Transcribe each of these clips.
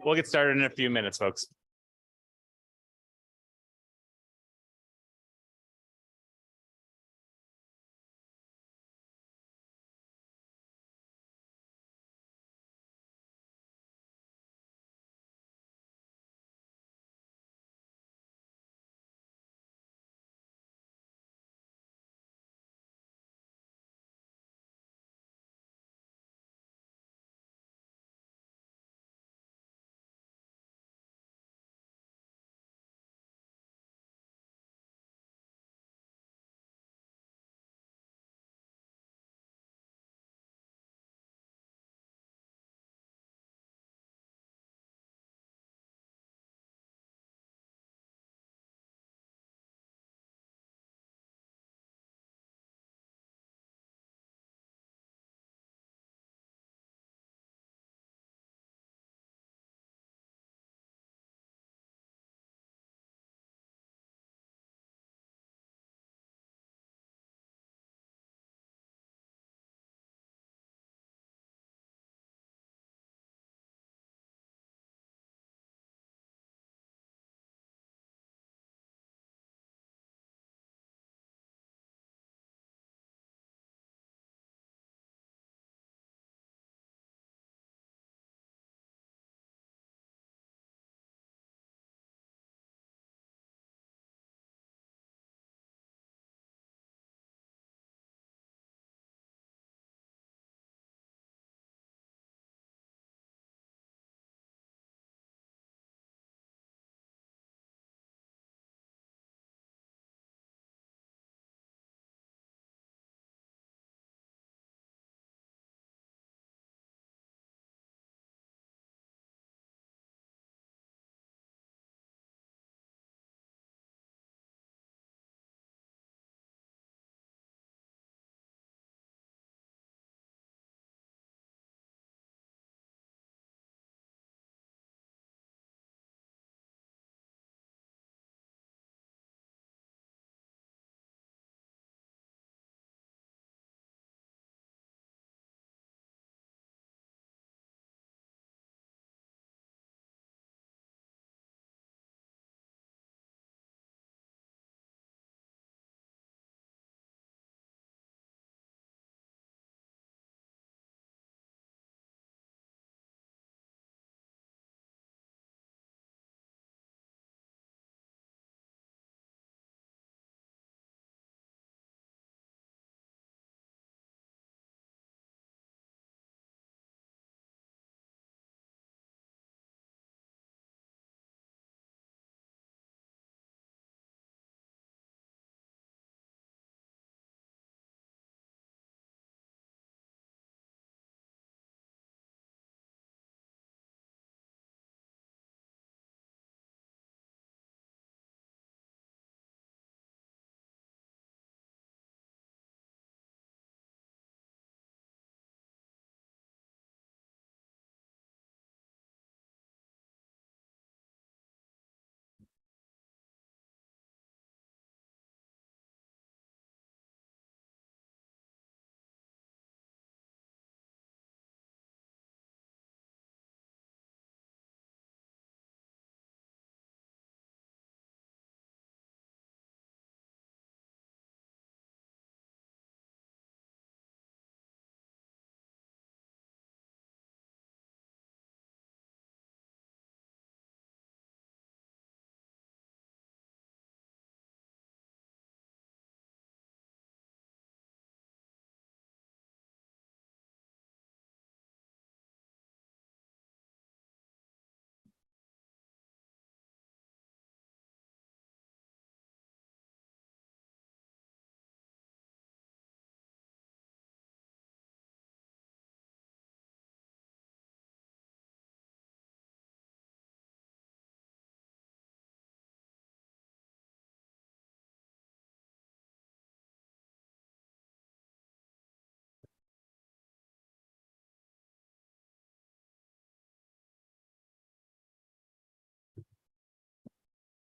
We'll get started in a few minutes, folks.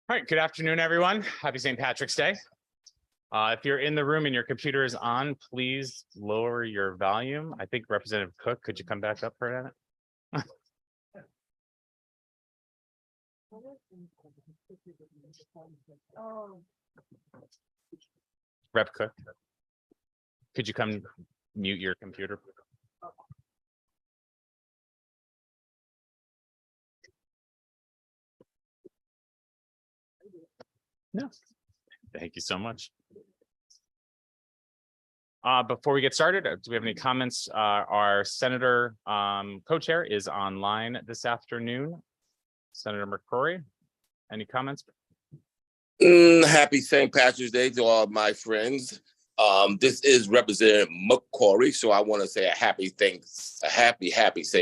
All right, good afternoon, everyone. Happy St. Patrick's Day. If you're in the room and your computer is on, please lower your volume. I think Representative Cook, could you come back up for a minute? Rep Cook, could you come mute your computer? No, thank you so much. Before we get started, do we have any comments? Our Senator co-chair is online this afternoon. Senator McCrory, any comments? Happy St. Patrick's Day to all my friends. This is Representative McCrory, so I want to say a happy St.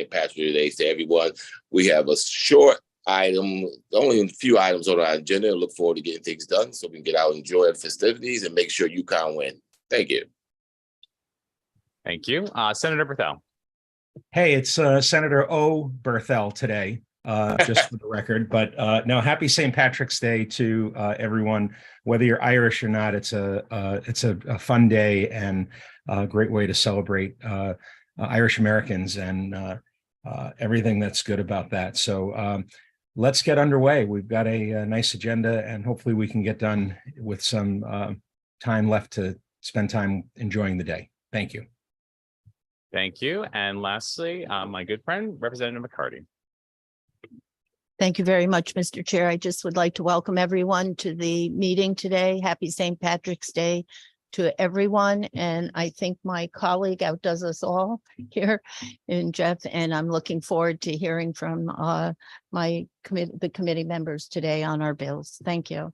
Patrick's Day to everyone. We have a short item, only a few items on our agenda. I look forward to getting things done so we can get out and enjoy the festivities and make sure UConn win. Thank you. Thank you. Senator Berthel. Hey, it's Senator O. Berthel today, just for the record. But no, happy St. Patrick's Day to everyone, whether you're Irish or not. It's a fun day and a great way to celebrate Irish Americans and everything that's good about that. So let's get underway. We've got a nice agenda, and hopefully we can get done with some time left to spend time enjoying the day. Thank you. Thank you. And lastly, my good friend, Representative McCarty. Thank you very much, Mr. Chair. I just would like to welcome everyone to the meeting today. Happy St. Patrick's Day to everyone. And I think my colleague outdoes us all here in Jeff, and I'm looking forward to hearing from the committee members today on our bills. Thank you.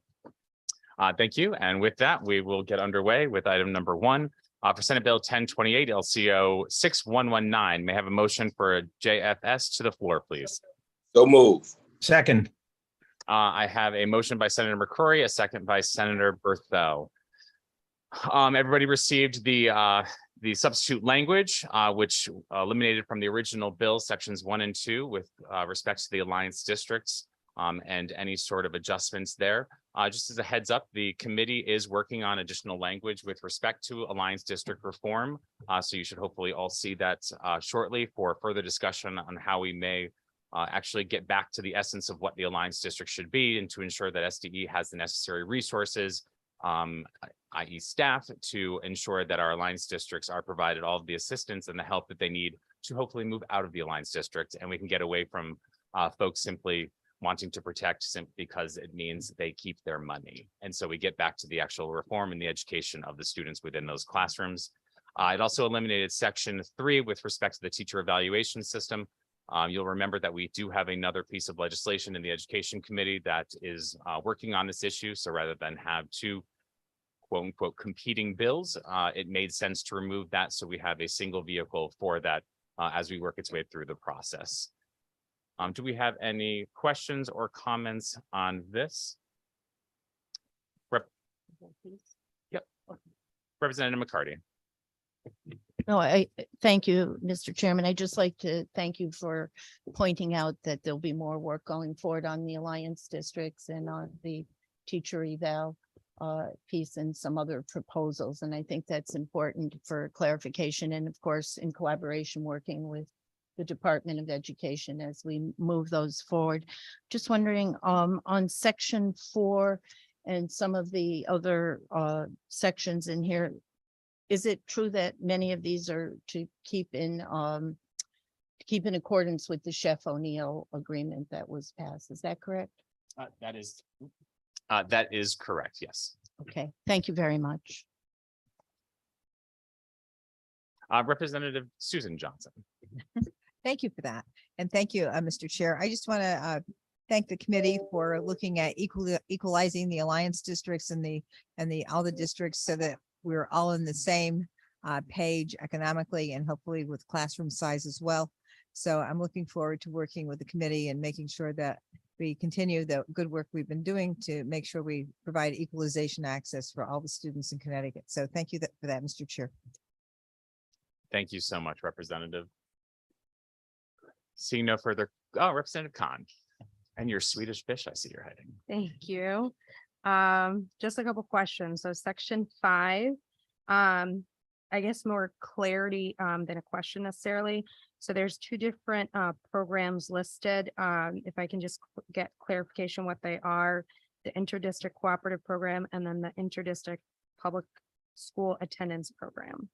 Thank you. And with that, we will get underway with item number 1. For Senate Bill 1028 LCO 6119. May I have a motion for a JFS to the floor, please? So move. Second. I have a motion by Senator McCrory, a second by Senator Berthel. Everybody received the substitute language, which eliminated from the original bill sections 1 and 2 with respect to the alliance districts and any sort of adjustments there. Just as a heads up, the committee is working on additional language with respect to alliance district reform. So you should hopefully all see that shortly for further discussion on how we may actually get back to the essence of what the alliance district should be, and to ensure that SDE has the necessary resources, i.e. staff, to ensure that our alliance districts are provided all of the assistance and the help that they need to hopefully move out of the alliance district, and we can get away from folks simply wanting to protect simply because it means they keep their money. And so we get back to the actual reform and the education of the students within those classrooms. It also eliminated section 3 with respect to the teacher evaluation system. You'll remember that we do have another piece of legislation in the Education Committee that is working on this issue. So rather than have two quote unquote competing bills, it made sense to remove that. So we have a single vehicle for that as we work its way through the process. Do we have any questions or comments on this? Yep. Representative McCarty. No, I thank you, Mr. Chairman. I'd just like to thank you for pointing out that there'll be more work going forward on the alliance districts and on the teacher eval piece and some other proposals. And I think that's important for clarification, and of course, in collaboration, working with the Department of Education as we move those forward. Just wondering on section 4 and some of the other sections in here, is it true that many of these are to keep in accordance with the Chef O'Neill agreement that was passed? Is that correct? That is correct. Yes. Okay, thank you very much. Representative Susan Johnson. Thank you for that. And thank you, Mr. Chair. I just want to thank the committee for looking at equalizing the alliance districts and all the districts so that we're all in the same page economically and hopefully with classroom size as well. So I'm looking forward to working with the committee and making sure that we continue the good work we've been doing to make sure we provide equalization access for all the students in Connecticut. So thank you for that, Mr. Chair. Thank you so much, Representative. Seeing no further, Representative Khan, and your Swedish fish, I see you're hiding. Thank you. Just a couple questions. So section 5, I guess more clarity than a question necessarily. So there's two different programs listed. If I can just get clarification what they are, the Interdistrict Cooperative Program and then the Interdistrict Public School Attendance Program.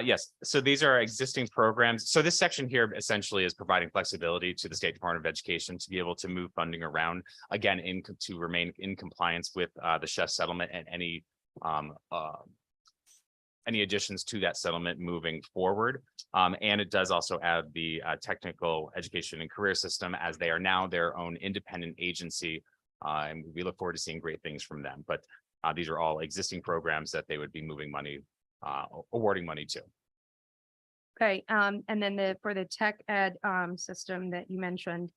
Yes, so these are existing programs. So this section here essentially is providing flexibility to the State Department of Education to be able to move funding around, again, to remain in compliance with the chef settlement and any additions to that settlement moving forward. And it does also add the technical education and career system, as they are now their own independent agency. And we look forward to seeing great things from them. But these are all existing programs that they would be moving money, awarding money to. Okay, and then for the tech ed system that you mentioned,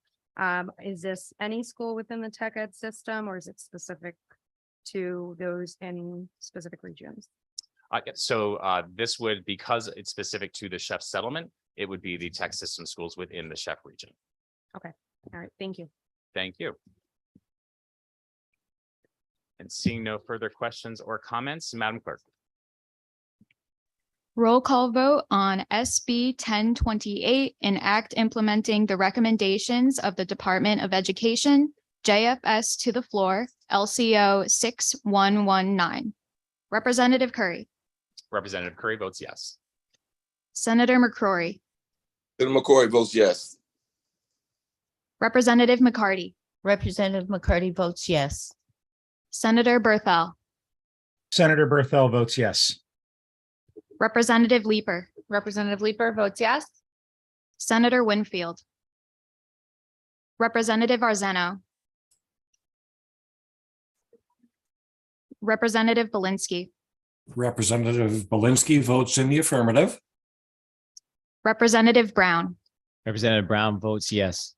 is this any school within the tech ed system, or is it specific to those in specific regions? So this would, because it's specific to the chef settlement, it would be the tech system schools within the chef region. All right, thank you. Thank you. And seeing no further questions or comments, Madam Clerk. Roll call vote on SB 1028, an act implementing the recommendations of the Department of Education, JFS to the floor, LCO 6119. Representative Curry, Representative Curry votes yes. Senator McCrory, Senator McCory votes yes. Representative McCarty, Representative McCarty votes yes. Senator Berthel, Senator Berthel votes yes. Representative Leeper, Representative Leeper votes yes. Senator Winfield, Representative Arzeno, Representative Belinsky, Representative Belinsky votes in the affirmative. Representative Brown, Representative Brown votes yes.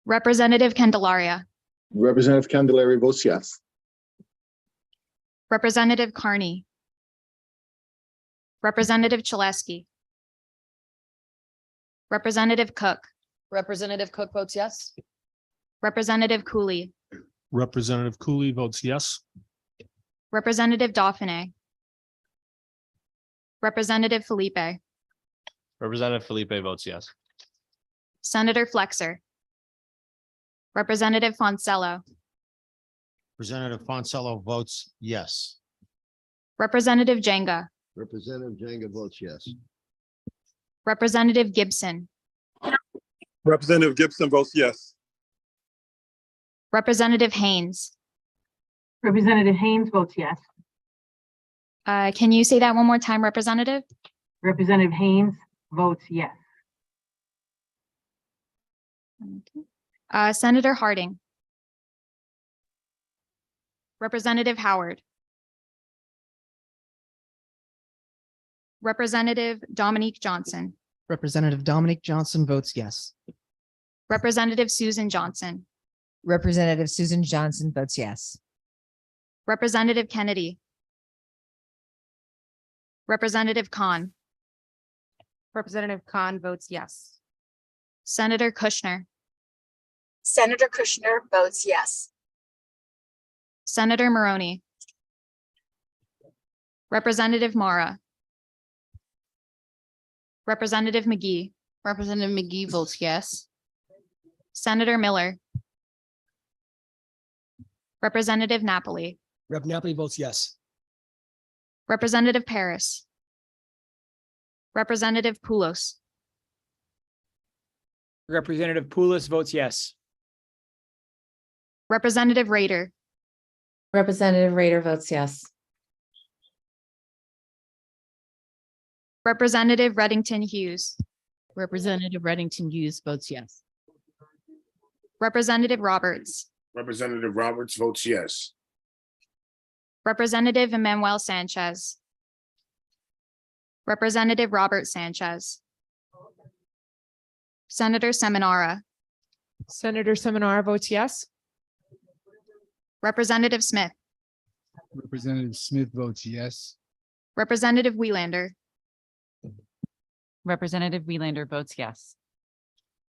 Representative Candelaria, Representative Candelaria votes yes. Representative Carney, Representative Chaleski, Representative Cook, Representative Cook votes yes. Representative Cooley, Representative Cooley votes yes. Representative Dauphiné, Representative Felipe, Representative Felipe votes yes. Senator Flexer, Representative Foncello, Representative Foncello votes yes. Representative Jenga, Representative Jenga votes yes. Representative Gibson, Representative Gibson votes yes. Representative Haynes. Representative Haynes votes yes. Can you say that one more time, Representative? Representative Haynes votes yes. Senator Harding, Representative Howard, Representative Dominique Johnson, Representative Dominic Johnson votes yes. Representative Susan Johnson, Representative Susan Johnson votes yes. Representative Kennedy, Representative Khan, Representative Khan votes yes. Senator Kushner, Senator Kushner votes yes. Senator Maroney, Representative Mara, Representative McGee, Representative McGee votes yes. Senator Miller, Representative Napoli, Rep. Napoli votes yes. Representative Paris, Representative Poulos, Representative Poulos votes yes. Representative Rader, Representative Rader votes yes. Representative Reddington Hughes, Representative Reddington Hughes votes yes. Representative Roberts, Representative Roberts votes yes. Representative Emmanuel Sanchez, Representative Robert Sanchez, Senator Seminara, Senator Seminara votes yes. Representative Smith, Representative Smith votes yes. Representative Welander, Representative Welander votes yes.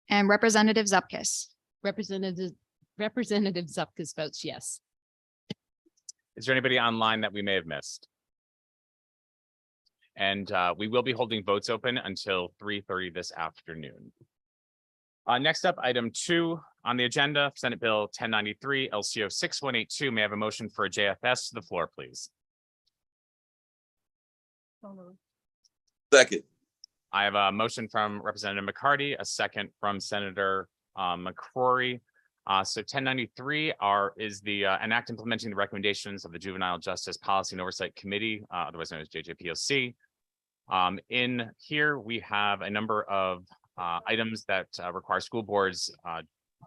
and Representative Zupkis. Representative Zupkis votes yes. Is there anybody online that we may have missed? And we will be holding votes open until 3:30 this afternoon. Next up, item 2 on the agenda, Senate Bill 1093, LCO 6182. May I have a motion for a JFS to the floor, please? Second. I have a motion from Representative McCarty, a second from Senator McCrory. So 1093 is an act implementing the recommendations of the Juvenile Justice Policy and Oversight Committee, otherwise known as JJPOC. In here, we have a number of items that require school boards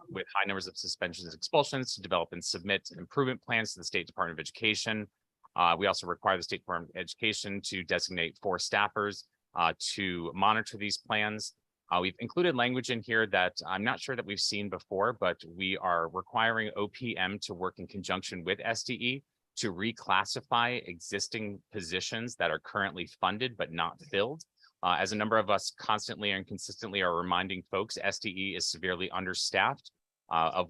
with high numbers of suspensions and expulsions to develop and submit improvement plans to the State Department of Education. We also require the State Department of Education to designate 4 staffers to monitor these plans. We've included language in here that I'm not sure that we've seen before, but we are requiring OPM to work in conjunction with SDE to reclassify existing positions that are currently funded but not filled. As a number of us constantly and consistently are reminding folks, SDE is severely understaffed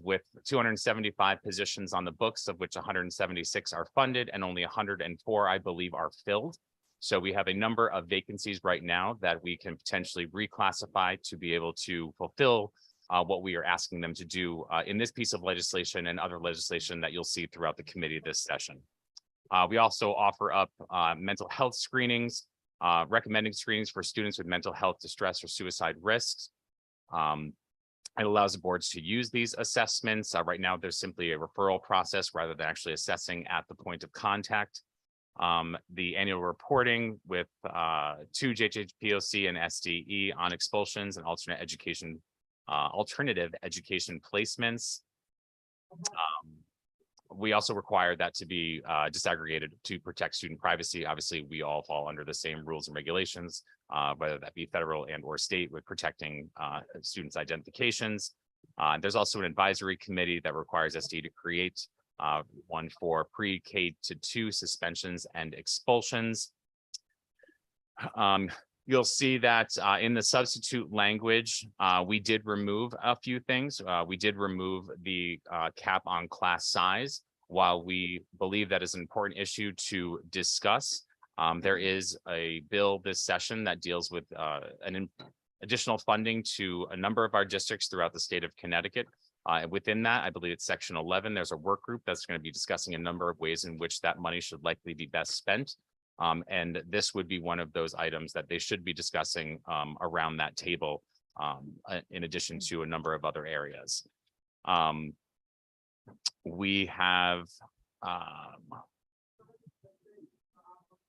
with 275 positions on the books, of which 176 are funded and only 104, I believe, are filled. So we have a number of vacancies right now that we can potentially reclassify to be able to fulfill what we are asking them to do in this piece of legislation and other legislation that you'll see throughout the committee this session. We also offer up mental health screenings, recommending screenings for students with mental health distress or suicide risks. It allows the boards to use these assessments. Right now, there's simply a referral process rather than actually assessing at the point of contact. The annual reporting with 2 JJPOC and SDE on expulsions and alternative education placements. We also require that to be disaggregated to protect student privacy. Obviously, we all fall under the same rules and regulations, whether that be federal and or state, with protecting students' identifications. There's also an advisory committee that requires SDE to create one for pre-K to 2 suspensions and expulsions. You'll see that in the substitute language, we did remove a few things. We did remove the cap on class size. While we believe that is an important issue to discuss, there is a bill this session that deals with additional funding to a number of our districts throughout the state of Connecticut. Within that, I believe it's section 11, there's a work group that's going to be discussing a number of ways in which that money should likely be best spent. And this would be one of those items that they should be discussing around that table, in addition to a number of other areas. We have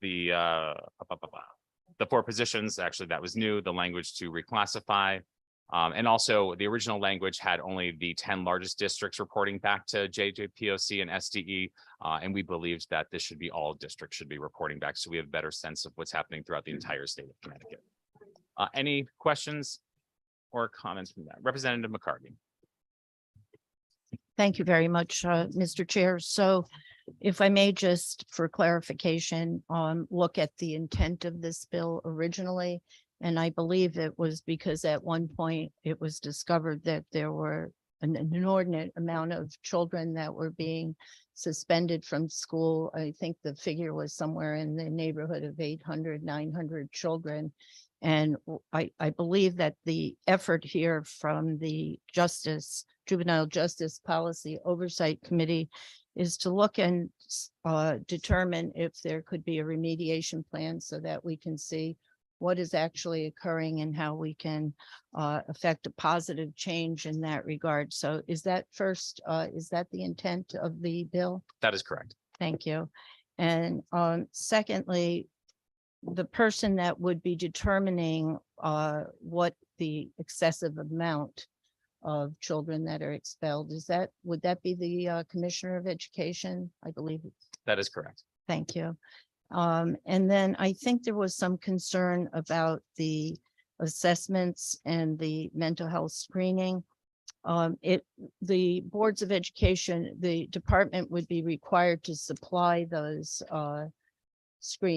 the 4 positions, actually that was new, the language to reclassify. And also the original language had only the 10 largest districts reporting back to JJPOC and SDE. And we believed that this should be all districts should be reporting back. So we have a better sense of what's happening throughout the entire state of Connecticut. Any questions or comments from that? Representative McCarty. Thank you very much, Mr. Chair. So if I may just for clarification, look at the intent of this bill originally. And I believe it was because at one point it was discovered that there were an inordinate amount of children that were being suspended from school. I think the figure was somewhere in the neighborhood of 800, 900 children. And I believe that the effort here from the Juvenile Justice Policy Oversight Committee is to look and determine if there could be a remediation plan so that we can see what is actually occurring and how we can affect a positive change in that regard. So is that the intent of the bill? That is correct. Thank you. And secondly, the person that would be determining what the excessive amount of children that are expelled, would that be the Commissioner of Education? I believe. That is correct. Thank you. And then I think there was some concern about the assessments and the mental health screening. The boards of education, the department would be required to supply those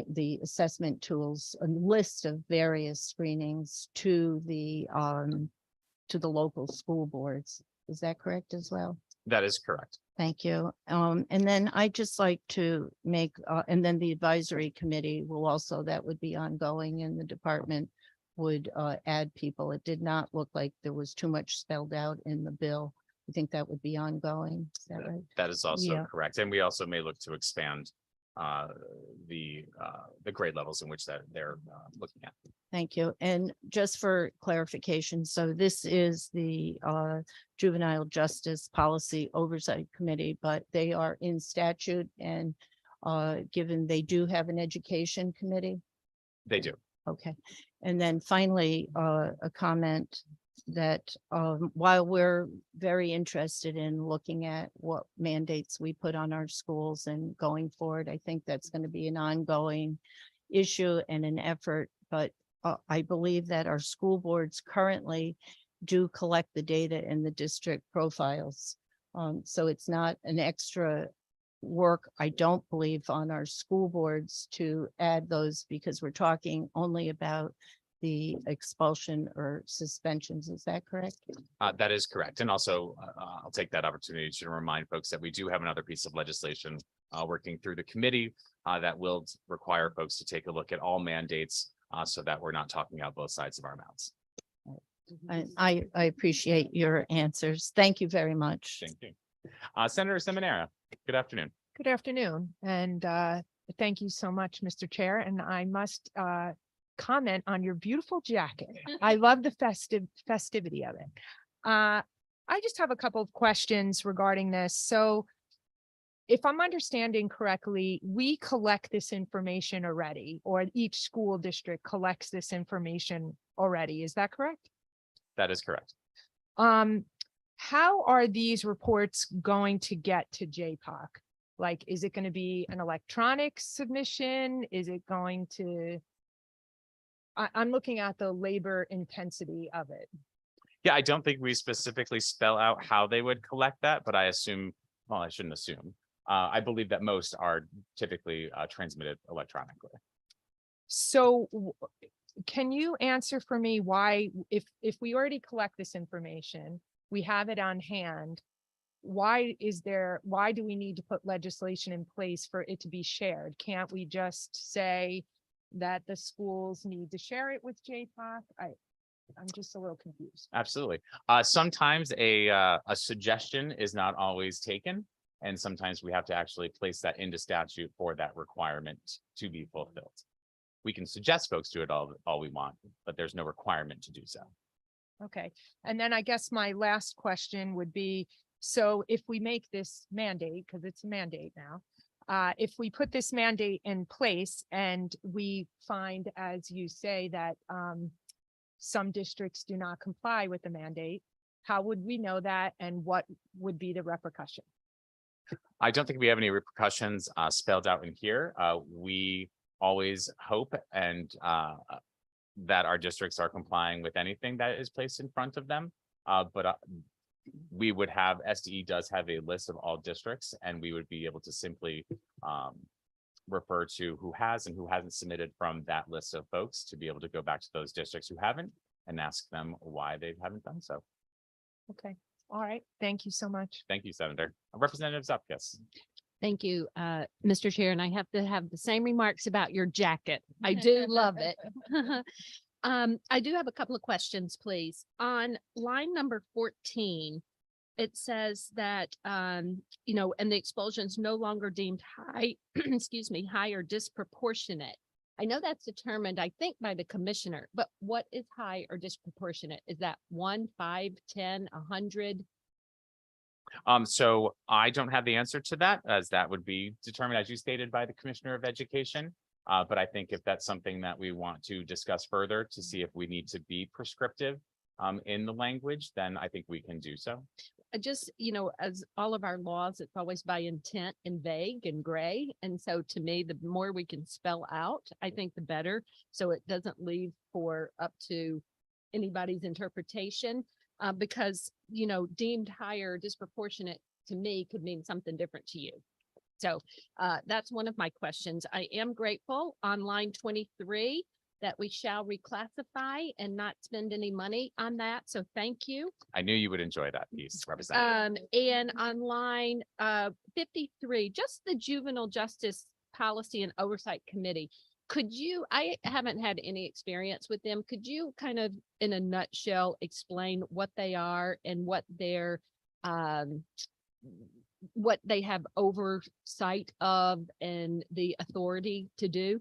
the assessment tools, a list of various screenings to the local school boards. Is that correct as well? That is correct. Thank you. And then I'd just like to make, and then the advisory committee will also, that would be ongoing and the department would add people. It did not look like there was too much spelled out in the bill. I think that would be ongoing. Is that right? That is also Yeah. correct. And we also may look to expand the grade levels in which that they're looking at. Thank you. And just for clarification, so this is the Juvenile Justice Policy Oversight Committee, but they are in statute and given they do have an education committee. They do. Okay. And then finally, a comment that while we're very interested in looking at what mandates we put on our schools and going forward, I think that's going to be an ongoing issue and an effort. But I believe that our school boards currently do collect the data in the district profiles. So it's not an extra work, I don't believe, on our school boards to add those because we're talking only about the expulsion or suspensions. Is that correct? That is correct. And also, I'll take that opportunity to remind folks that we do have another piece of legislation working through the committee that will require folks to take a look at all mandates so that we're not talking out both sides of our mouths. I appreciate your answers. Thank you very much. Thank you. Senator Seminara, good afternoon. Good afternoon, and thank you so much, Mr. Chair. And I must comment on your beautiful jacket. I love the festivity of it. I just have a couple of questions regarding this. So if I'm understanding correctly, we collect this information already, or each school district collects this information already. Is that correct? That is correct. How are these reports going to get to JPOC? Like, is it going to be an electronic submission? Is it going to? I'm looking at the labor intensity of it. Yeah, I don't think we specifically spell out how they would collect that, but I assume, well, I shouldn't assume. I believe that most are typically transmitted electronically. So can you answer for me why, if we already collect this information, we have it on hand, why do we need to put legislation in place for it to be shared? Can't we just say that the schools need to share it with JPOC? I'm just a little confused. Absolutely. Sometimes a suggestion is not always taken, and sometimes we have to actually place that into statute for that requirement to be fulfilled. We can suggest folks do it all we want, but there's no requirement to do so. Okay. And then I guess my last question would be, so if we make this mandate, because it's a mandate now, if we put this mandate in place and we find, as you say, that some districts do not comply with the mandate, how would we know that and what would be the repercussion? I don't think we have any repercussions spelled out in here. We always hope and that our districts are complying with anything that is placed in front of them. But we would have, SDE does have a list of all districts, and we would be able to simply refer to who has and who hasn't submitted from that list of folks to be able to go back to those districts who haven't and ask them why they haven't done so. Okay. All right. Thank you so much. Thank you, Senator. Representative Zupkis. Thank you, Mr. Chair, and I have to have the same remarks about your jacket. I do love it. I do have a couple of questions, please. On line number 14, it says that, and the expulsion is no longer deemed high, excuse me, high or disproportionate. I know that's determined, I think, by the commissioner, but what is high or disproportionate? Is that 1, 5, 10, 100? So I don't have the answer to that, as that would be determined, as you stated, by the Commissioner of Education. But I think if that's something that we want to discuss further to see if we need to be prescriptive in the language, then I think we can do so. Just, as all of our laws, it's always by intent and vague and gray. And so to me, the more we can spell out, I think the better. So it doesn't leave for up to anybody's interpretation. Because, deemed higher disproportionate to me could mean something different to you. So that's one of my questions. I am grateful on line 23 that we shall reclassify and not spend any money on that. So thank you. I knew you would enjoy that piece, Representative. And on line 53, just the Juvenile Justice Policy and Oversight Committee. Could you, I haven't had any experience with them. Could you kind of, in a nutshell, explain what they are and what their what they have oversight of and the authority to do?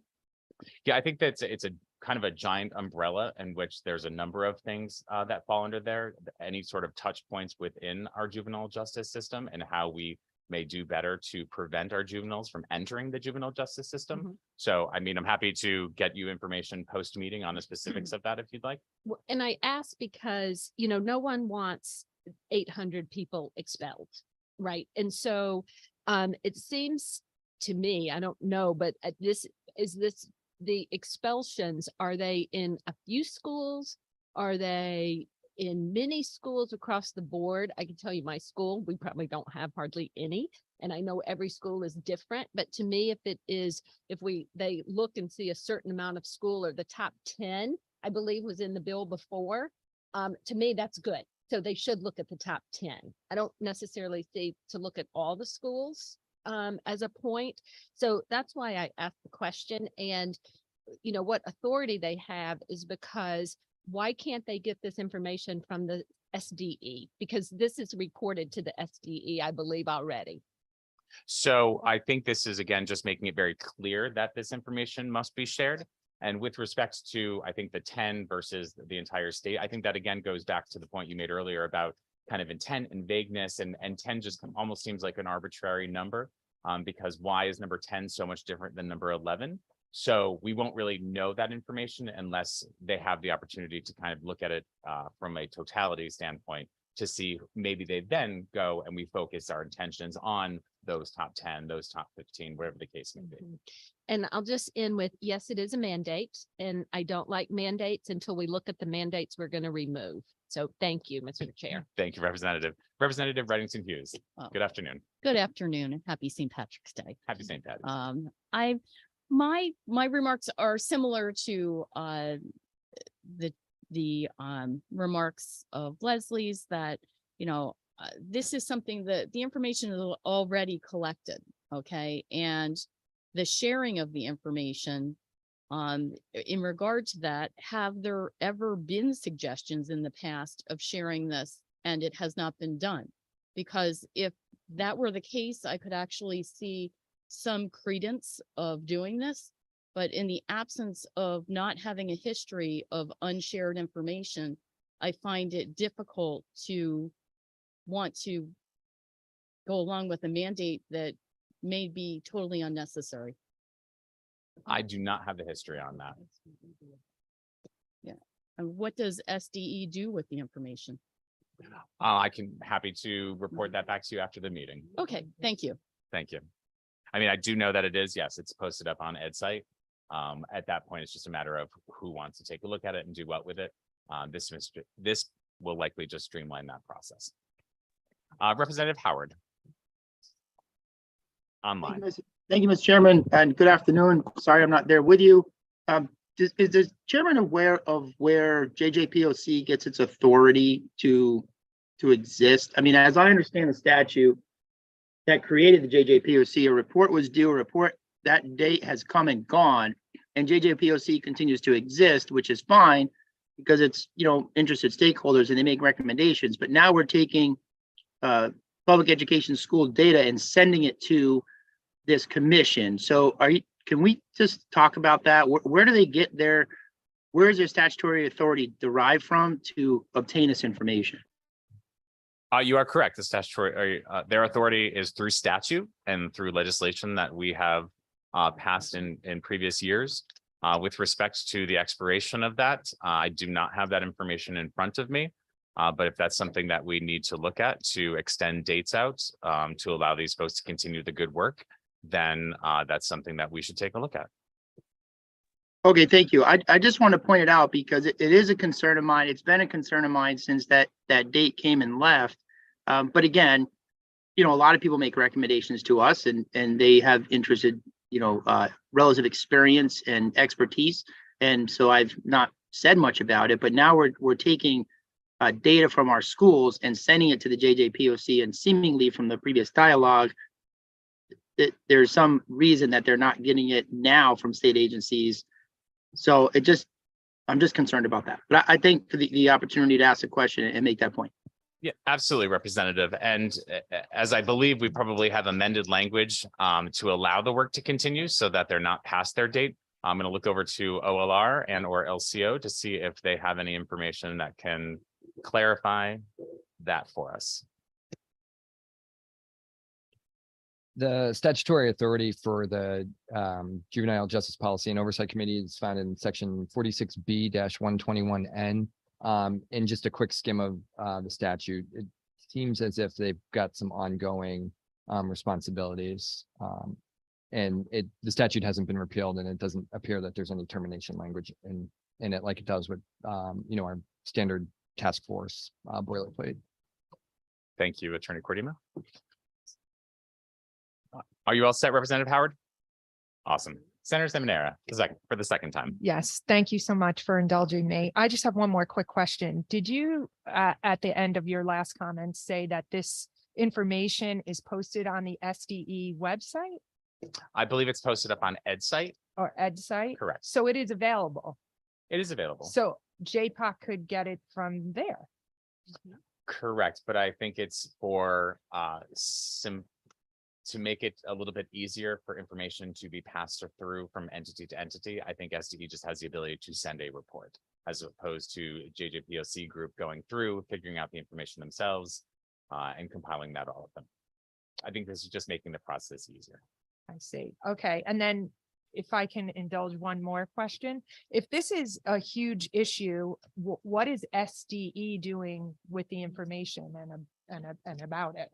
Yeah, I think that's it's a kind of a giant umbrella in which there's a number of things that fall under there. Any sort of touch points within our juvenile justice system and how we may do better to prevent our juveniles from entering the juvenile justice system. So, I mean, I'm happy to get you information post meeting on the specifics of that if you'd like. Well, and I ask because, you know, no one wants 800 people expelled, right? And so it seems to me, I don't know, but the expulsions, are they in a few schools? Are they in many schools across the board? I can tell you my school, we probably don't have hardly any. And I know every school is different, but to me, if they look and see a certain amount of school or the top 10, I believe was in the bill before, to me, that's good. So they should look at the top 10. I don't necessarily see to look at all the schools as a point. So that's why I asked the question. And, you know, what authority they have is because why can't they get this information from the SDE? Because this is reported to the SDE, I believe, already. So I think this is, again, just making it very clear that this information must be shared. And with respect to, I think, the 10 versus the entire state, I think that, again, goes back to the point you made earlier about kind of intent and vagueness, and 10 just almost seems like an arbitrary number because why is number 10 so much different than number 11? So we won't really know that information unless they have the opportunity to kind of look at it from a totality standpoint to see maybe they then go and we focus our intentions on those top 10, those top 15, whatever the case may be. And I'll just end with, yes, it is a mandate, and I don't like mandates until we look at the mandates we're going to remove. So thank you, Mr. Chair. Thank you, Representative. Representative Reddington Hughes. Good afternoon. Good afternoon and happy St. Patrick's Day. Happy St. Patrick's. My remarks are similar to the remarks of Leslie's, that, you know, this is something that the information is already collected, okay? And the sharing of the information in regard to that, have there ever been suggestions in the past of sharing this and it has not been done? Because if that were the case, I could actually see some credence of doing this. But in the absence of not having a history of unshared information, I find it difficult to want to go along with a mandate that may be totally unnecessary. I do not have the history on that. Yeah. And what does SDE do with the information? I can happy to report that back to you after the meeting. Okay, thank you. Thank you. I mean, I do know that it is, yes, it's posted up on EdSite. At that point, it's just a matter of who wants to take a look at it and do what with it. This will likely just streamline that process. Representative Howard. Online. Thank you, Mr. Chairman, and good afternoon. Sorry, I'm not there with you. Is the chairman aware of where JJPOC gets its authority to exist? I mean, as I understand the statute that created the JJPOC, a report was due, that date has come and gone, and JJPOC continues to exist, which is fine because it's, you know, interested stakeholders and they make recommendations. But now we're taking public education school data and sending it to this commission. So can we just talk about that? Where do they get where is their statutory authority derived from to obtain this information? You are correct. The statutory, their authority is through statute and through legislation that we have passed in previous years. With respect to the expiration of that, I do not have that information in front of me. But if that's something that we need to look at to extend dates out to allow these folks to continue the good work, then that's something that we should take a look at. Okay, thank you. I just want to point it out because it is a concern of mine. It's been a concern of mine since that date came and left. But again, you know, a lot of people make recommendations to us and they have interested, you know, relative experience and expertise. And so I've not said much about it, but now we're taking data from our schools and sending it to the JJPOC, and seemingly from the previous dialogue, that there's some reason that they're not getting it now from state agencies. So I'm just concerned about that. But I think for the opportunity to ask a question and make that point. Yeah, absolutely, Representative. And as I believe, we probably have amended language to allow the work to continue so that they're not past their date. I'm going to look over to OLR and or LCO to see if they have any information that can clarify that for us. The statutory authority for the Juvenile Justice Policy and Oversight Committee is found in section 46B-121N. And just a quick skim of the statute, it seems as if they've got some ongoing responsibilities. And the statute hasn't been repealed, and it doesn't appear that there's any termination language in it like it does with our standard task force boilerplate. Thank you, Attorney Cordima. Are you all set, Representative Howard? Awesome. Senator Seminara, for the second time. Yes, thank you so much for indulging me. I just have one more quick question. Did you, at the end of your last comment, say that this information is posted on the SDE website I believe it's posted up on EdSite. or EdSite? Correct. So it is available. It is available. So JPOC could get it from there. Correct, but I think it's for to make it a little bit easier for information to be passed through from entity to entity. I think SDE just has the ability to send a report as opposed to JJPOC group going through, figuring out the information themselves and compiling that all of them. I think this is just making the process easier. I see. Okay. And then if I can indulge one more question, if this is a huge issue, what is SDE doing with the information and about it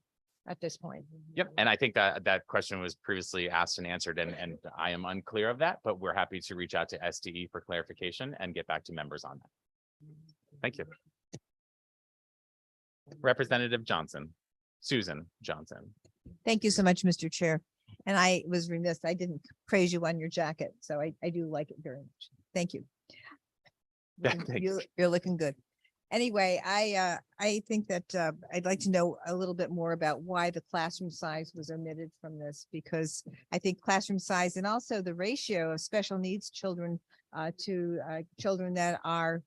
at this point? Yep, and I think that question was previously asked and answered, and I am unclear of that, but we're happy to reach out to SDE for clarification and get back to members on that. Thank you. Representative Johnson, Susan Johnson. Thank you so much, Mr. Chair. And I was remiss, I didn't praise you on your jacket, so I do like it very much. Thank you. You're looking good. Anyway, I think that I'd like to know a little bit more about why the classroom size was omitted from this, because I think classroom size and also the ratio of special needs children to children that are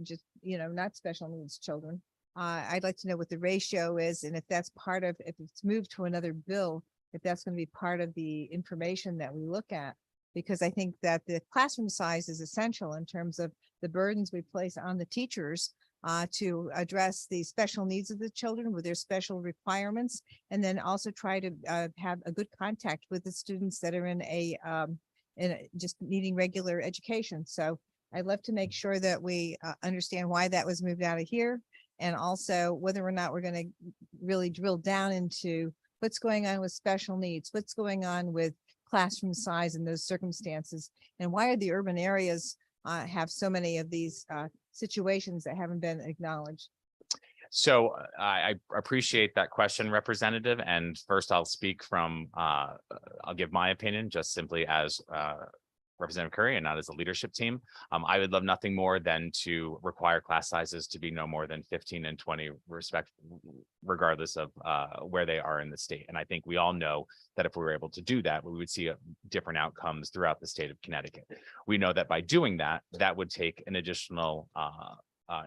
just, not special needs children. I'd like to know what the ratio is, and if that's part of, if it's moved to another bill, if that's going to be part of the information that we look at, because I think that the classroom size is essential in terms of the burdens we place on the teachers to address the special needs of the children with their special requirements, and then also try to have a good contact with the students that are in just needing regular education. So I'd love to make sure that we understand why that was moved out of here, and also whether or not we're going to really drill down into what's going on with special needs, what's going on with classroom size in those circumstances, and why are the urban areas have so many of these situations that haven't been acknowledged. So I appreciate that question, Representative. And first I'll speak from, I'll give my opinion just simply as Representative Curry and not as a leadership team. I would love nothing more than to require class sizes to be no more than 15 and 20 regardless of where they are in the state. And I think we all know that if we were able to do that, we would see different outcomes throughout the state of Connecticut. We know that by doing that, that would take an additional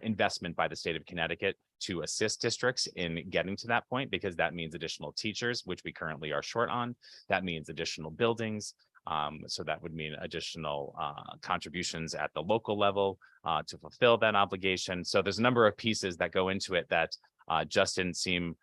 investment by the state of Connecticut to assist districts in getting to that point, because that means additional teachers, which we currently are short on. That means additional buildings. So that would mean additional contributions at the local level to fulfill that obligation. So there's a number of pieces that go into it that just didn't seem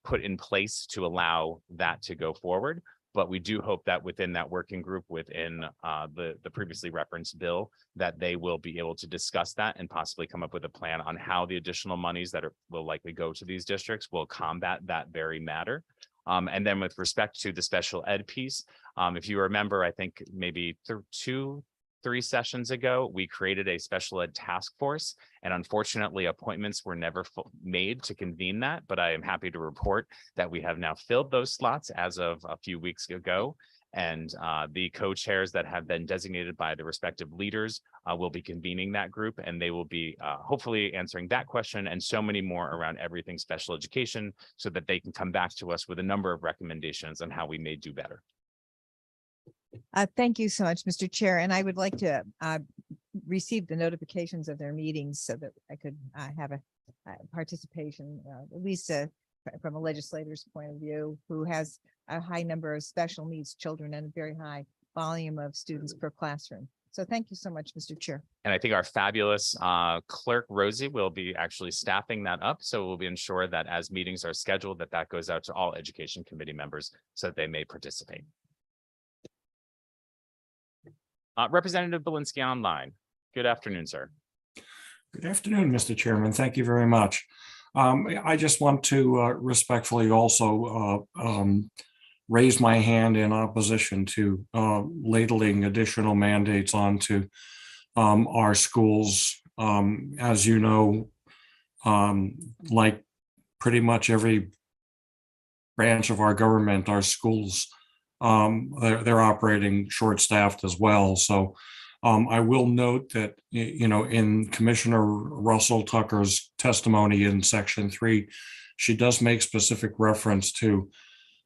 put in place to allow that to go forward. But we do hope that within that working group, within the previously referenced bill, that they will be able to discuss that and possibly come up with a plan on how the additional monies that will likely go to these districts will combat that very matter. And then with respect to the special ed piece, if you remember, I think maybe 2-3 sessions ago, we created a special ed task force, and unfortunately appointments were never made to convene that, but I am happy to report that we have now filled those slots as of a few weeks ago. And the co-chairs that have been designated by the respective leaders will be convening that group, and they will be hopefully answering that question and so many more around everything special education, so that they can come back to us with a number of recommendations on how we may do better. Thank you so much, Mr. Chair, and I would like to receive the notifications of their meetings so that I could have a participation, at least from a legislator's point of view, who has a high number of special needs children and a very high volume of students per classroom. So thank you so much, Mr. Chair. And I think our fabulous clerk, Rosie, will be actually staffing that up. So we'll be ensure that as meetings are scheduled, that goes out to all education committee members so that they may participate. Representative Belinsky online. Good afternoon, sir. Good afternoon, Mr. Chairman. Thank you very much. I just want to respectfully also raise my hand in opposition to ladling additional mandates onto our schools. As you know, like pretty much every branch of our government, our schools, they're operating short-staffed as well. So I will note that, you know, in Commissioner Russell Tucker's testimony in Section 3, she does make specific reference to,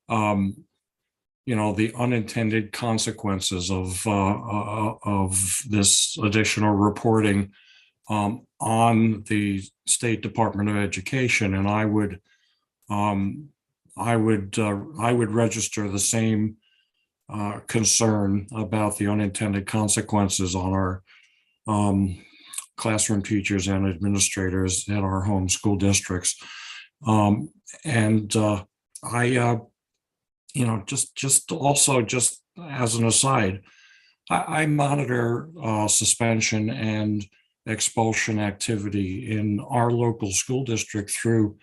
you know, the unintended consequences of this additional reporting on the State Department of Education, and I would register the same concern about the unintended consequences on our classroom teachers and administrators at our home school districts. You know, just as an aside, I monitor suspension and expulsion activity in our local school district through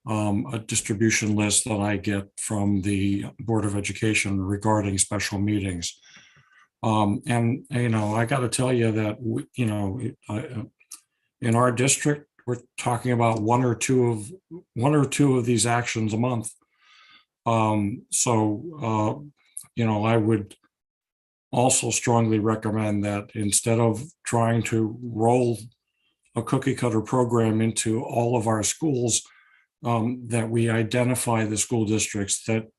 a distribution list that I get from the Board of Education regarding special meetings. And, you know, I got to tell you that, you know, in our district, we're talking about one or two of these actions a month. You know, I would also strongly recommend that instead of trying to roll a cookie cutter program into all of our schools, that we identify the school districts that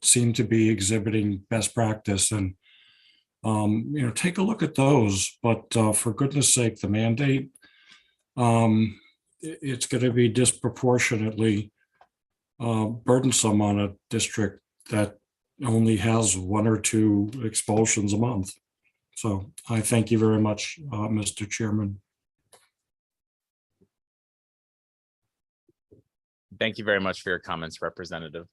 seem to be exhibiting best practice, and you know, take a look at those. But for goodness sake, the mandate, it's going to be disproportionately burdensome on a district that only has one or two expulsions a month. So I thank you very much, Mr. Chairman. Thank you very much for your comments, Representative.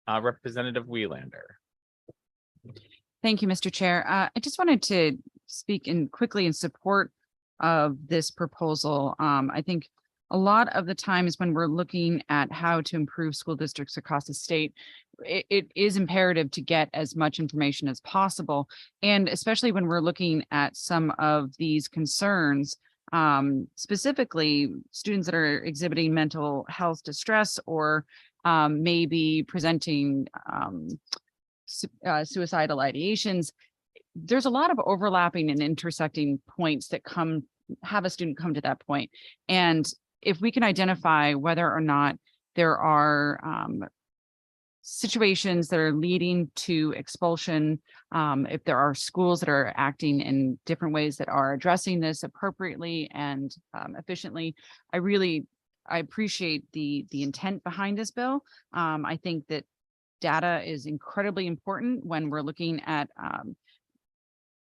Representative Welander. Thank you, Mr. Chair. I just wanted to speak quickly in support of this proposal. I think a lot of the times when we're looking at how to improve school districts across the state, it is imperative to get as much information as possible. And especially when we're looking at some of these concerns, specifically students that are exhibiting mental health distress or maybe presenting suicidal ideations. There's a lot of overlapping and intersecting points that have a student come to that point. And if we can identify whether or not there are situations that are leading to expulsion, if there are schools that are acting in different ways that are addressing this appropriately and efficiently, I appreciate the intent behind this bill. I think that data is incredibly important when we're looking at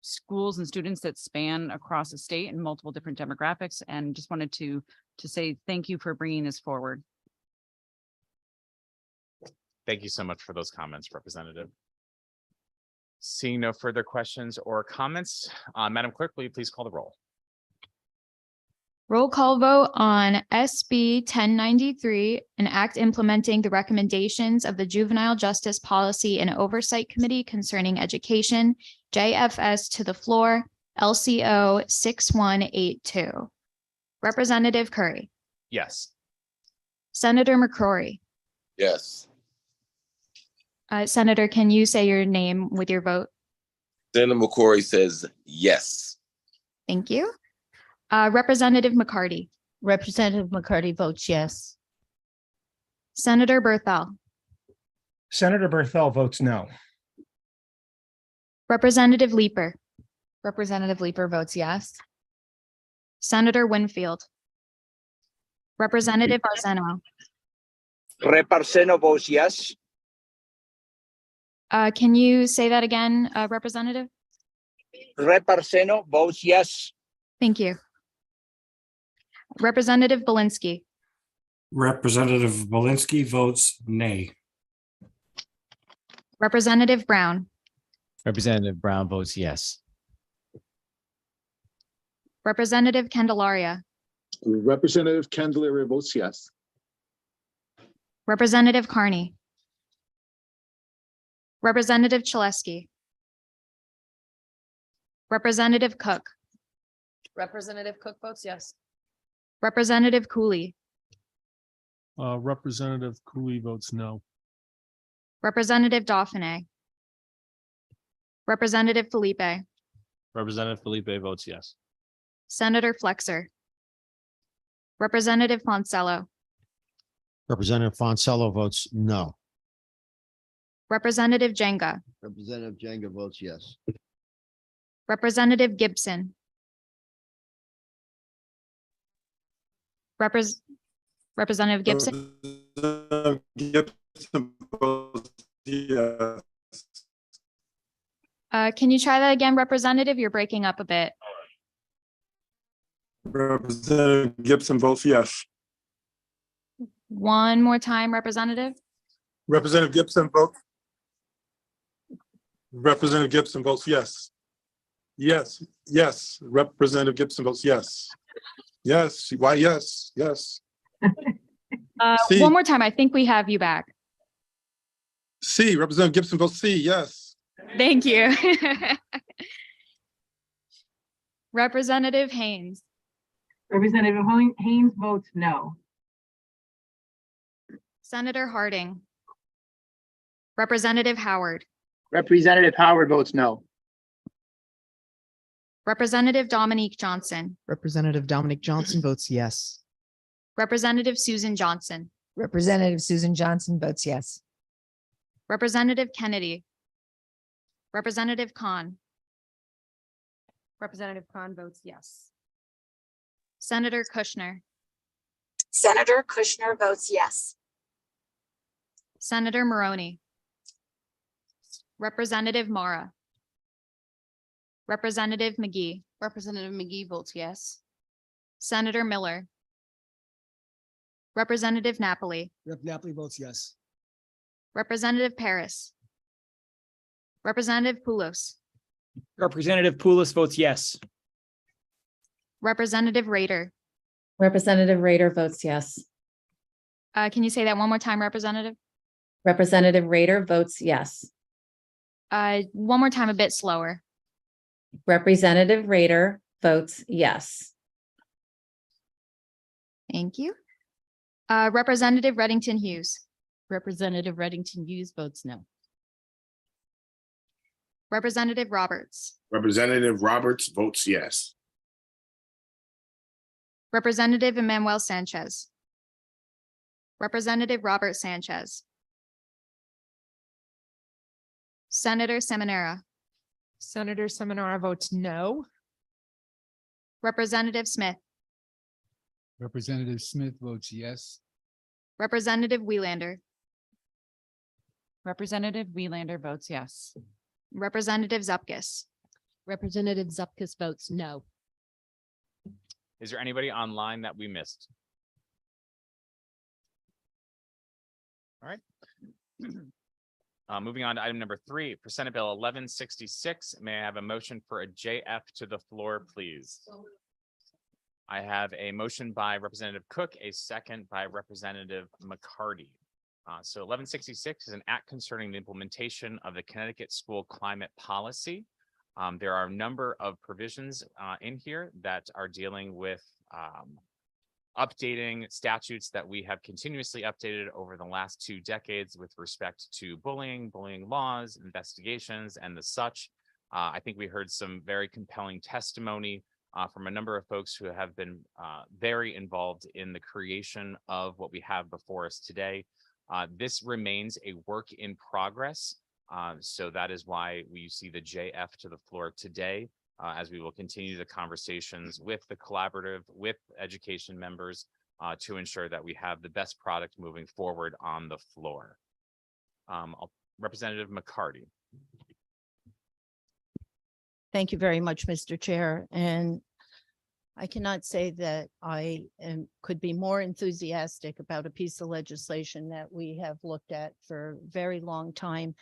schools and students that span across the state and multiple different demographics, and just wanted to say thank you for bringing this forward. Thank you so much for those comments, Representative. Seeing no further questions or comments, Madam Clerk, will you please call the roll? Roll call vote on SB 1093, an act implementing the recommendations of the Juvenile Justice Policy and Oversight Committee concerning education, JFS to the floor, LCO 6182. Representative Curry, Yes. Senator McCrory, Yes. Senator, can you say your name with your vote? Senator McCrory says yes. Thank you. Representative McCarty, Representative McCarty votes yes. Senator Berthel, Senator Berthel votes no. Representative Leeper, Representative Leeper votes yes. Senator Winfield, Representative Arseno. Rep. Arseno votes yes. Can you say that again, Representative? Rep. Arseno votes yes. Thank you. Representative Belinsky, Representative Belinsky votes nay. Representative Brown, Representative Brown votes yes. Representative Candelaria, Representative Candelaria votes yes. Representative Carney, Representative Chaleski, Representative Cook, Representative Cook votes yes. Representative Cooley, Representative Cooley votes no. Representative Dauphiné, Representative Felipe, Representative Felipe votes yes. Senator Flexer, Representative Fonsello, Representative Fonsello votes no. Representative Jenga, Representative Jenga votes yes. Representative Gibson, Representative Gibson, Gibson votes yes. Can you try that again, Representative? You're breaking up a bit. Representative Gibson votes yes. One more time, Representative. Representative Gibson votes. Representative Gibson votes yes. Yes, yes. Representative Gibson votes yes. Yes, why yes, yes. C. One more time. I think we have you back. C, Representative Gibson votes C, yes. Thank you. Representative Haynes, Representative Haynes votes no. Senator Harding, Representative Howard, Representative Howard votes no. Representative Dominique Johnson, Representative Dominic Johnson votes yes. Representative Susan Johnson, Representative Susan Johnson votes yes. Representative Kennedy, Representative Khan, Representative Khan votes yes. Senator Kushner, Senator Kushner votes yes. Senator Maroney, Representative Mara, Representative McGee, Representative McGee votes yes. Senator Miller, Representative Napoli, Rep. Napoli votes yes. Representative Paris, Representative Poulos, Representative Poulos votes yes. Representative Rader. Representative Rader votes yes. Can you say that one more time, Representative? Representative Rader votes yes. One more time, a bit slower. Representative Rader votes yes. Thank you. Representative Reddington Hughes, Representative Reddington Hughes votes no. Representative Roberts, Representative Roberts votes yes. Representative Emmanuel Sanchez, Representative Robert Sanchez, Senator Seminara, Senator Seminara votes no. Representative Smith, Representative Smith votes yes. Representative Wheelander, Representative Wheelander votes yes. Representative Zupkis. Representative Zupkis votes no. Is there anybody online that we missed? All right. Moving on to item number 3, for Senate Bill 1166. May I have a motion for a JF to the floor, please? I have a motion by Representative Cook, a second by Representative McCarty. So 1166 is an act concerning the implementation of the Connecticut School Climate Policy. There are a number of provisions in here that are dealing with updating statutes that we have continuously updated over the last 2 decades with respect to bullying, bullying laws, investigations, and the such. I think we heard some very compelling testimony from a number of folks who have been very involved in the creation of what we have before us today. This remains a work in progress. So that is why we see the JF to the floor today, as we will continue the conversations with the collaborative, with education members, to ensure that we have the best product moving forward on the floor. Representative McCarty. Thank you very much, Mr. Chair. And I cannot say that could be more enthusiastic about a piece of legislation that we have looked at for a very long time.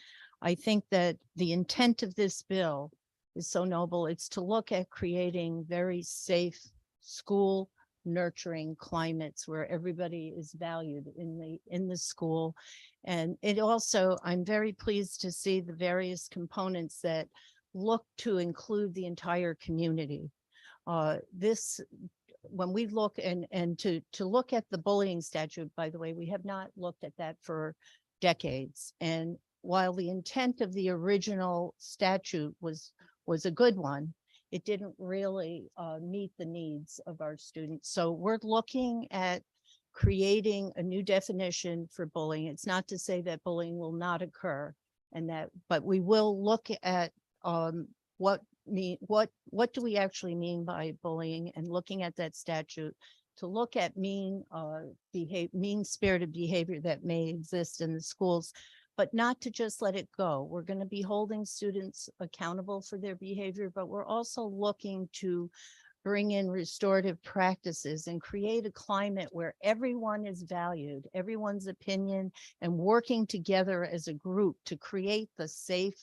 I think that the intent of this bill is so noble. It's to look at creating very safe school nurturing climates where everybody is valued in the school. And it also, I'm very pleased to see the various components that look to include the entire community. When we look and to look at the bullying statute, by the way, we have not looked at that for decades. And while the intent of the original statute was a good one, it didn't really meet the needs of our students. So we're looking at creating a new definition for bullying. It's not to say that bullying will not occur, but we will look at what do we actually mean by bullying, and looking at that statute to look at mean-spirited behavior that may exist in the schools, but not to just let it go. We're going to be holding students accountable for their behavior, but we're also looking to bring in restorative practices and create a climate where everyone is valued, everyone's opinion, and working together as a group to create the safe,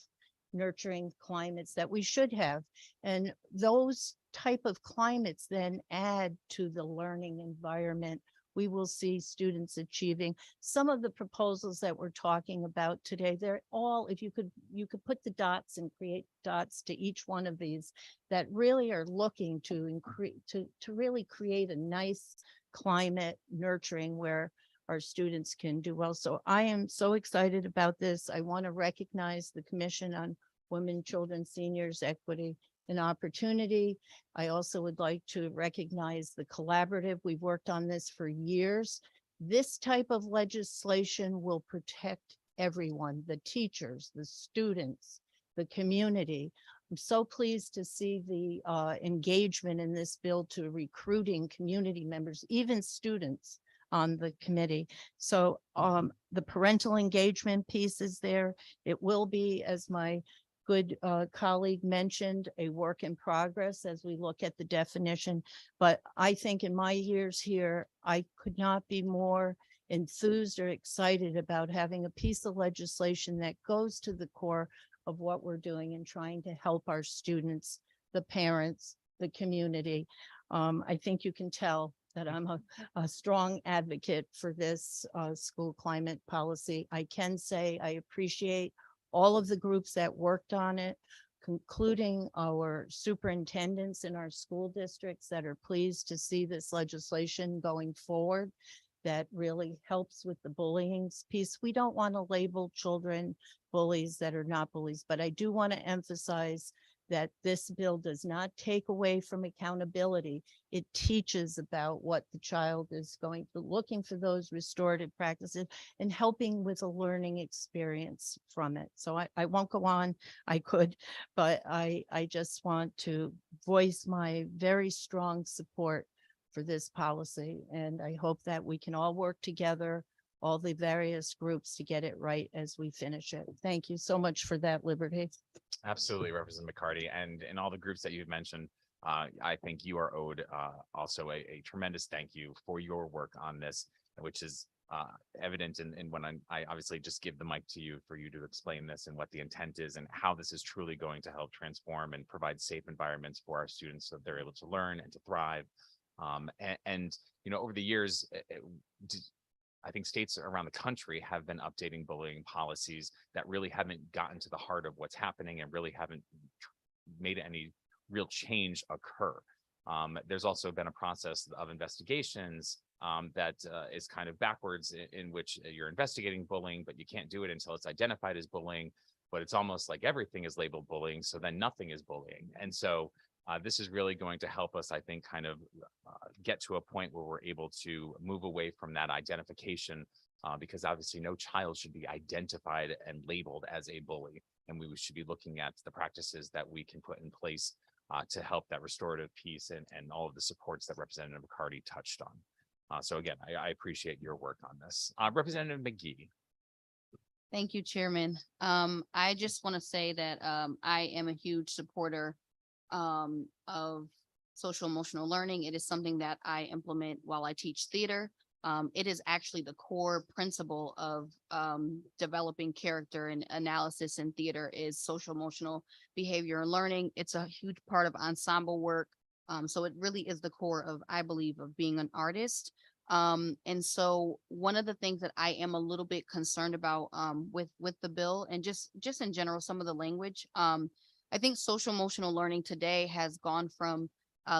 nurturing climates that we should have. And those type of climates then add to the learning environment. We will see students achieving some of the proposals that we're talking about today. They're all, if you could put the dots and create dots to each one of these that really are looking to increase, to really create a nice climate nurturing where our students can do well. So I am so excited about this. I want to recognize the Commission on Women, Children, Seniors, Equity, and Opportunity. I also would like to recognize the collaborative. We've worked on this for years. This type of legislation will protect everyone, the teachers, the students, the community. I'm so pleased to see the engagement in this bill to recruiting community members, even students on the committee. So the parental engagement piece is there. It will be, as my good colleague mentioned, a work in progress as we look at the definition. But I think in my years here, I could not be more enthused or excited about having a piece of legislation that goes to the core of what we're doing and trying to help our students, the parents, the community. I think you can tell that I'm a strong advocate for this school climate policy. I can say I appreciate all of the groups that worked on it, concluding our superintendents in our school districts that are pleased to see this legislation going forward that really helps with the bullying piece. We don't want to label children bullies that are not bullies, but I do want to emphasize that this bill does not take away from accountability. It teaches about what the child is going to, looking for those restorative practices and helping with a learning experience from it. So I won't go on, I could, but I just want to voice my very strong support for this policy. And I hope that we can all work together, all the various groups, to get it right as we finish it. Thank you so much for that, Liberty. Absolutely, Representative McCarty, and in all the groups that you've mentioned, I think you are owed also a tremendous thank you for your work on this, which is evident in when I obviously just give the mic to you for you to explain this and what the intent is and how this is truly going to help transform and provide safe environments for our students so they're able to learn and to thrive. And you know, over the years, I think states around the country have been updating bullying policies that really haven't gotten to the heart of what's happening and really haven't made any real change occur. There's also been a process of investigations that is kind of backwards in which you're investigating bullying, but you can't do it until it's identified as bullying. But it's almost like everything is labeled bullying, so then nothing is bullying. And so this is really going to help us, I think, kind of get to a point where we're able to move away from that identification, because obviously no child should be identified and labeled as a bully. And we should be looking at the practices that we can put in place to help that restorative piece and all of the supports that Representative McCarty touched on. So again, I appreciate your work on this. Representative McGee. Thank you, Chairman. I just want to say that I am a huge supporter of social emotional learning. It is something that I implement while I teach theater. It is actually the core principle of developing character and analysis in theater is social emotional behavior and learning. It's a huge part of ensemble work. So it really is the core of, I believe, of being an artist. And so one of the things that I am a little bit concerned about with the bill and just in general, some of the language, I think social emotional learning today has gone from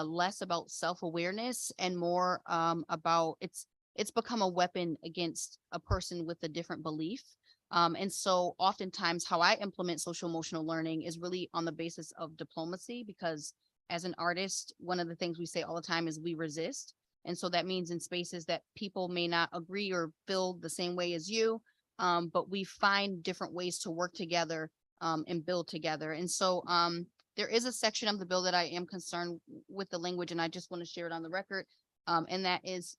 less about self-awareness and more about it's become a weapon against a person with a different belief. And so oftentimes how I implement social emotional learning is really on the basis of diplomacy, because as an artist, one of the things we say all the time is we resist. And so that means in spaces that people may not agree or feel the same way as you, but we find different ways to work together and build together. And so there is a section of the bill that I am concerned with the language, and I just want to share it on the record. And that is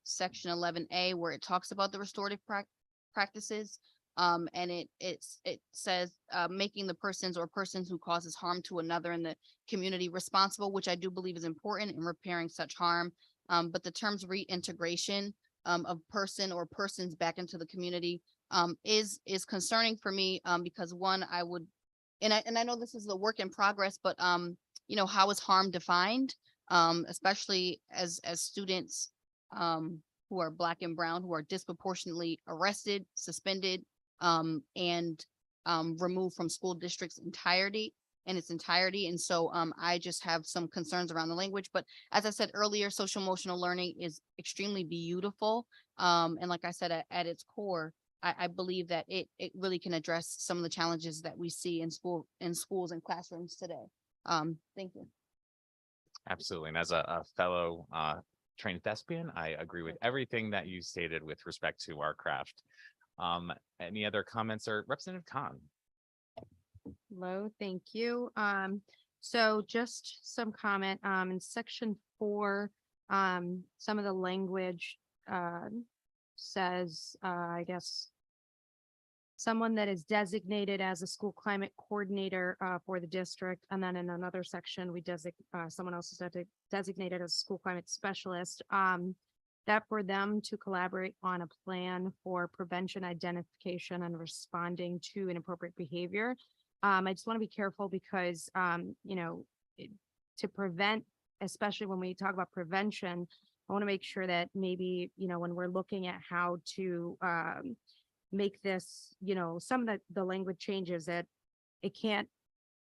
section 11A, where it talks about the restorative practices. And it says making the persons who causes harm to another in the community responsible, which I do believe is important in repairing such harm. But the terms reintegration of person or persons back into the community is concerning for me, because one, I would, and I know this is a work in progress, but you know, how is harm defined? Especially as students who are Black and brown, who are disproportionately arrested, suspended, and removed from school districts in its entirety. And so I just have some concerns around the language. But as I said earlier, social emotional learning is extremely beautiful. And like I said, at its core, I believe that it really can address some of the challenges that we see in schools and classrooms today. Thank you. Absolutely. And as a fellow trained thespian, I agree with everything that you stated with respect to our craft. Any other comments? Or Representative Khan? Hello, thank you. So just some comment in section 4, some of the language says, I guess, someone that is designated as a school climate coordinator for the district. And then in another section, we someone else is designated as a school climate specialist. That for them to collaborate on a plan for prevention, identification, and responding to inappropriate behavior. I just want to be careful because, you know, to prevent, especially when we talk about prevention, I want to make sure that maybe, you know, when we're looking at how to make this, you know, some of the language changes, that it can't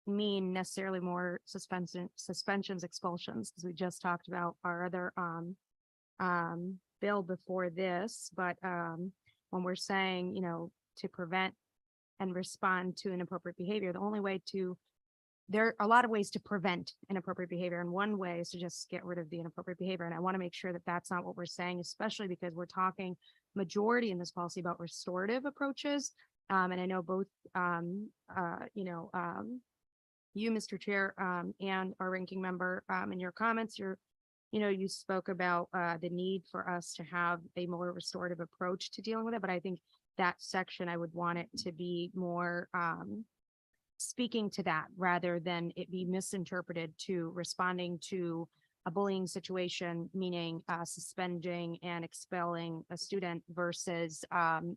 mean necessarily more suspensions, expulsions, because we just talked about our other bill before this. But when we're saying, you know, to prevent and respond to inappropriate behavior, the only way there are a lot of ways to prevent inappropriate behavior. And one way is to just get rid of the inappropriate behavior. And I want to make sure that that's not what we're saying, especially because we're talking majority in this policy about restorative approaches. And I know both, you know, you, Mr. Chair, and our ranking member, in your comments, you spoke about the need for us to have a more restorative approach to dealing with it. But I think that section, I would want it to be more speaking to that rather than it be misinterpreted to responding to a bullying situation, meaning suspending and expelling a student versus,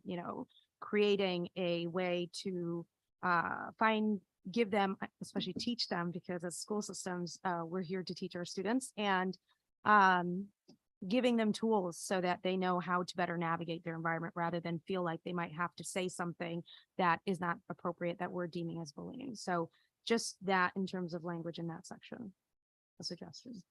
you know, creating a way to give them, especially teach them, because as school systems, we're here to teach our students, and giving them tools so that they know how to better navigate their environment rather than feel like they might have to say something that is not appropriate that we're deeming as bullying. So just that in terms of language in that section, a suggestion.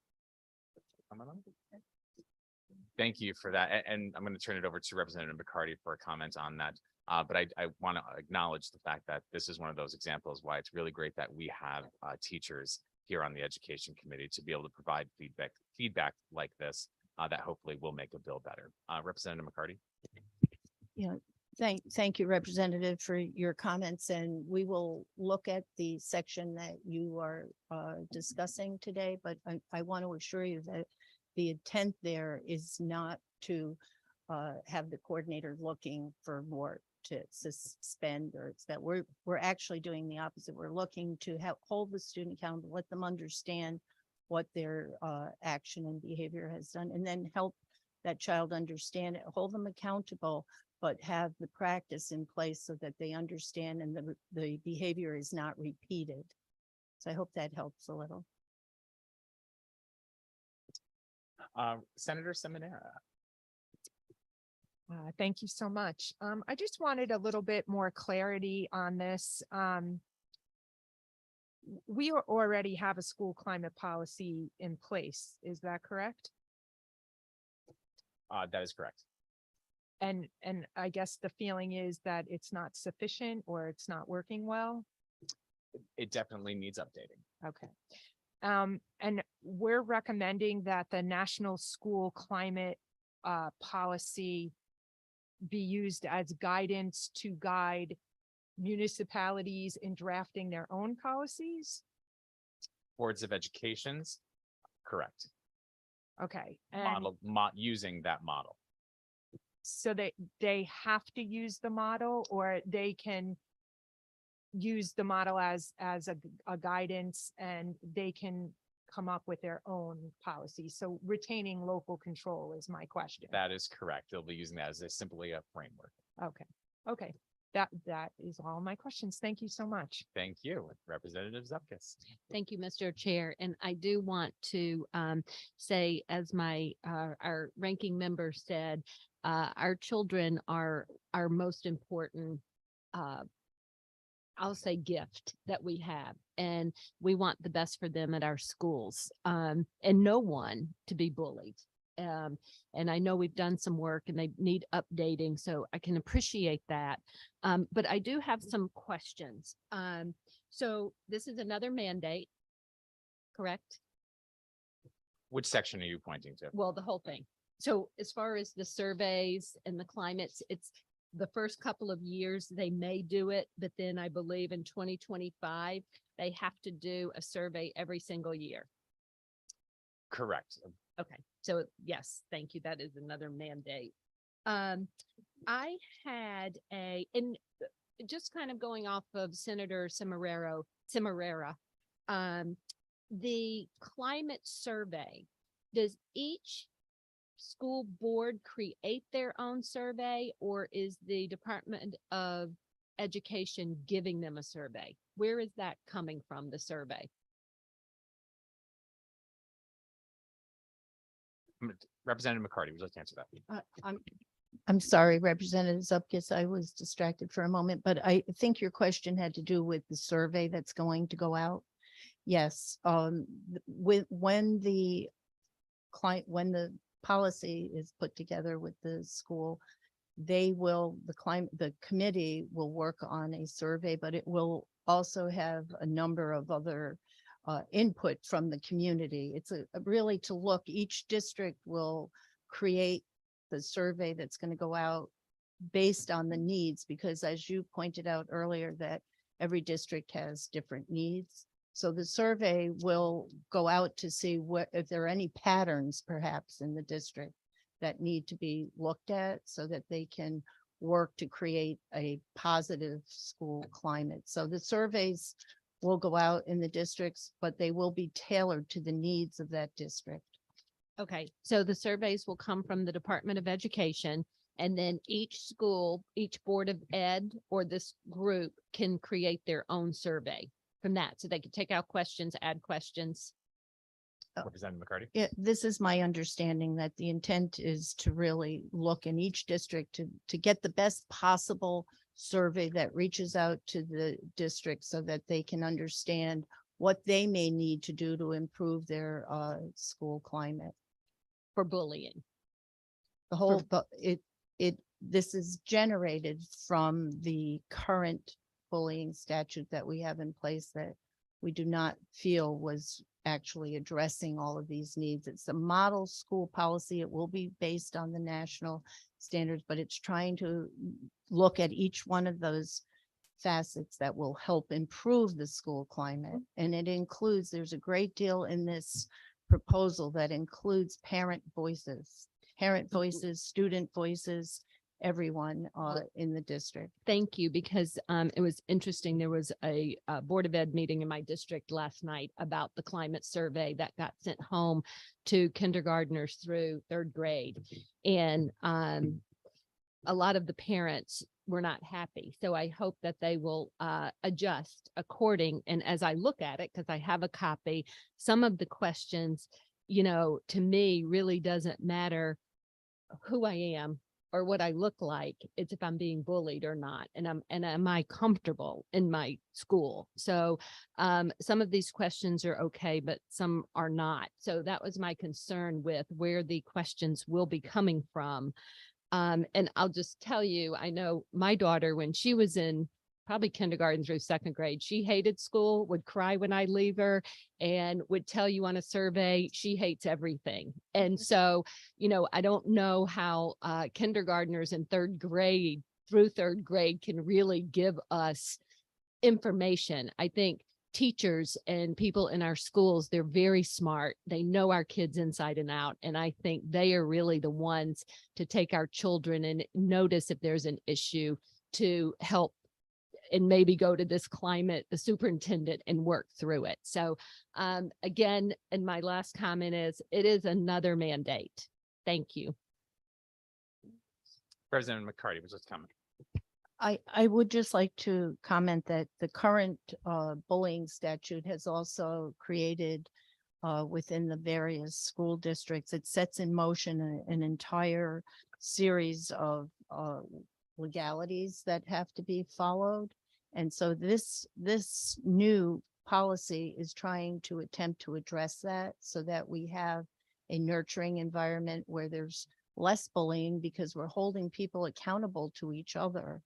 Thank you for that. And I'm going to turn it over to Representative McCarty for a comment on that. But I want to acknowledge the fact that this is one of those examples why it's really great that we have teachers here on the Education Committee to be able to provide feedback like this that hopefully will make a bill better. Representative McCarty. Yeah, thank you, Representative, for your comments, and we will look at the section that you are discussing today, but I want to assure you that the intent there is not to have the coordinator looking for more to suspend or it's that we're actually doing the opposite. We're looking to hold the student accountable, let them understand what their action and behavior has done, and then help that child understand it, hold them accountable, but have the practice in place so that they understand and the behavior is not repeated. So I hope that helps a little. Senator Seminara. Thank you so much. I just wanted a little bit more clarity on this. We already have a school climate policy in place. Is that correct? That is correct. And I guess the feeling is that it's not sufficient or it's not working well. It definitely needs updating. Okay. And we're recommending that the National School Climate Policy be used as guidance to guide municipalities in drafting their own policies. Boards of Education's, correct. Okay. And Using that model. so they have to use the model, or they can use the model as a guidance, and they can come up with their own policy. So retaining local control is my question. That is correct. They'll be using that as simply a framework. Okay. Okay. That is all my questions. Thank you so much. Thank you, Representative Zupkis. Thank you, Mr. Chair. And I do want to say, as our ranking member said, our children are our most important I'll say gift that we have, and we want the best for them at our schools, and no one to be bullied. And I know we've done some work and they need updating, so I can appreciate that. But I do have some questions. So this is another mandate, correct? Which section are you pointing to? Well, the whole thing. So as far as the surveys and the climates, it's the first couple of years they may do it, but then I believe in 2025, they have to do a survey every single year. Correct. Okay, so yes, thank you. That is another mandate. I had and just kind of going off of Senator Cimarera, the climate survey, does each school board create their own survey, or is the Department of Education giving them a survey? Where is that coming from, the survey? Representative McCarty, would you like to answer that? I'm sorry, Representative Zupkis, I was distracted for a moment, but I think your question had to do with the survey that's going to go out. Yes, when the policy is put together with the school, the committee will work on a survey, but it will also have a number of other input from the community. It's really to look, each district will create the survey that's going to go out based on the needs, because as you pointed out earlier, that every district has different needs. So the survey will go out to see if there are any patterns perhaps in the district that need to be looked at so that they can work to create a positive school climate. So the surveys will go out in the districts, but they will be tailored to the needs of that district. Okay, so the surveys will come from the Department of Education, and then each school, each Board of Ed or this group can create their own survey from that. So they can take out questions, add questions. Representative McCarty. Yeah, this is my understanding that the intent is to really look in each district to get the best possible survey that reaches out to the district so that they can understand what they may need to do to improve their school climate. for bullying? The whole, but this is generated from the current bullying statute that we have in place that we do not feel was actually addressing all of these needs. It's a model school policy. It will be based on the national standards, but it's trying to look at each one of those facets that will help improve the school climate. And it includes, there's a great deal in this proposal that includes parent voices, student voices, everyone in the district. Thank you, because it was interesting. There was a Board of Ed meeting in my district last night about the climate survey that got sent home to kindergartners through third grade. And a lot of the parents were not happy. So I hope that they will adjust according. And as I look at it, because I have a copy, some of the questions, you know, to me really doesn't matter who I am or what I look like. It's if I'm being bullied or not, and am I comfortable in my school? So some of these questions are okay, but some are not. So that was my concern with where the questions will be coming from. And I'll just tell you, I know my daughter, when she was in probably kindergarten through second grade, she hated school, would cry when I leave her, and would tell you on a survey she hates everything. And so, you know, I don't know how kindergartners in third grade through third grade can really give us information. I think teachers and people in our schools, they're very smart. They know our kids inside and out. And I think they are really the ones to take our children and notice if there's an issue to help and maybe go to this climate, the superintendent, and work through it. So again, and my last comment is, it is another mandate. Thank you. President McCarty was just comment. I would just like to comment that the current bullying statute has also created within the various school districts, it sets in motion an entire series of legalities that have to be followed. And so this new policy is trying to attempt to address that so that we have a nurturing environment where there's less bullying, because we're holding people accountable to each other.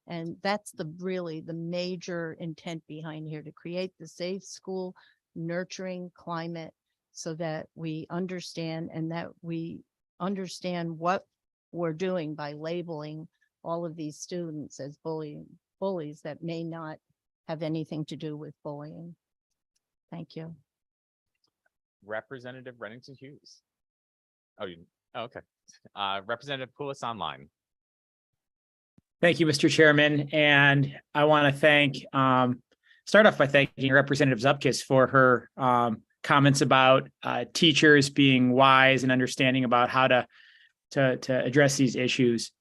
And that's really the major intent behind here, to create the safe school nurturing climate so that we understand, and that we understand what we're doing by labeling all of these students as bullies that may not have anything to do with bullying. Thank you. Representative Reddington Hughes. Okay. Representative Poulos online. Thank you, Mr. Chairman. And I want to start off by thanking Representative Zupkis for her comments about teachers being wise and understanding about how to address these issues.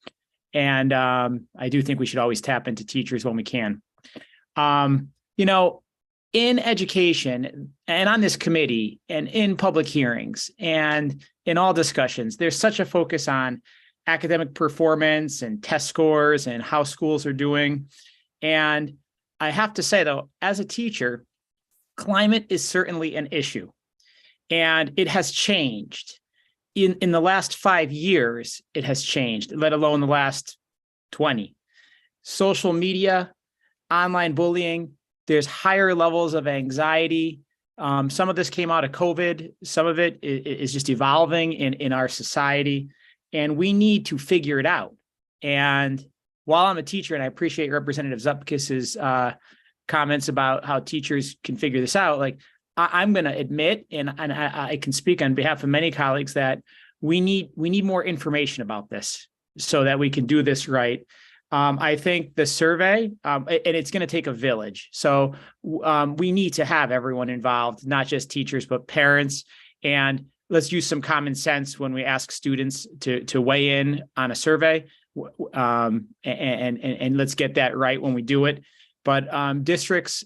And I do think we should always tap into teachers when we can. You know, in education and on this committee and in public hearings and in all discussions, there's such a focus on academic performance and test scores and how schools are doing. And I have to say, though, as a teacher, climate is certainly an issue, and it has changed. In the last 5 years, it has changed, let alone the last 20. Social media, online bullying, there's higher levels of anxiety. Some of this came out of COVID. Some of it is just evolving in our society, and we need to figure it out. And while I'm a teacher, and I appreciate Representative Zupkis's comments about how teachers can figure this out, like I'm going to admit, and I can speak on behalf of many colleagues, that we need more information about this so that we can do this right. I think the survey, and it's going to take a village. So we need to have everyone involved, not just teachers, but parents. And let's use some common sense when we ask students to weigh in on a survey, and let's get that right when we do it. But districts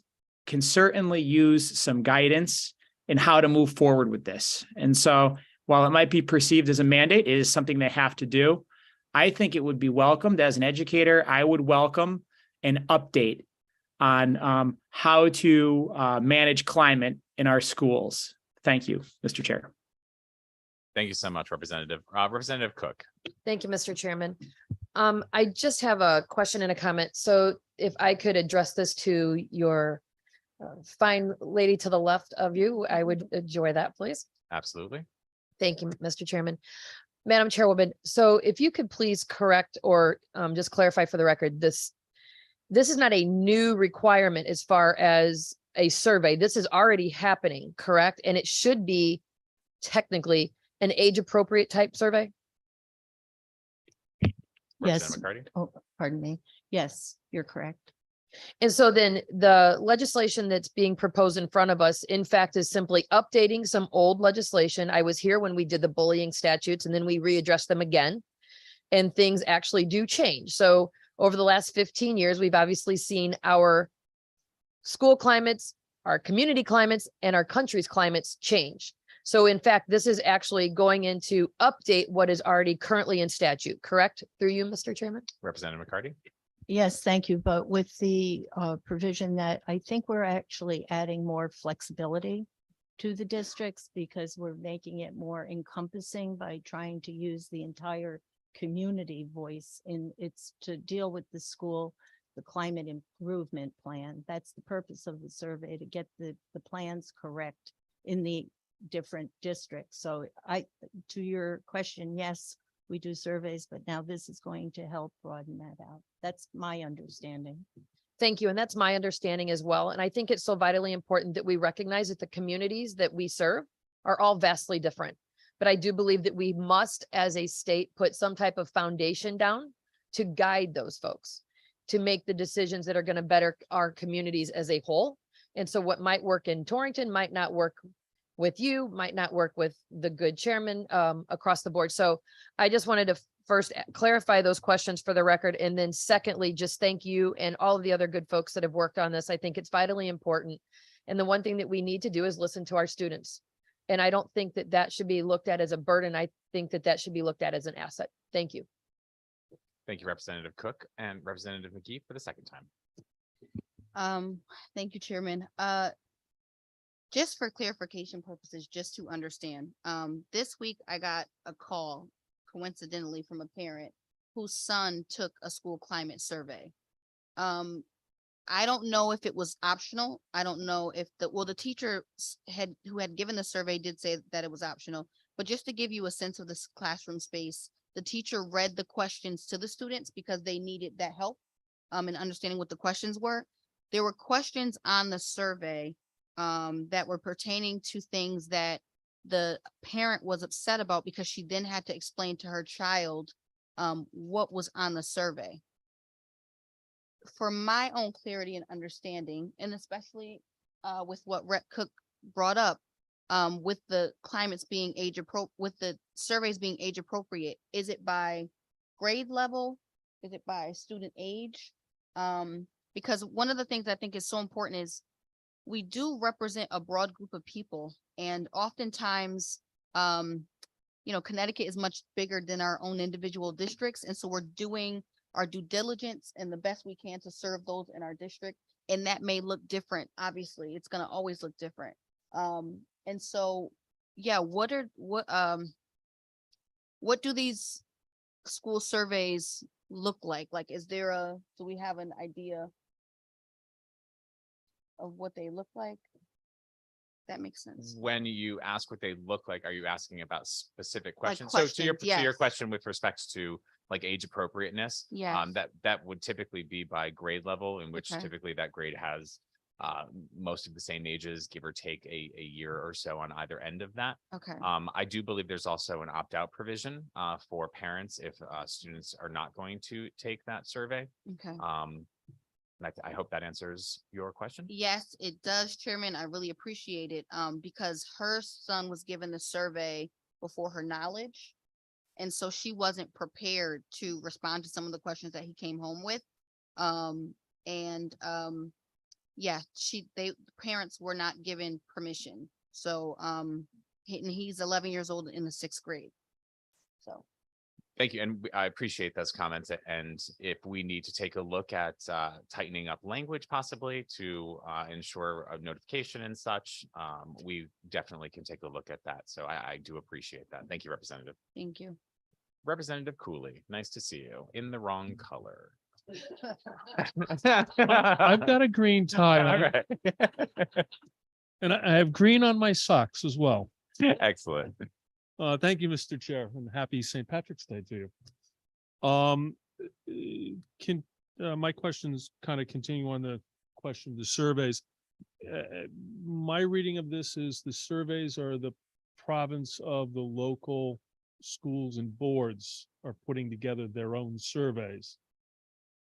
can certainly use some guidance in how to move forward with this. And so while it might be perceived as a mandate, it is something they have to do. I think it would be welcomed. As an educator, I would welcome an update on how to manage climate in our schools. Thank you, Mr. Chair. Thank you so much, Representative. Representative Cook. Thank you, Mr. Chairman. I just have a question and a comment. So if I could address this to your fine lady to the left of you, I would enjoy that, please. Absolutely. Thank you, Mr. Chairman. Madam Chairwoman, so if you could please correct or just clarify for the record, this is not a new requirement as far as a survey. This is already happening, correct? And it should be technically an age appropriate type survey? Yes. Representative McCarty. Oh, pardon me. Yes, you're correct. And so then the legislation that's being proposed in front of us, in fact, is simply updating some old legislation. I was here when we did the bullying statutes and then we readdressed them again. And things actually do change. So over the last 15 years, we've obviously seen our school climates, our community climates, and our country's climates change. So in fact, this is actually going in to update what is already currently in statute, correct? Through you, Mr. Chairman? Representative McCarty. Yes, thank you. But with the provision that I think we're actually adding more flexibility to the districts because we're making it more encompassing by trying to use the entire community voice, and it's to deal with the school, the climate improvement plan. That's the purpose of the survey, to get the plans correct in the different districts. So to your question, yes, we do surveys, but now this is going to help broaden that out. That's my understanding. Thank you. And that's my understanding as well. And I think it's so vitally important that we recognize that the communities that we serve are all vastly different. But I do believe that we must, as a state, put some type of foundation down to guide those folks, to make the decisions that are going to better our communities as a whole. And so what might work in Torrington might not work with you, might not work with the good chairman across the board. So I just wanted to first clarify those questions for the record. And then secondly, just thank you and all of the other good folks that have worked on this. I think it's vitally important. And the one thing that we need to do is listen to our students. And I don't think that that should be looked at as a burden. I think that that should be looked at as an asset. Thank you. Thank you, Representative Cook, and Representative McGee for the second time. Thank you, Chairman. Just for clarification purposes, just to understand, this week I got a call coincidentally from a parent whose son took a school climate survey. I don't know if it was optional. I don't know if the teacher who had given the survey did say that it was optional, but just to give you a sense of this classroom space, the teacher read the questions to the students because they needed that help in understanding what the questions were. There were questions on the survey that were pertaining to things that the parent was upset about because she then had to explain to her child what was on the survey. For my own clarity and understanding, and especially with what Rep Cook brought up, with the climates being with the surveys being age appropriate, is it by grade level? Is it by student age? Because one of the things I think is so important is we do represent a broad group of people, and oftentimes, Connecticut is much bigger than our own individual districts, and so we're doing our due diligence and the best we can to serve those in our district. And that may look different. Obviously, it's going to always look different. And so, yeah, what do these school surveys look like? Like, do we have an idea of what they look like? That makes sense. When you ask what they look like, are you asking about specific Like questions? So to your yes. question with respect to like age appropriateness, Yes. that would typically be by grade level, in which Okay. typically that grade has most of the same ages, give or take a year or so on either end of that. Okay. I do believe there's also an opt-out provision for parents if students are not going to take that survey. Okay. And I hope that answers your question. Yes, it does, Chairman. I really appreciate it. Because her son was given the survey before her knowledge. And so she wasn't prepared to respond to some of the questions that he came home with. Parents were not given permission. So, and he's 11 years old in the 6th grade. So. Thank you, and I appreciate those comments. And if we need to take a look at tightening up language possibly to ensure a notification and such, we definitely can take a look at that. So I do appreciate that. Thank you, Representative. Thank you. Representative Cooley, nice to see you in the wrong color. I've got a green tie All on, right. and I have green on my socks as well. Excellent. Thank you, Mr. Chair, and happy St. Patrick's Day to you. My questions kind of continue on the question of the surveys. My reading of this is the surveys are the province of the local schools and boards are putting together their own surveys.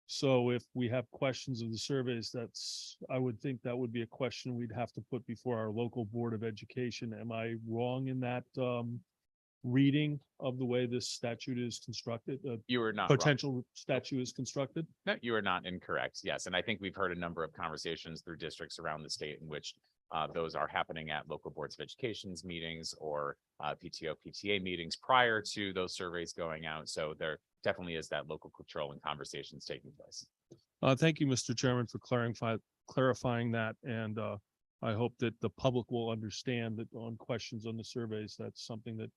So if we have questions of the surveys, I would think that would be a question we'd have to put before our local Board of Education. Am I wrong in that reading of the way this statute is constructed? You are not wrong. Potential statute is constructed? No, you are not incorrect. Yes, and I think we've heard a number of conversations through districts around the state in which those are happening at local boards of education's meetings or PTO, PTA meetings prior to those surveys going out. So there definitely is that local control and conversations taking place. Thank you, Mr. Chairman, for clarifying that. And I hope that the public will understand that on questions on the surveys, that's something that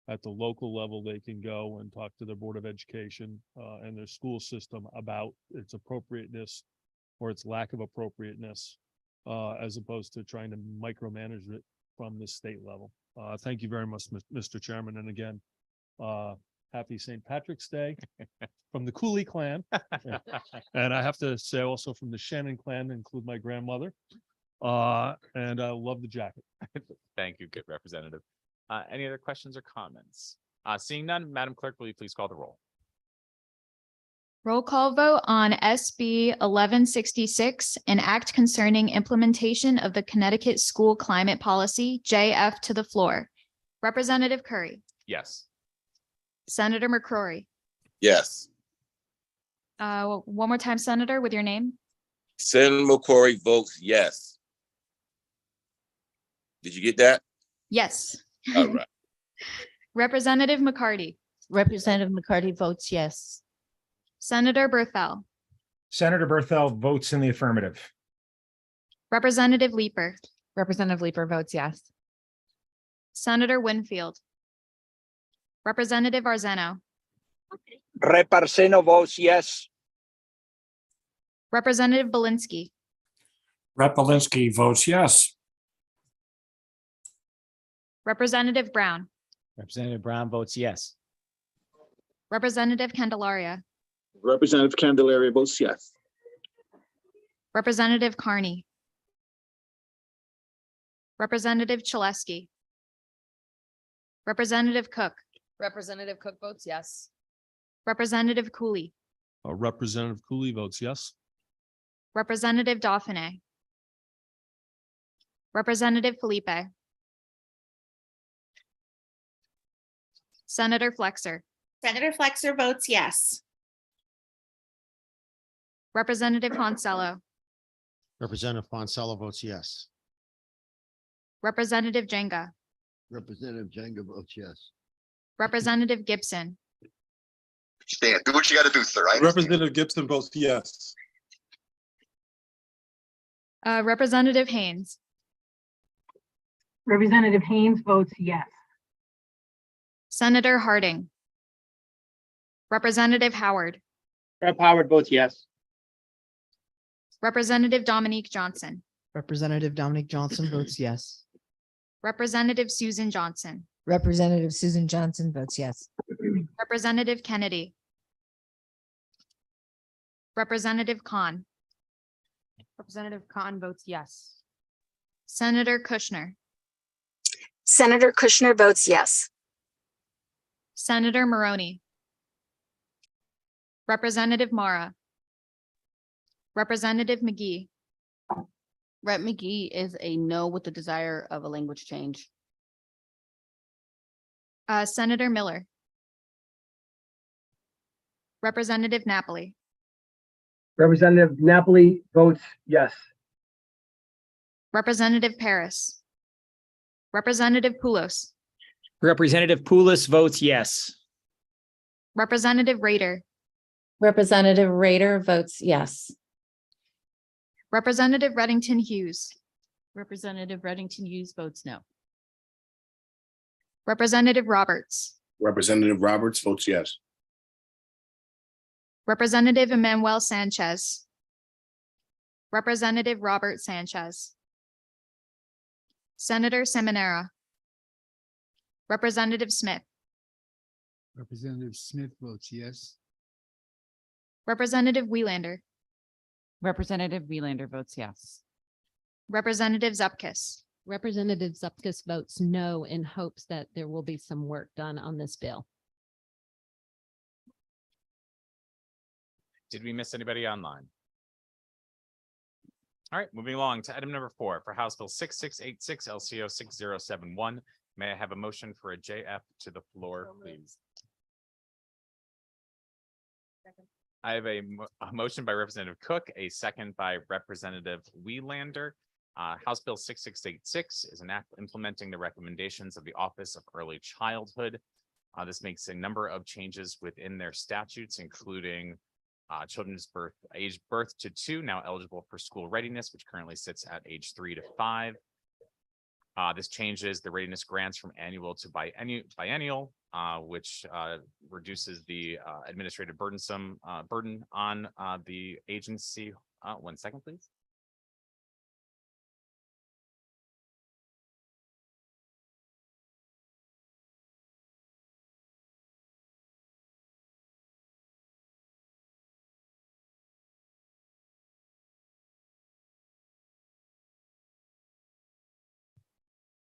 at the local level, they can go and talk to their Board of Education and their school system about its appropriateness or its lack of appropriateness, as opposed to trying to micromanage it from the state level. Thank you very much, Mr. Chairman. And again, happy St. Patrick's Day from the Cooley clan. And I have to say also from the Shannon clan, include my grandmother. And I love the jacket. Thank you, good representative. Any other questions or comments? Seeing none, Madam Clerk, will you please call the roll? Roll call vote on SB 1166, an act concerning implementation of the Connecticut School Climate Policy, JF to the floor. Representative Curry, Yes. Senator McCrory. Yes. One more time, Senator, with your name. Senator McCrory votes yes. Did you get that? Yes. All right. Representative McCarty, Representative McCarty votes yes. Senator Berthel, Senator Berthel votes in the affirmative. Representative Leeper, Representative Leeper votes yes. Senator Winfield, Representative Arzeno, Rep. Arzeno votes yes. Representative Belinsky, Rep. Belinsky votes yes. Representative Brown, Representative Brown votes yes. Representative Candelaria, Representative Candelaria votes yes. Representative Carney, Representative Chalesky, Representative Cook, Representative Cook votes yes. Representative Cooley, Representative Cooley votes yes. Representative Dauphiné, Representative Felipe, Senator Flexer, Senator Flexer votes yes. Representative Foncello, Representative Foncello votes yes. Representative Jenga, Representative Jenga votes yes. Representative Gibson, Stand, do what you gotta do, sir, right? Representative Gibson votes yes. Representative Haynes, Representative Haynes votes yes. Senator Harding, Representative Howard, Rep. Howard votes yes. Representative Dominique Johnson, Representative Dominic Johnson votes yes. Representative Susan Johnson, Representative Susan Johnson votes yes. Representative Kennedy, Representative Khan, Representative Khan votes yes. Senator Kushner, Senator Kushner votes yes. Senator Maroney, Representative Mara, Representative McGee, Rep. McGee is a no with the desire of a language change. Senator Miller, Representative Napoli, Representative Napoli votes yes. Representative Paris, Representative Poulos, Representative Poulos votes yes. Representative Rader, Representative Rader votes yes. Representative Reddington Hughes, Representative Reddington Hughes votes no. Representative Roberts, Representative Roberts votes yes. Representative Emmanuel Sanchez, Representative Robert Sanchez, Senator Seminara, Representative Smith, Representative Smith votes yes. Representative Welander, Representative Welander votes yes. Representative Zupkis, Representative Zupkis votes no in hopes that there will be some work done on this bill. Did we miss anybody online? All right, moving along to item number 4 for House Bill 6686 LCO 6071. May I have a motion for a JF to the floor, please? I have a motion by Representative Cook, a second by Representative Welander. House Bill 6686 is an act implementing the recommendations of the Office of Early Childhood. This makes a number of changes within their statutes, including children's age birth to 2, now eligible for school readiness, which currently sits at age 3 to 5. This changes the readiness grants from annual to biennial, which reduces the administrative burden on the agency. 1 second, please.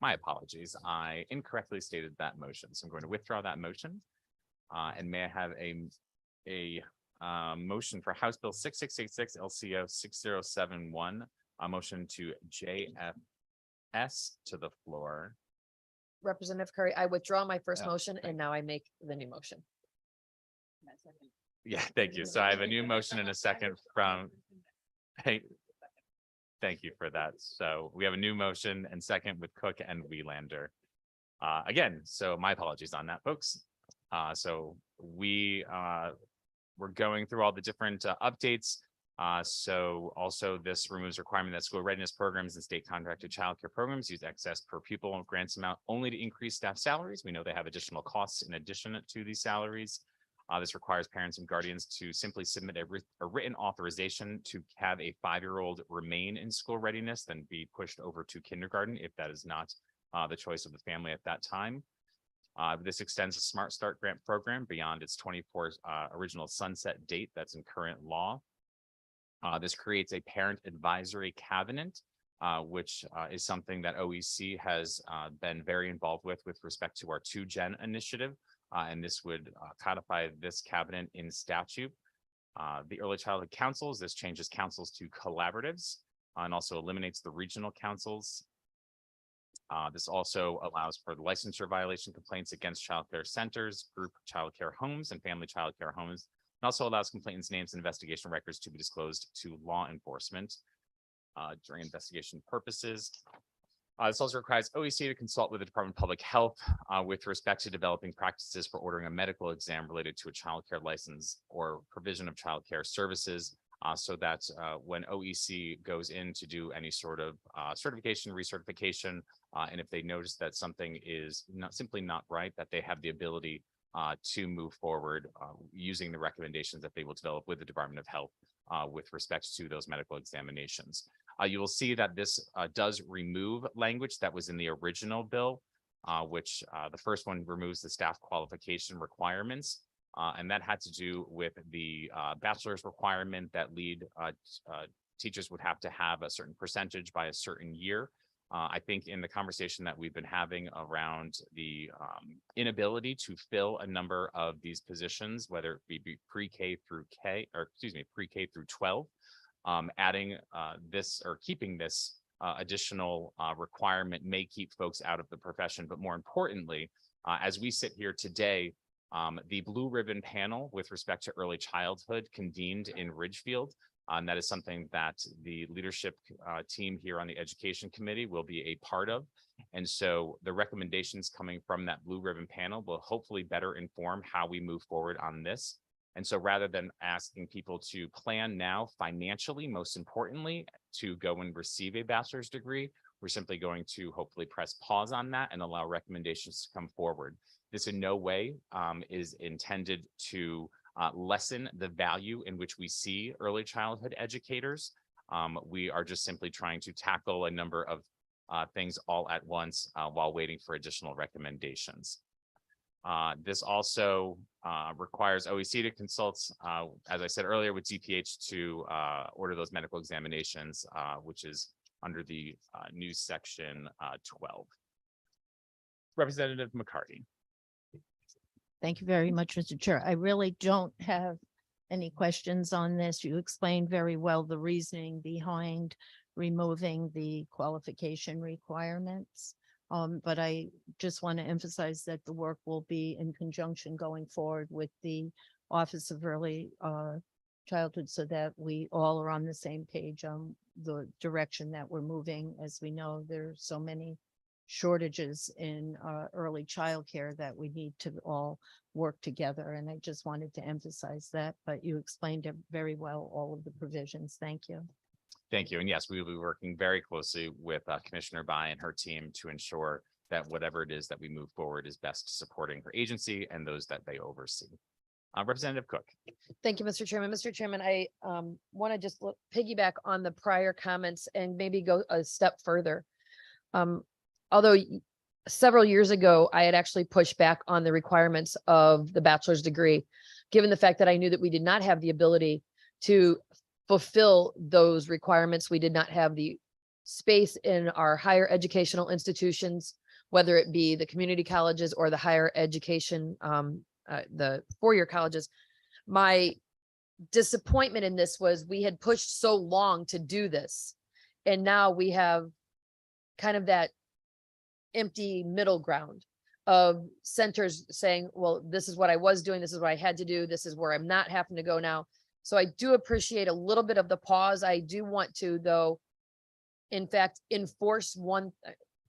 My apologies. I incorrectly stated that motion, so I'm going to withdraw that motion. And may I have a motion for House Bill 6686 LCO 6071, a motion to JFS to the floor. Representative Curry, I withdraw my first motion and now I make the new motion. Yeah, thank you. So I have a new motion and a second from, hey, thank you for that. So we have a new motion and second with Cook and Welander. Again, so my apologies on that, folks. So we're going through all the different updates. So also this removes requirement that school readiness programs and state contracted childcare programs use excess per pupil grants amount only to increase staff salaries. We know they have additional costs in addition to these salaries. This requires parents and guardians to simply submit a written authorization to have a 5-year-old remain in school readiness, then be pushed over to kindergarten if that is not the choice of the family at that time. This extends the Smart Start grant program beyond its 24 original sunset date that's in current law. This creates a parent advisory cabinet, which is something that OEC has been very involved with respect to our 2Gen initiative. And this would codify this cabinet in statute. The early childhood councils, this changes councils to collaboratives and also eliminates the regional councils. This also allows for the licensure violation complaints against childcare centers, group childcare homes, and family childcare homes. It also allows complainants' names and investigation records to be disclosed to law enforcement during investigation purposes. This also requires OEC to consult with the Department of Public Health with respect to developing practices for ordering a medical exam related to a childcare license or provision of childcare services, so that when OEC goes in to do any sort of certification, recertification, and if they notice that something is simply not right, that they have the ability to move forward using the recommendations that they will develop with the Department of Health with respect to those medical examinations. You will see that this does remove language that was in the original bill, which the first one removes the staff qualification requirements. And that had to do with the bachelor's requirement that lead teachers would have to have a certain percentage by a certain year. I think in the conversation that we've been having around the inability to fill a number of these positions, whether it be pre-K through K, or excuse me, pre-K through 12, adding this or keeping this additional requirement may keep folks out of the profession. But more importantly, as we sit here today, the Blue Ribbon panel with respect to early childhood convened in Ridgefield. And that is something that the leadership team here on the Education Committee will be a part of. And so the recommendations coming from that blue ribbon panel will hopefully better inform how we move forward on this. And so rather than asking people to plan now financially, most importantly, to go and receive a bachelor's degree, we're simply going to hopefully press pause on that and allow recommendations to come forward. This in no way is intended to lessen the value in which we see early childhood educators. We are just simply trying to tackle a number of things all at once while waiting for additional recommendations. This also requires OEC to consult, as I said earlier, with DPH to order those medical examinations, which is under the new section 12. Representative McCarty. Thank you very much, Mr. Chair. I really don't have any questions on this. You explained very well the reasoning behind removing the qualification requirements. But I just want to emphasize that the work will be in conjunction going forward with the Office of Early Childhood so that we all are on the same page on the direction that we're moving. As we know, there's so many shortages in early childcare that we need to all work together. And I just wanted to emphasize that, but you explained it very well, all of the provisions. Thank you. Thank you. And yes, we will be working very closely with Commissioner Bai and her team to ensure that whatever it is that we move forward is best supporting her agency and those that they oversee. Representative Cook. Thank you, Mr. Chairman. Mr. Chairman, I want to just piggyback on the prior comments and maybe go a step further. Although several years ago, I had actually pushed back on the requirements of the bachelor's degree, given the fact that I knew that we did not have the ability to fulfill those requirements. We did not have the space in our higher educational institutions, whether it be the community colleges or the higher education, the four-year colleges. My disappointment in this was we had pushed so long to do this. And now we have kind of that empty middle ground of centers saying, well, this is what I was doing. This is what I had to do. This is where I'm not having to go now. So I do appreciate a little bit of the pause. I do want to, though, in fact, enforce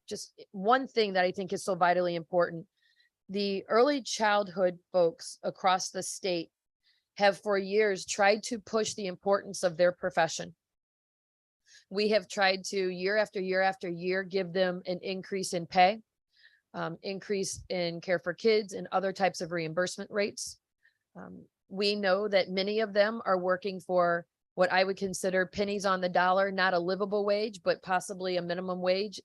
just one thing that I think is so vitally important. The early childhood folks across the state have for years tried to push the importance of their profession. We have tried to year after year after year give them an increase in pay, increase in care for kids and other types of reimbursement rates. We know that many of them are working for what I would consider pennies on the dollar, not a livable wage, but possibly a minimum wage.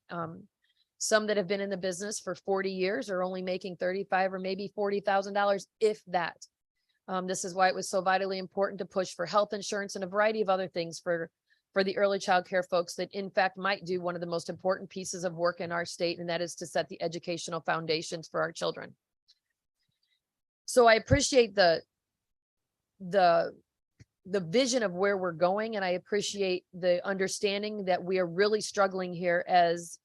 Some that have been in the business for 40 years are only making $35,000 or maybe $40,000, if that. This is why it was so vitally important to push for health insurance and a variety of other things for the early child care folks that in fact might do one of the most important pieces of work in our state, and that is to set the educational foundations for our children. So I appreciate the vision of where we're going, and I appreciate the understanding that we are really struggling here as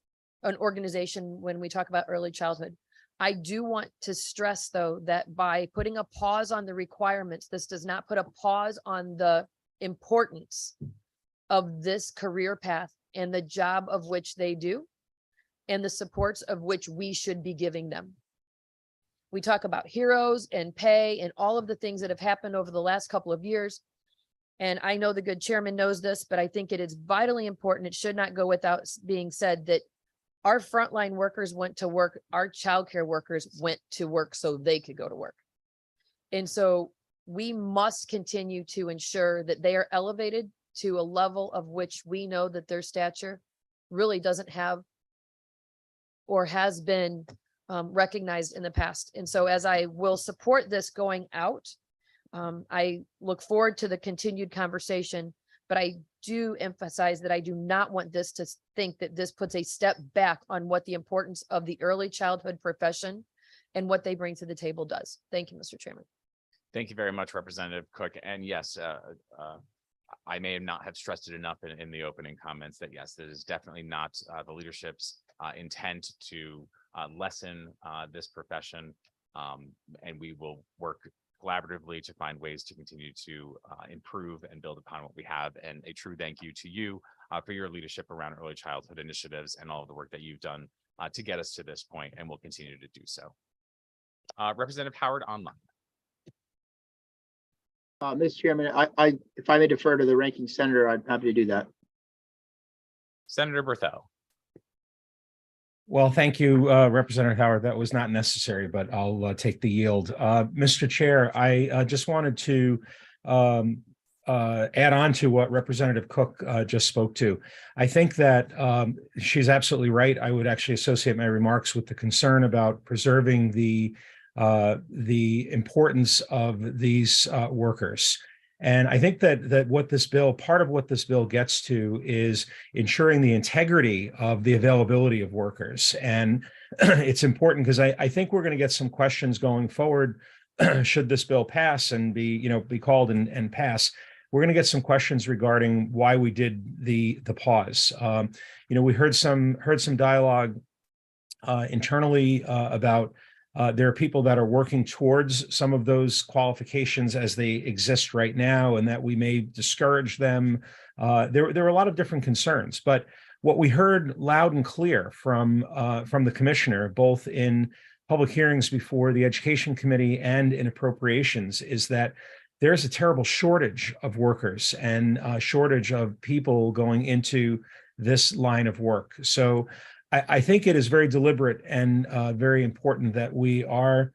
an organization when we talk about early childhood. I do want to stress, though, that by putting a pause on the requirements, this does not put a pause on the importance of this career path and the job of which they do and the supports of which we should be giving them. We talk about heroes and pay and all of the things that have happened over the last couple of years. And I know the good chairman knows this, but I think it is vitally important. It should not go without being said that our frontline workers went to work, our childcare workers went to work so they could go to work. And so we must continue to ensure that they are elevated to a level of which we know that their stature really doesn't have or has been recognized in the past. And so as I will support this going out, I look forward to the continued conversation, but I do emphasize that I do not want this to think that this puts a step back on what the importance of the early childhood profession and what they bring to the table does. Thank you, Mr. Chairman. Thank you very much, Representative Cook. And yes, I may not have stressed it enough in the opening comments that yes, that is definitely not the leadership's intent to lessen this profession. And we will work collaboratively to find ways to continue to improve and build upon what we have. And a true thank you to you for your leadership around early childhood initiatives and all of the work that you've done to get us to this point, and will continue to do so. Representative Howard online. Mr. Chairman, if I may defer to the ranking senator, I'm happy to do that. Senator Bertho. Well, thank you, Representative Howard. That was not necessary, but I'll take the yield. Mr. Chair, I just wanted to add on to what Representative Cook just spoke to. I think that she's absolutely right. I would actually associate my remarks with the concern about preserving the importance of these workers. And I think that what this bill, part of what this bill gets to is ensuring the integrity of the availability of workers. And it's important because I think we're going to get some questions going forward. Should this bill pass and be called and pass, we're going to get some questions regarding why we did the pause. We heard some dialogue internally about there are people that are working towards some of those qualifications as they exist right now, and that we may discourage them. There are a lot of different concerns, but what we heard loud and clear from the commissioner, both in public hearings before the Education Committee and in appropriations, is that there's a terrible shortage of workers and a shortage of people going into this line of work. So I think it is very deliberate and very important that we are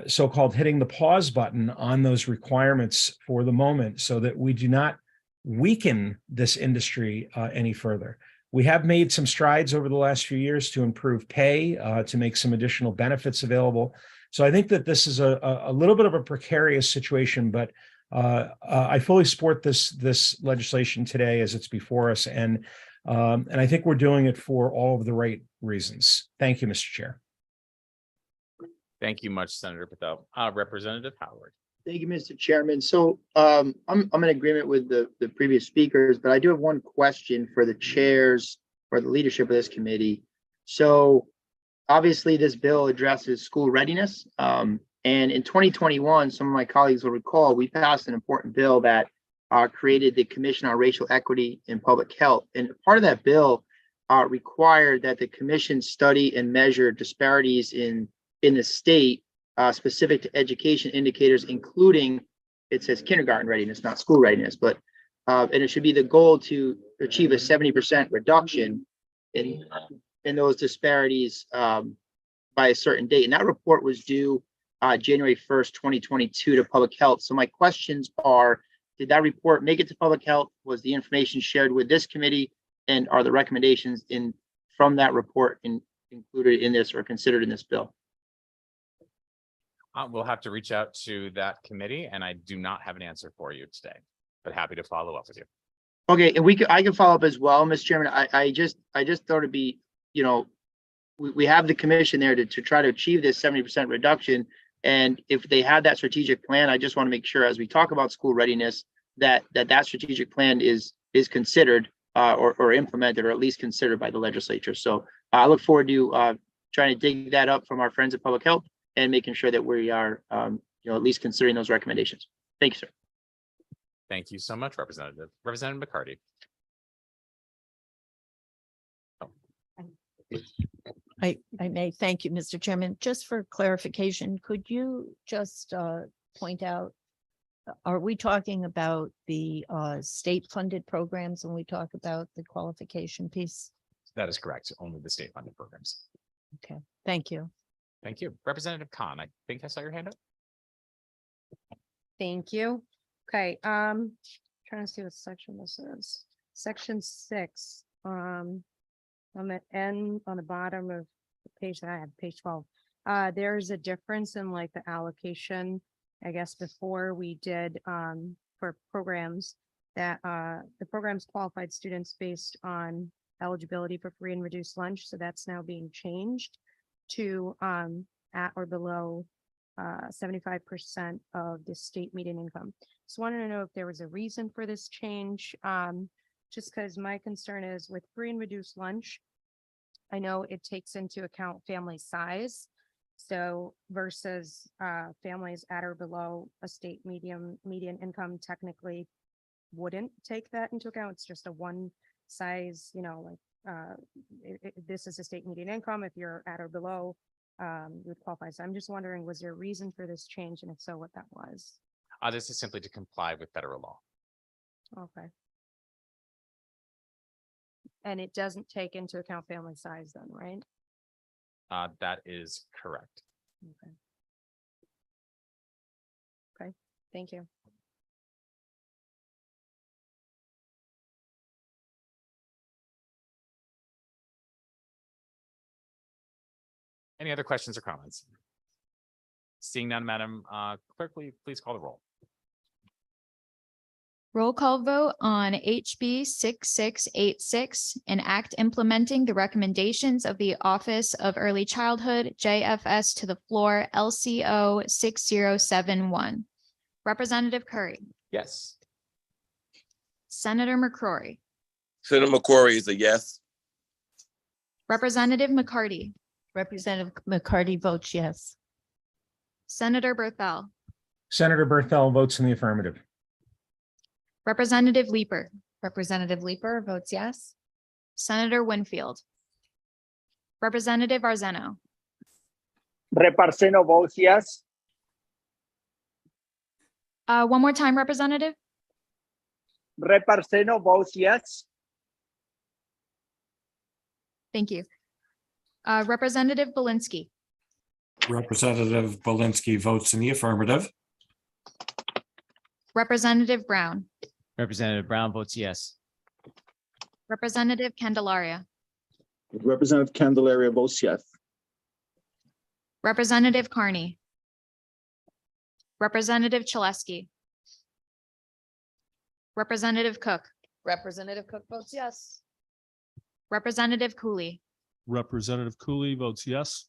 so-called hitting the pause button on those requirements for the moment so that we do not weaken this industry any further. We have made some strides over the last few years to improve pay, to make some additional benefits available. So I think that this is a little bit of a precarious situation, but I fully support this legislation today as it's before us. And I think we're doing it for all of the right reasons. Thank you, Mr. Chair. Thank you much, Senator Patel. Representative Howard. Thank you, Mr. Chairman. So I'm in agreement with the previous speakers, but I do have one question for the chairs or the leadership of this committee. So obviously this bill addresses school readiness. And in 2021, some of my colleagues will recall, we passed an important bill that created the Commission on Racial Equity in Public Health. And part of that bill required that the commission study and measure disparities in the state specific to education indicators, including, it says kindergarten readiness, not school readiness, but and it should be the goal to achieve a 70% reduction in those disparities by a certain date. And that report was due January 1st, 2022 to Public Health. So my questions are, did that report make it to Public Health? Was the information shared with this committee? And are the recommendations from that report included in this or considered in this bill? We'll have to reach out to that committee, and I do not have an answer for you today, but happy to follow up with you. Okay, and I can follow up as well, Mr. Chairman. I just thought it'd be, we have the commission there to try to achieve this 70% reduction. And if they had that strategic plan, I just want to make sure as we talk about school readiness, that strategic plan is considered or implemented, or at least considered by the legislature. So I look forward to trying to dig that up from our friends at Public Health and making sure that we are, at least considering those recommendations. Thank you, sir. Thank you so much, Representative. Representative McCarty. I may. Thank you, Mr. Chairman. Just for clarification, could you just point out, are we talking about the state funded programs when we talk about the qualification piece? That is correct. Only the state funded programs. Okay, thank you. Thank you. Representative Khan, I think I saw your hand up. Thank you. Okay, trying to see what section this is. Section 6. On the end, on the bottom of the page that I have, page 12. There's a difference in like the allocation. I guess before we did for programs that the programs qualified students based on eligibility for free and reduced lunch. So that's now being changed to at or below 75% of the state median income. So wanted to know if there was a reason for this change. Just because my concern is with free and reduced lunch, I know it takes into account family size. So versus families at or below a state median income technically wouldn't take that into account. It's just a one size, this is a state median income. If you're at or below, you would qualify. So I'm just wondering, was there a reason for this change? And if so, what that was? This is simply to comply with federal law. Okay. And it doesn't take into account family size then, right? That is correct. Okay. Okay, thank you. Any other questions or comments? Seeing none, Madam Clerk, will you please call the roll? Roll call vote on HB 6686, an act implementing the recommendations of the Office of Early Childhood, JFS to the floor, LCO 6071. Representative Curry, Yes. Senator McCrory, Senator McCrory is a yes. Representative McCarty, Representative McCarty votes yes. Senator Berthel, Senator Berthel votes in the affirmative. Representative Leeper, Representative Leeper votes yes. Senator Winfield, Representative Arzeno, Reparseno votes yes. one more time, Representative. Reparseno votes yes. Thank you. Representative Belinsky, Representative Belinsky votes in the affirmative. Representative Brown, Representative Brown votes yes. Representative Candelaria, Representative Candelaria votes yes. Representative Carney, Representative Chaleski, Representative Cook, Representative Cook votes yes. Representative Cooley, Representative Cooley votes yes.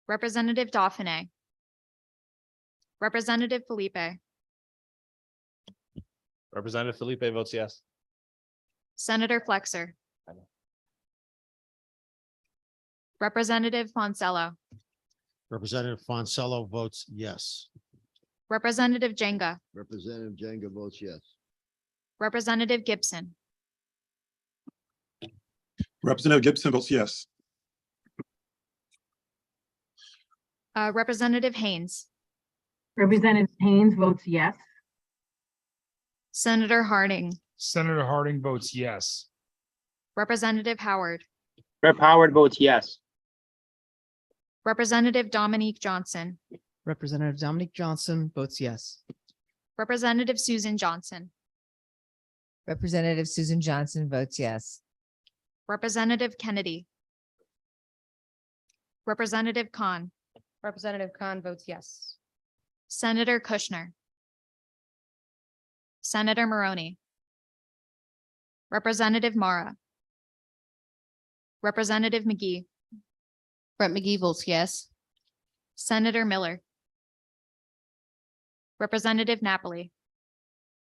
Representative Dauphiné, Representative Felipe, Representative Felipe votes yes. Senator Flexer, Representative Fonsello, Representative Fonsello votes yes. Representative Jenga, Representative Jenga votes yes. Representative Gibson, Representative Gibson votes yes. Representative Haynes, Representative Haynes votes yes. Senator Harding, Senator Harding votes yes. Representative Howard, Rep. Howard votes yes. Representative Dominique Johnson, Representative Dominic Johnson votes yes. Representative Susan Johnson, Representative Susan Johnson votes yes. Representative Kennedy, Representative Khan, Representative Khan votes yes. Senator Kushner, Senator Maroney, Representative Mara, Representative McGee, Brett McGee votes yes. Senator Miller, Representative Napoli,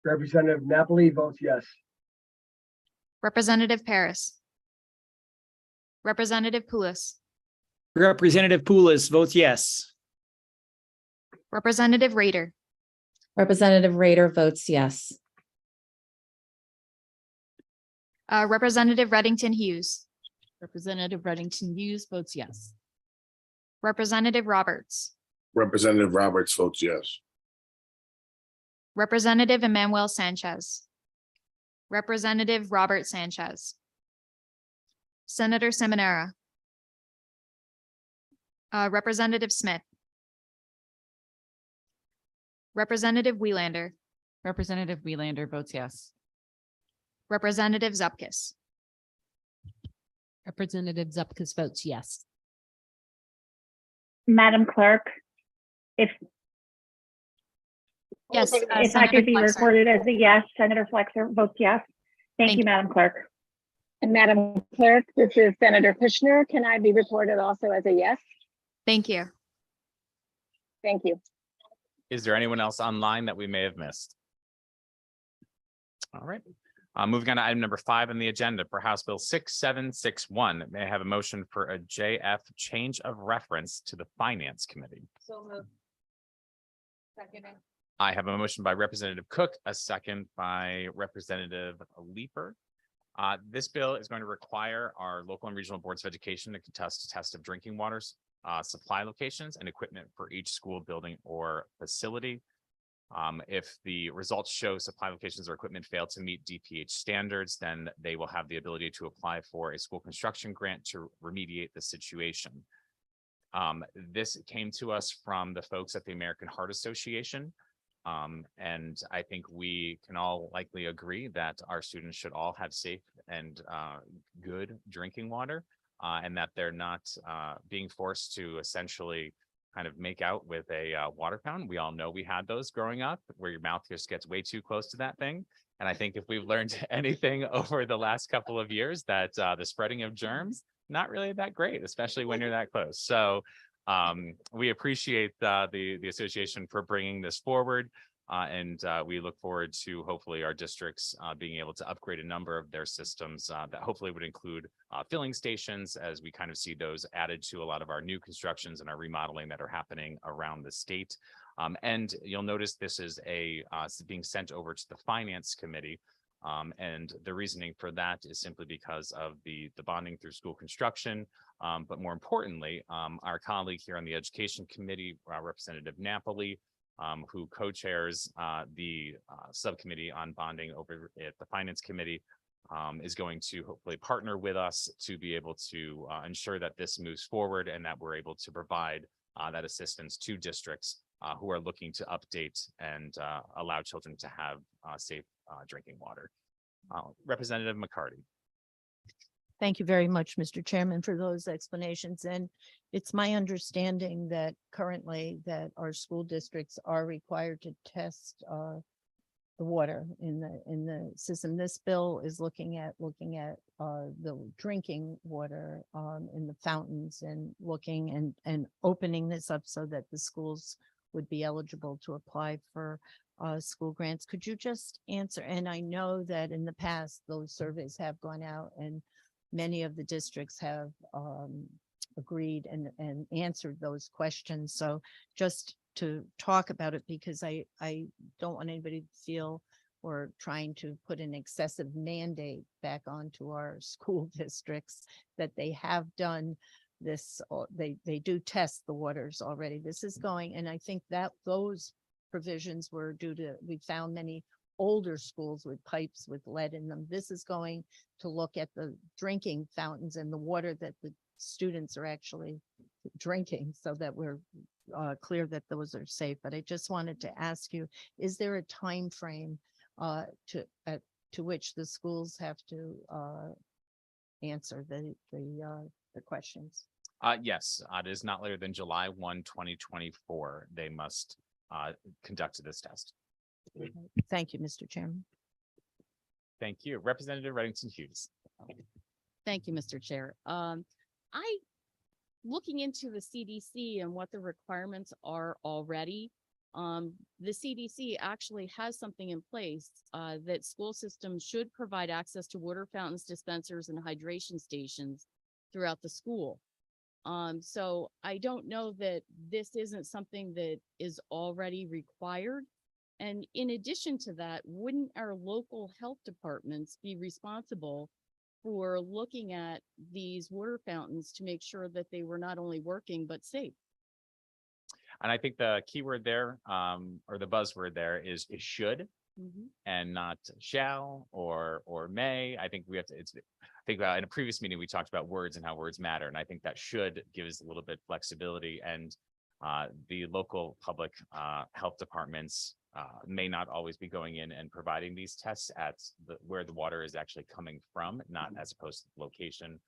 Representative Napoli votes yes. Representative Paris, Representative Poulos, Representative Poulos votes yes. Representative Rader, Representative Rader votes yes. Representative Reddington Hughes, Representative Reddington Hughes votes yes. Representative Roberts, Representative Roberts votes yes. Representative Emmanuel Sanchez, Representative Robert Sanchez, Senator Seminara, Representative Smith, Representative Welander, Representative Welander votes yes. Representative Zupkis, Representative Zupkis votes yes. Madam Clerk, if yes, if I Senator could be Flexer. recorded as a yes, Senator Flexer votes yes. Thank you, Madam Clerk. And Madam Clerk, this is Senator Kushner. Can I be reported also as a yes? Thank you. Thank you. Is there anyone else online that we may have missed? All right. Moving on to item number 5 on the agenda for House Bill 6761. May I have a motion for a JF change of reference to the Finance Committee? So moved. Second. I have a motion by Representative Cook, a second by Representative Leeper. This bill is going to require our local and regional boards of education to contest a test of drinking waters, supply locations and equipment for each school building or facility. If the results show supply locations or equipment fail to meet DPH standards, then they will have the ability to apply for a school construction grant to remediate the situation. This came to us from the folks at the American Heart Association. And I think we can all likely agree that our students should all have safe and good drinking water, and that they're not being forced to essentially kind of make out with a water fountain. We all know we had those growing up where your mouth just gets way too close to that thing. And I think if we've learned anything over the last couple of years, that the spreading of germs, not really that great, especially when you're that close. So we appreciate the association for bringing this forward. And we look forward to hopefully our districts being able to upgrade a number of their systems that hopefully would include filling stations, as we kind of see those added to a lot of our new constructions and our remodeling that are happening around the state. And you'll notice this is being sent over to the Finance Committee. And the reasoning for that is simply because of the bonding through school construction. But more importantly, our colleague here on the Education Committee, Representative Napoli, who co-chairs the subcommittee on bonding over at the Finance Committee, is going to hopefully partner with us to be able to ensure that this moves forward and that we're able to provide that assistance to districts who are looking to update and allow children to have safe drinking water. Representative McCarty. Thank you very much, Mr. Chairman, for those explanations. And it's my understanding that currently that our school districts are required to test the water in the system. This bill is looking at the drinking water in the fountains and looking and opening this up so that the schools would be eligible to apply for school grants. Could you just answer? And I know that in the past, those surveys have gone out and many of the districts have agreed and answered those questions. So just to talk about it, because I don't want anybody to feel we're trying to put an excessive mandate back onto our school districts, that they have done this, they do test the waters already. This is going, and I think that those provisions were due to, we found many older schools with pipes with lead in them. This is going to look at the drinking fountains and the water that the students are actually drinking, so that we're clear that those are safe. But I just wanted to ask you, is there a time frame to which the schools have to answer the questions? Yes, it is not later than July 1, 2024. They must conduct this test. Thank you, Mr. Chairman. Thank you. Representative Reddington Hughes. Thank you, Mr. Chair. Looking into the CDC and what the requirements are already, the CDC actually has something in place that school systems should provide access to water fountains, dispensers, and hydration stations throughout the school. So I don't know that this isn't something that is already required. And in addition to that, wouldn't our local health departments be responsible for looking at these water fountains to make sure that they were not only working, but safe? And I think the keyword there, or the buzzword there is should, and not shall or may. I think we have to, I think about in a previous meeting, we talked about words and how words matter. And I think that should gives a little bit flexibility, and the local public health departments may not always be going in and providing these tests at where the water is actually coming from, not as opposed to the location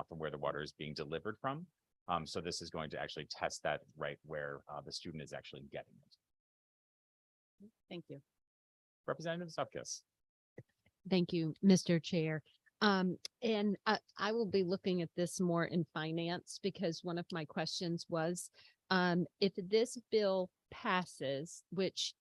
from where the water is being delivered from. So this is going to actually test that right where the student is actually getting it. Thank you. Representative Zupkis. Thank you, Mr. Chair. And I will be looking at this more in finance, because one of my questions was, if this bill passes, which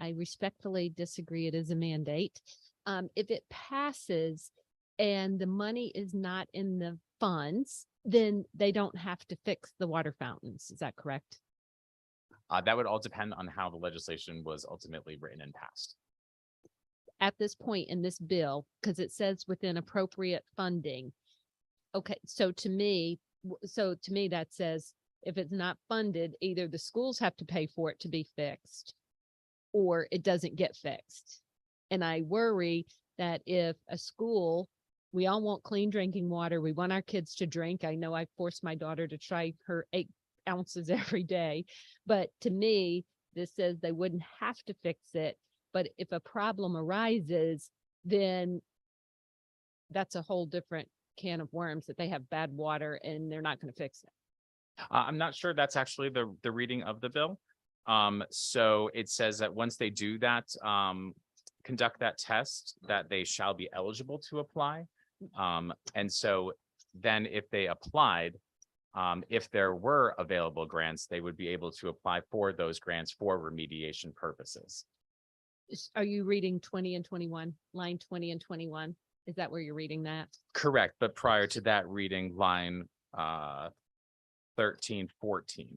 I respectfully disagree, it is a mandate, If it passes and the money is not in the funds, then they don't have to fix the water fountains. Is that correct? That would all depend on how the legislation was ultimately written and passed. At this point in this bill, because it says within appropriate funding. Okay, so to me, that says if it's not funded, either the schools have to pay for it to be fixed or it doesn't get fixed. And I worry that if a school, we all want clean drinking water. We want our kids to drink. I know I forced my daughter to try her 8 ounces every day, but to me, this says they wouldn't have to fix it. But if a problem arises, then that's a whole different can of worms, that they have bad water and they're not going to fix it. I'm not sure that's actually the reading of the bill. So it says that once they do that, conduct that test, that they shall be eligible to apply. And so then if they applied, if there were available grants, they would be able to apply for those grants for remediation purposes. Are you reading 20 and 21, line 20 and 21? Is that where you're reading that? Correct, but prior to that reading line 13, 14.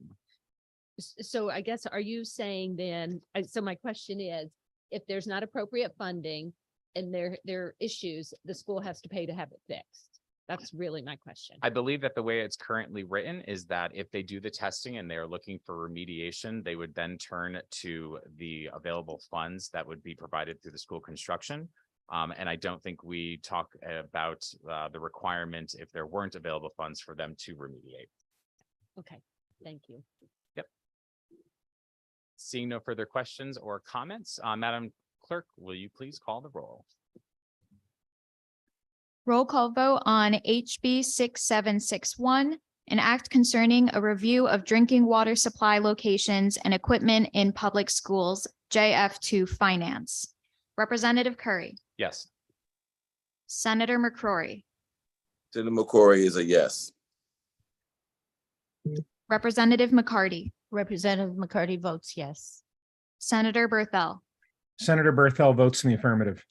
So I guess, are you saying then, so my question is, if there's not appropriate funding and there are issues, the school has to pay to have it fixed? That's really my question. I believe that the way it's currently written is that if they do the testing and they're looking for remediation, they would then turn to the available funds that would be provided through the school construction. And I don't think we talk about the requirement if there weren't available funds for them to remediate. Okay, thank you. Yep. Seeing no further questions or comments, Madam Clerk, will you please call the roll? Roll call vote on HB 6761, an act concerning a review of drinking water supply locations and equipment in public schools, JF2 Finance. Representative Curry, Yes. Senator McCrory, Senator McCrory is a yes. Representative McCarty, Representative McCarty votes yes. Senator Berthel, Senator Berthel votes in the affirmative.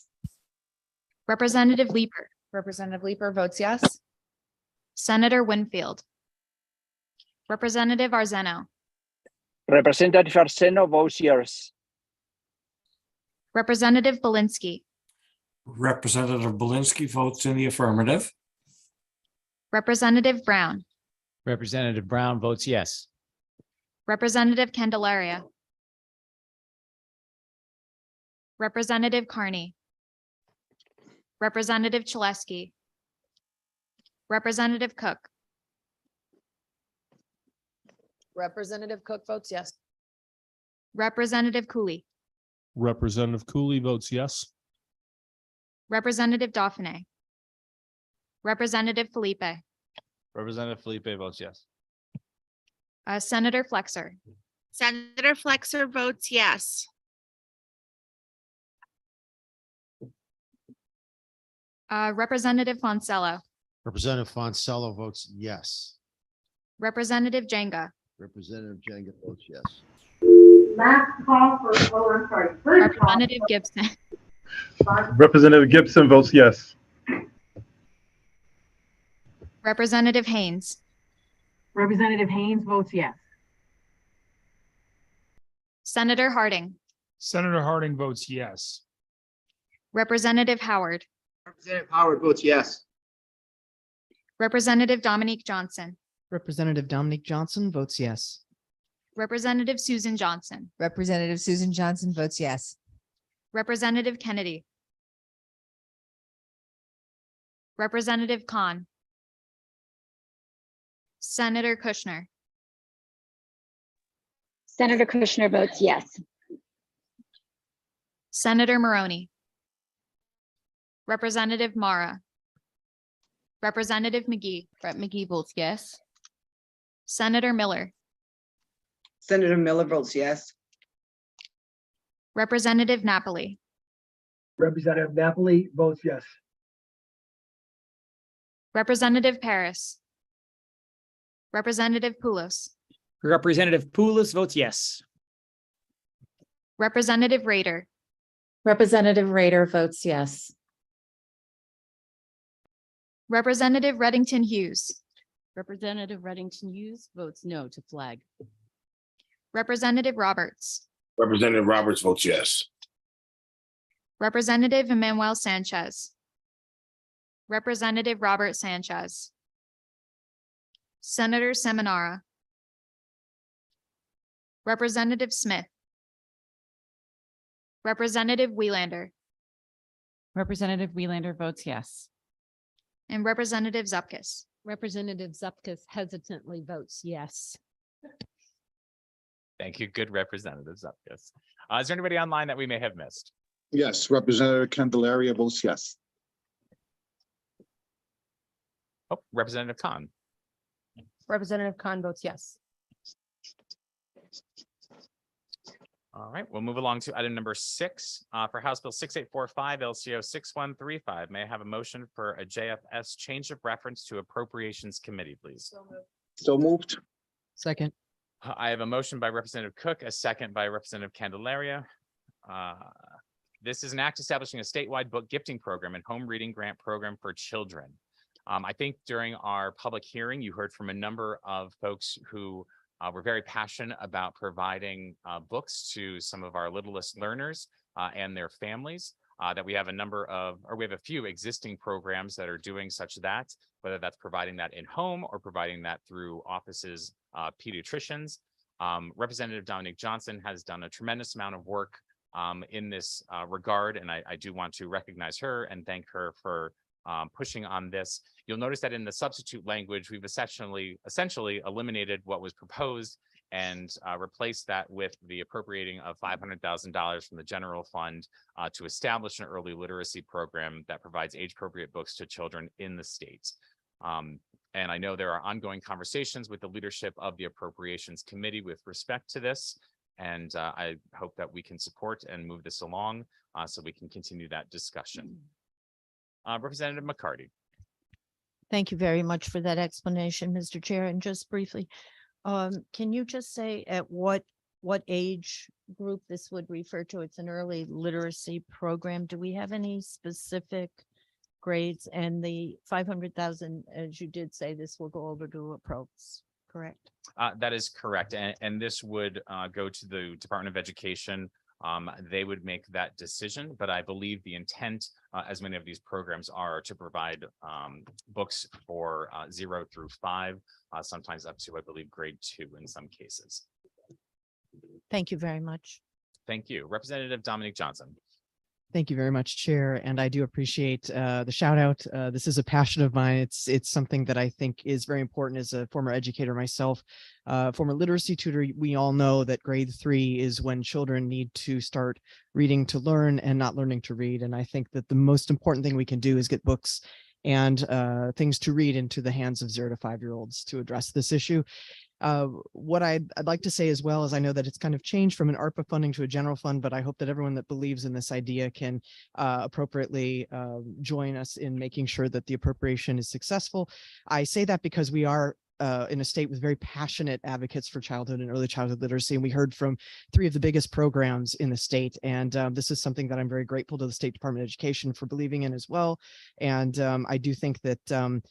Representative Leeper, Representative Leeper votes yes. Senator Winfield, Representative Arzeno, Representative Arseno votes yes. Representative Belinsky, Representative Belinsky votes in the affirmative. Representative Brown, Representative Brown votes yes. Representative Candelaria, Representative Carney, Representative Chaleski, Representative Cook, Representative Cook votes yes. Representative Cooley, Representative Cooley votes yes. Representative Dauphiné, Representative Felipe, Representative Felipe votes yes. Senator Flexer, Senator Flexer votes yes. Representative Fonsello, Representative Fonsello votes yes. Representative Jenga, Representative Jenga votes yes. Last call for, oh, I'm sorry. First call. Representative Gibson, Representative Gibson votes yes. Representative Haynes, Representative Haynes votes yes. Senator Harding, Senator Harding votes yes. Representative Howard, Representative Howard votes yes. Representative Dominique Johnson, Representative Dominique Johnson votes yes. Representative Susan Johnson, Representative Susan Johnson votes yes. Representative Kennedy, Representative Khan, Senator Kushner, Senator Kushner votes yes. Senator Maroney, Representative Mara, Representative McGee, Brett McGee votes yes. Senator Miller, Senator Miller votes yes. Representative Napoli, Representative Napoli votes yes. Representative Paris, Representative Poulos, Representative Poulos votes yes. Representative Rader, Representative Rader votes yes. Representative Reddington Hughes. Representative Reddington Hughes votes no to flag. Representative Roberts. Representative Roberts votes yes. Representative Emmanuel Sanchez. Representative Robert Sanchez. Senator Seminara. Representative Smith. Representative Welander. Representative Welander votes yes. And Representative Zupkis. Representative Zupkis hesitantly votes yes. Thank you. Good Representative Zupkis. Is there anybody online that we may have missed? Yes, Representative Candelaria votes yes. Oh, Representative Khan. Representative Khan votes yes. All right, we'll move along to item number 6 for House Bill 6845 LCO 6135. May I have a motion for a JFS change of reference to Appropriations Committee, please? So moved. Second. I have a motion by Representative Cook, a second by Representative Candelaria. This is an act establishing a statewide book gifting program and home reading grant program for children. I think during our public hearing, you heard from a number of folks who were very passionate about providing books to some of our littlest learners and their families. That we have a few existing programs that are doing such that, whether that's providing that in home or providing that through offices, pediatricians. Representative Dominique Johnson has done a tremendous amount of work in this regard, and I do want to recognize her and thank her for pushing on this. You'll notice that in the substitute language, we've essentially eliminated what was proposed and replaced that with the appropriating of $500,000 from the general fund to establish an early literacy program that provides age-appropriate books to children in the state. And I know there are ongoing conversations with the leadership of the Appropriations Committee with respect to this. And I hope that we can support and move this along so we can continue that discussion. Representative McCarty. Thank you very much for that explanation, Mr. Chair. And just briefly, can you just say at what age group this would refer to? It's an early literacy program. Do we have any specific grades? And the 500,000, as you did say, this will go over to approach, correct? That is correct. And this would go to the Department of Education. They would make that decision, but I believe the intent, as many of these programs are, to provide books for 0 through 5, sometimes up to, I believe, grade 2 in some cases. Thank you very much. Thank you. Representative Dominique Johnson. Thank you very much, Chair, and I do appreciate the shout out. This is a passion of mine. It's something that I think is very important as a former educator myself, former literacy tutor. We all know that grade 3 is when children need to start reading to learn and not learning to read. And I think that the most important thing we can do is get books and things to read into the hands of 0 to 5-year-olds to address this issue. What I'd like to say as well is I know that it's kind of changed from an ARPA funding to a general fund, but I hope that everyone that believes in this idea can appropriately join us in making sure that the appropriation is successful. I say that because we are in a state with very passionate advocates for childhood and early childhood literacy. And we heard from 3 of the biggest programs in the state. And this is something that I'm very grateful to the State Department of Education for believing in as well. And I do think that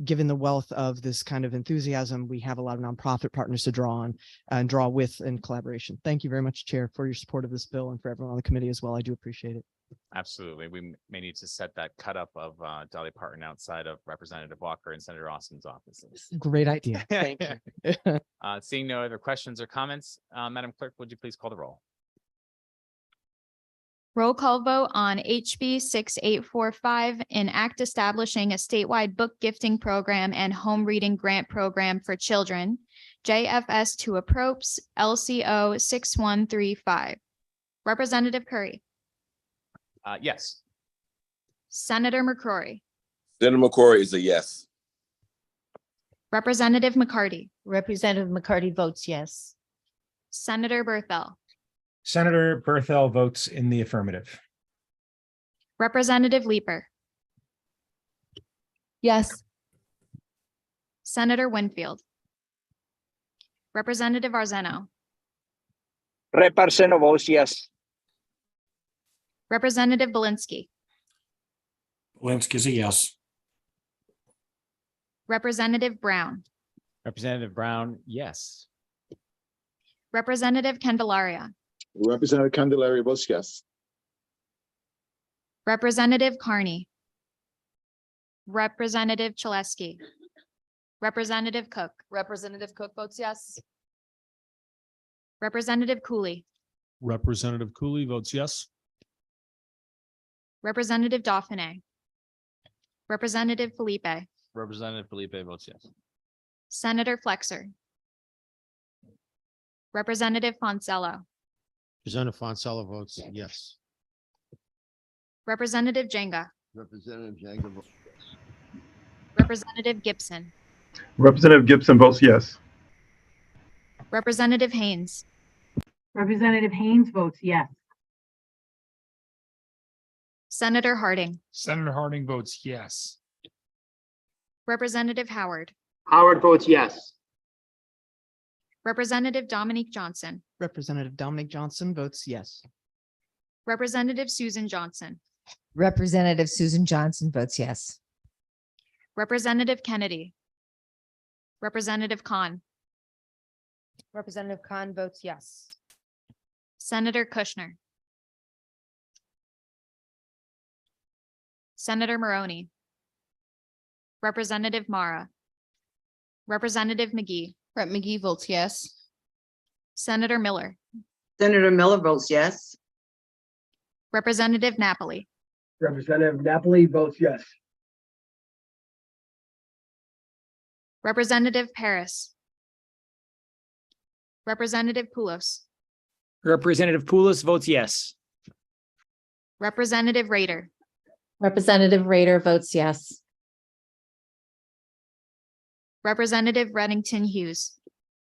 given the wealth of this kind of enthusiasm, we have a lot of nonprofit partners to draw on and draw with in collaboration. Thank you very much, Chair, for your support of this bill and for everyone on the committee as well. I do appreciate it. Absolutely. We may need to set that cut up of Dolly Parton outside of Representative Walker and Senator Austin's offices. Great idea. Thank you. Seeing no other questions or comments, Madam Clerk, would you please call the roll? Roll call vote on HB 6845, an act establishing a statewide book gifting program and home reading grant program for children, JFS to approps LCO 6135. Representative Curry. Yes. Senator McCrory. Senator McCrory is a yes. Representative McCarty. Representative McCarty votes yes. Senator Berthel. Senator Berthel votes in the affirmative. Representative Leeper. Yes. Senator Winfield. Representative Arzeno. Rep. Arzeno votes yes. Representative Belinsky, Linsky's a yes. Representative Brown, Representative Brown, yes. Representative Candelaria, Representative Candelaria votes yes. Representative Carney, Representative Chaleski, Representative Cook, Representative Cook votes yes. Representative Cooley, Representative Cooley votes yes. Representative Dauphiné, Representative Felipe, Representative Felipe votes yes. Senator Flexer, Representative Foncello, Representative Foncello votes yes. Representative Jenga, Representative Jenkins votes Representative Gibson, Representative Gibson votes yes. Representative Haynes, Representative Haynes votes yes. Senator Harding, Senator Harding votes yes. Representative Howard, Howard votes yes. Representative Dominique Johnson, Representative Dominic Johnson votes yes. Representative Susan Johnson, Representative Susan Johnson votes yes. Representative Kennedy, Representative Khan, Representative Khan votes yes. Senator Kushner, Senator Maroney, Representative Mara, Representative McGee, Rep. McGee votes yes. Senator Miller, Senator Miller votes yes. Representative Napoli, Representative Napoli votes yes. Representative Paris, Representative Poulos, Representative Poulos votes yes. Representative Rader, Representative Rader votes yes. Representative Reddington Hughes,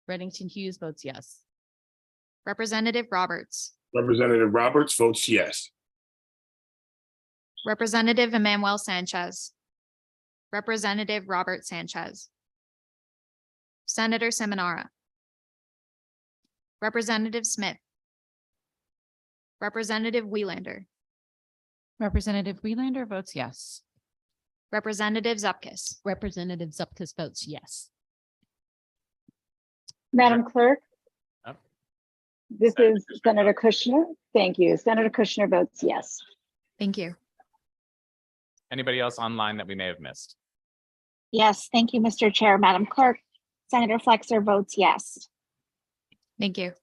Reddington Hughes votes yes. Representative Roberts, Representative Roberts votes yes. Representative Emmanuel Sanchez, Representative Robert Sanchez, Senator Seminara, Representative Smith, Representative Wieland, Representative Wieland votes yes. Representative Zupkis, Representative Zupkis votes yes. Madam Clerk, Yep. this is Senator Kushner. Thank you. Senator Kushner votes yes. Thank you. Anybody else online that we may have missed? Yes, thank you, Mr. Chair. Madam Clerk, Senator Flexer votes yes. Thank you.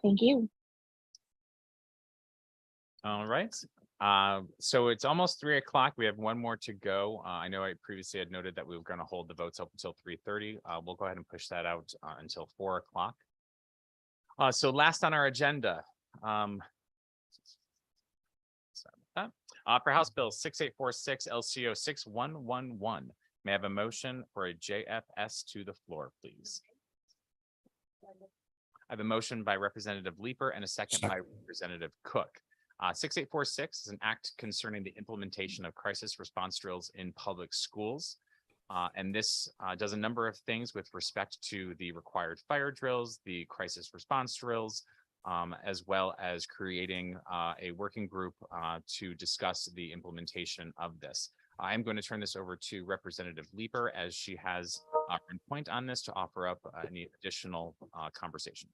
Thank you. All right. So it's almost 3 o'clock. We have one more to go. I know I previously had noted that we were going to hold the votes up until 3:30. We'll go ahead and push that out until 4 o'clock. So last on our agenda. Sorry about that. For House Bill 6846 LCO 6111. May I have a motion for a JFS to the floor, please? I have a motion by Representative Leeper and a second by Representative Cook. 6846 is an act concerning the implementation of crisis response drills in public schools. And this does a number of things with respect to the required fire drills, the crisis response drills, as well as creating a working group to discuss the implementation of this. I'm going to turn this over to Representative Leeper as she has a point on this to offer up any additional conversation.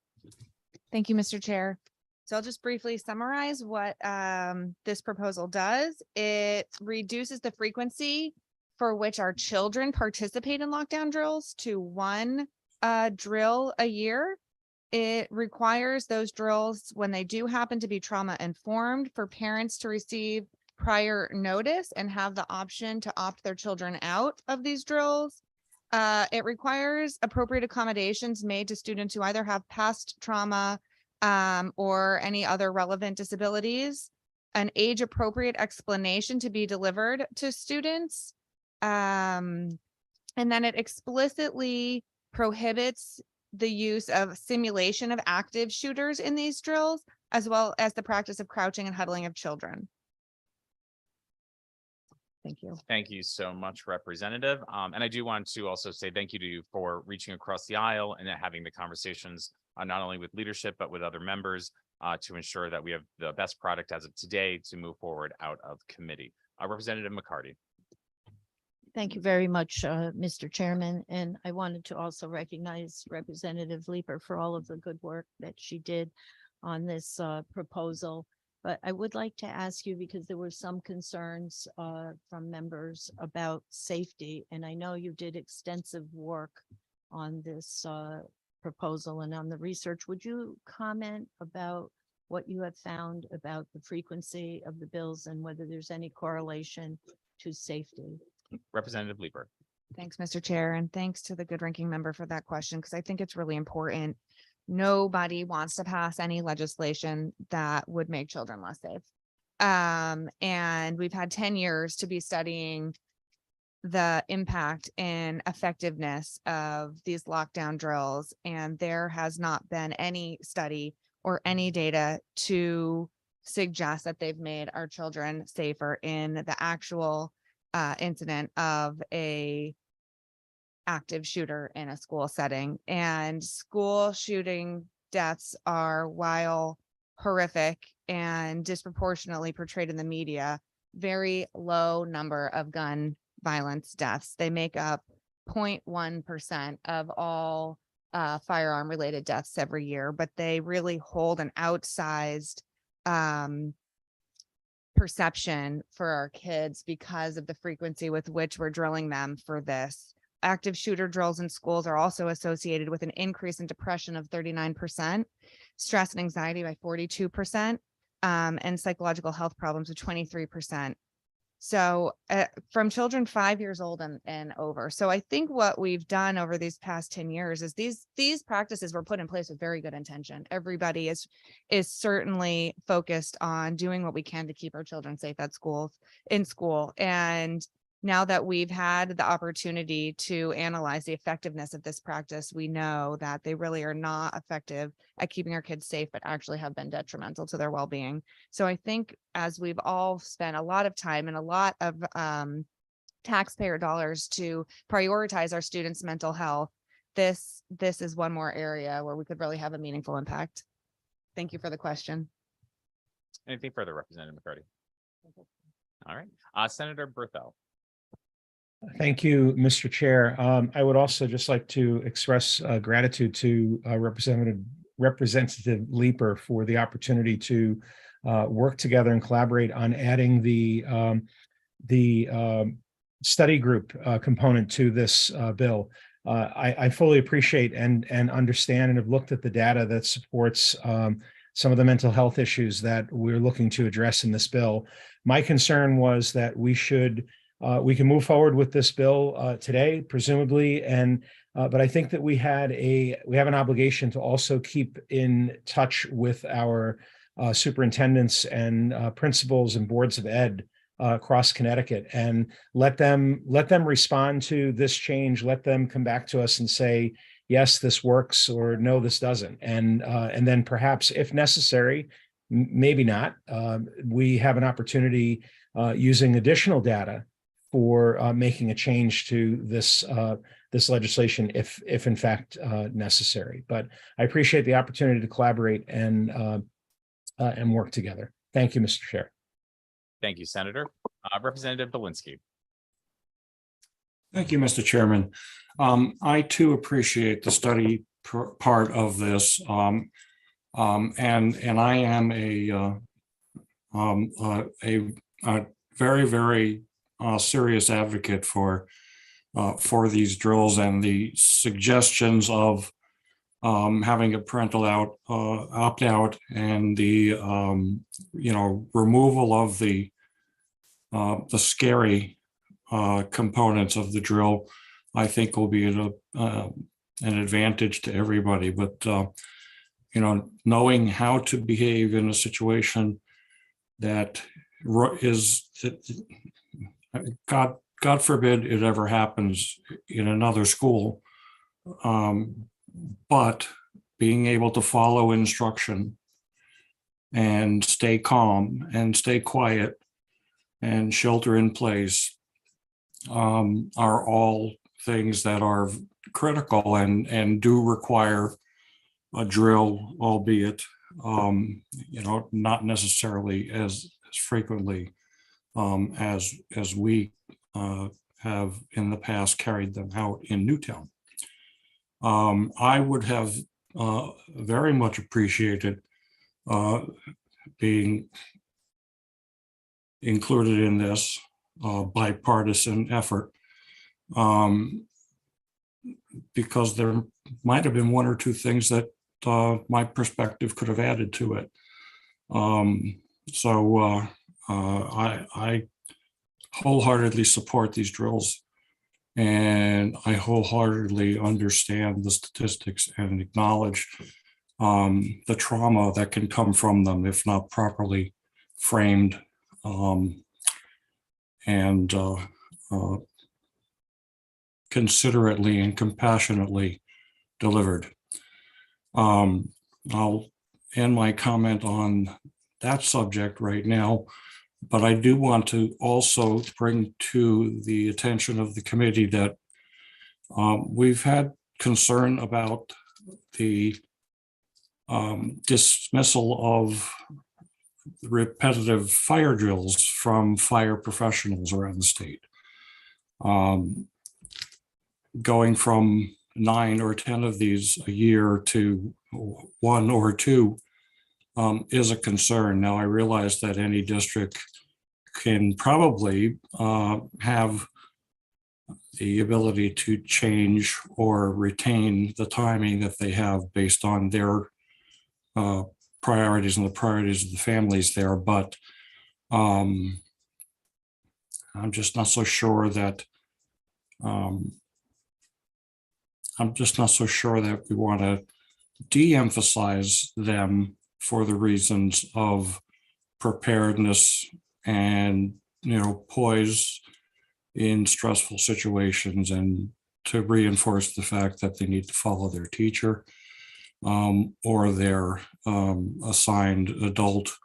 Thank you, Mr. Chair. So I'll just briefly summarize what this proposal does. It reduces the frequency for which our children participate in lockdown drills to one drill a year. It requires those drills, when they do happen, to be trauma informed, for parents to receive prior notice and have the option to opt their children out of these drills. It requires appropriate accommodations made to students who either have past trauma or any other relevant disabilities, an age appropriate explanation to be delivered to students. And then it explicitly prohibits the use of simulation of active shooters in these drills, as well as the practice of crouching and huddling of children. Thank you. Thank you so much, Representative. And I do want to also say thank you to you for reaching across the aisle and having the conversations not only with leadership, but with other members to ensure that we have the best product as of today to move forward out of committee. Representative McCarty. Thank you very much, Mr. Chairman. And I wanted to also recognize Representative Leeper for all of the good work that she did on this proposal. But I would like to ask you, because there were some concerns from members about safety, and I know you did extensive work on this proposal and on the research. Would you comment about what you have found about the frequency of the bills and whether there's any correlation to safety? Representative Leeper. Thanks, Mr. Chair, and thanks to the good ranking member for that question, because I think it's really important. Nobody wants to pass any legislation that would make children less safe. And we've had 10 years to be studying the impact and effectiveness of these lockdown drills, and there has not been any study or any data to suggest that they've made our children safer in the actual incident of a active shooter in a school setting. And school shooting deaths are, while horrific and disproportionately portrayed in the media, very low number of gun violence deaths. They make up 0.1% of all firearm related deaths every year, but they really hold an outsized perception for our kids because of the frequency with which we're drilling them for this. Active shooter drills in schools are also associated with an increase in depression of 39%, stress and anxiety by 42%, and psychological health problems of 23%. So from children 5 years old and over. So I think what we've done over these past 10 years is these practices were put in place with very good intention. Everybody is certainly focused on doing what we can to keep our children safe at in school. And now that we've had the opportunity to analyze the effectiveness of this practice, we know that they really are not effective at keeping our kids safe, but actually have been detrimental to their well-being. So I think as we've all spent a lot of time and a lot of taxpayer dollars to prioritize our students' mental health, this is one more area where we could really have a meaningful impact. Thank you for the question. Anything further, Representative McCarty? All right, Senator Berthel. Thank you, Mr. Chair. I would also just like to express gratitude to Representative Leeper for the opportunity to work together and collaborate on adding the study group component to this bill. I fully appreciate and understand and have looked at the data that supports some of the mental health issues that we're looking to address in this bill. My concern was that we can move forward with this bill today, presumably, but I think that we have an obligation to also keep in touch with our superintendents and principals and boards of ed across Connecticut and let them respond to this change. Let them come back to us and say, yes, this works, or no, this doesn't. And then perhaps, if necessary, maybe not, we have an opportunity using additional data for making a change to this legislation if in fact necessary. But I appreciate the opportunity to collaborate and work together. Thank you, Mr. Chair. Thank you, Senator. Representative Belinsky. Thank you, Mr. Chairman. I too appreciate the study part of this, and I am a very, very serious advocate for these drills and the suggestions of having a parental opt-out and the removal of the scary components of the drill. I think will be an advantage to everybody. But knowing how to behave in a situation that is, God forbid it ever happens in another school, but being able to follow instruction and stay calm and stay quiet and shelter in place are all things that are critical and do require a drill, albeit, not necessarily as frequently as we have in the past carried them out in Newtown. I would have very much appreciated being included in this bipartisan effort, because there might have been one or two things that my perspective could have added to it. I wholeheartedly support these drills, and I wholeheartedly understand the statistics and acknowledge the trauma that can come from them if not properly framed and considerately and compassionately delivered. I'll end my comment on that subject right now, but I do want to also bring to the attention of the committee that we've had concern about the dismissal of repetitive fire drills from fire professionals around the state. Going from 9 or 10 of these a year to 1 or 2 is a concern. Now, I realize that any district can probably have the ability to change or retain the timing that they have based on their priorities and the priorities of the families there, but I'm just not so sure that we want to de-emphasize them for the reasons of preparedness and, poise in stressful situations, and to reinforce the fact that they need to follow their teacher or their assigned adult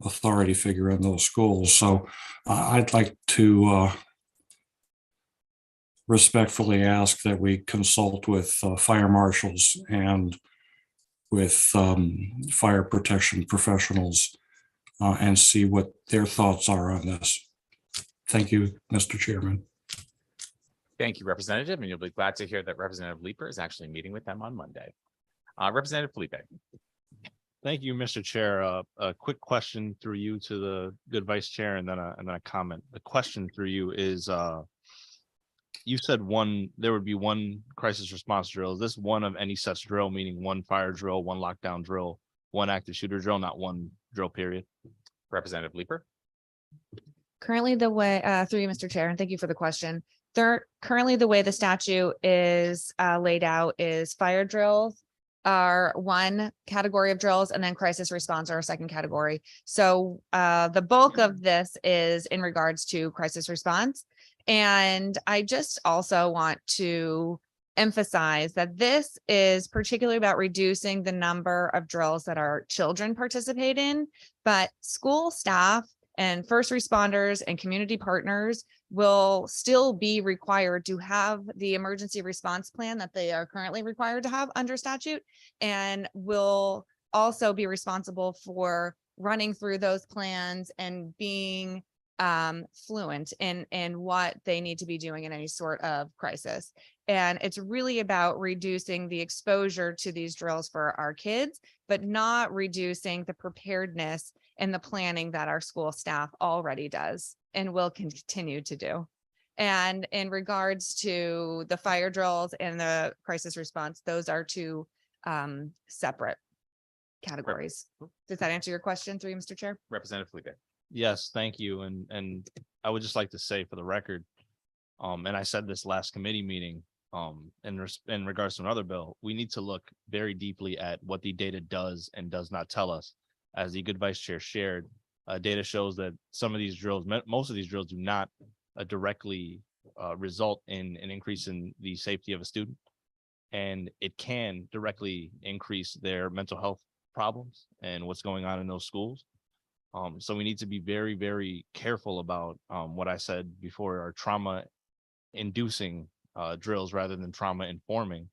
authority figure in those schools. So I'd like to respectfully ask that we consult with fire marshals and with fire protection professionals and see what their thoughts are on this. Thank you, Mr. Chairman. Thank you, Representative, and you'll be glad to hear that Representative Leeper is actually meeting with them on Monday. Representative Felipe. Thank you, Mr. Chair. A quick question through you to the good Vice Chair, and then a comment. The question through you is, you said there would be one crisis response drill. Is this one of any such drill, meaning one fire drill, one lockdown drill, one active shooter drill, not one drill period? Representative Leeper. Currently the way, through you, Mr. Chair, and thank you for the question. Currently the way the statute is laid out is fire drills are one category of drills, and then crisis response are a second category. So the bulk of this is in regards to crisis response. And I just also want to emphasize that this is particularly about reducing the number of drills that our children participate in, but school staff and first responders and community partners will still be required to have the emergency response plan that they are currently required to have under statute, and will also be responsible for running through those plans and being fluent in what they need to be doing in any sort of crisis. And it's really about reducing the exposure to these drills for our kids, but not reducing the preparedness and the planning that our school staff already does and will continue to do. And in regards to the fire drills and the crisis response, those are two separate categories. Does that answer your question through you, Mr. Chair? Representative Felipe. Yes, thank you. And I would just like to say for the record, and I said this last committee meeting, in regards to another bill, we need to look very deeply at what the data does and does not tell us. As the good Vice Chair shared, data shows that some of these drills, most of these drills do not directly result in an increase in the safety of a student. And it can directly increase their mental health problems and what's going on in those schools. So we need to be very, very careful about what I said before, our trauma inducing drills rather than trauma informing.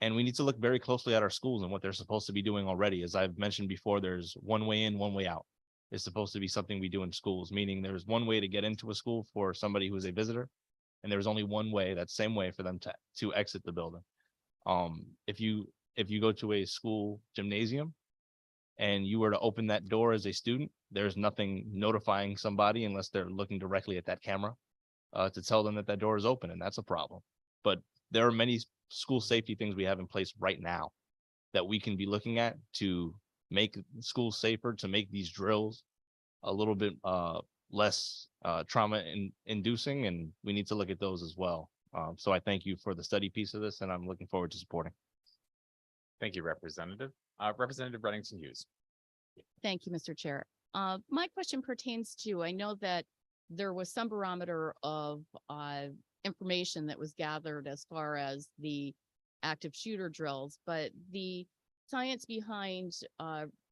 And we need to look very closely at our schools and what they're supposed to be doing already. As I've mentioned before, there's one way in, one way out. It's supposed to be something we do in schools, meaning there's one way to get into a school for somebody who's a visitor. And there's only one way, that same way for them to exit the building. If you go to a school gymnasium and you were to open that door as a student, there's nothing notifying somebody unless they're looking directly at that camera to tell them that that door is open, and that's a problem. But there are many school safety things we have in place right now that we can be looking at to make schools safer, to make these drills a little bit less trauma inducing, and we need to look at those as well. So I thank you for the study piece of this, and I'm looking forward to supporting. Thank you, Representative. Representative Reddington Hughes. Thank you, Mr. Chair. My question pertains to, I know that there was some barometer of information that was gathered as far as the active shooter drills, but the science behind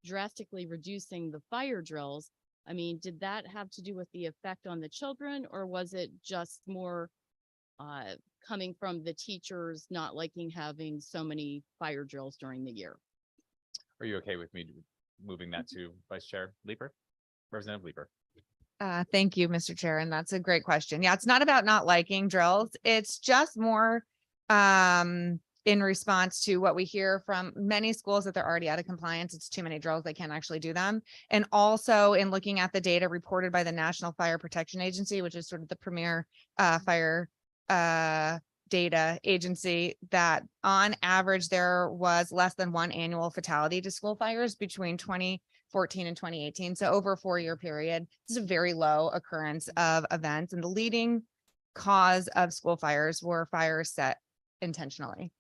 drastically reducing the fire drills, I mean, did that have to do with the effect on the children, or was it just more coming from the teachers not liking having so many fire drills during the year? Are you okay with me moving that to Vice Chair Leeper? Representative Leeper. Thank you, Mr. Chair. And that's a great question. Yeah, it's not about not liking drills. It's just more in response to what we hear from many schools that they're already out of compliance. It's too many drills. They can't actually do them. And also in looking at the data reported by the National Fire Protection Agency, which is sort of the premier fire data agency, that on average, there was less than one annual fatality to school fires between 2014 and 2018. So over a 4-year period, this is a very low occurrence of events. And the leading cause of school fires were fires set intentionally.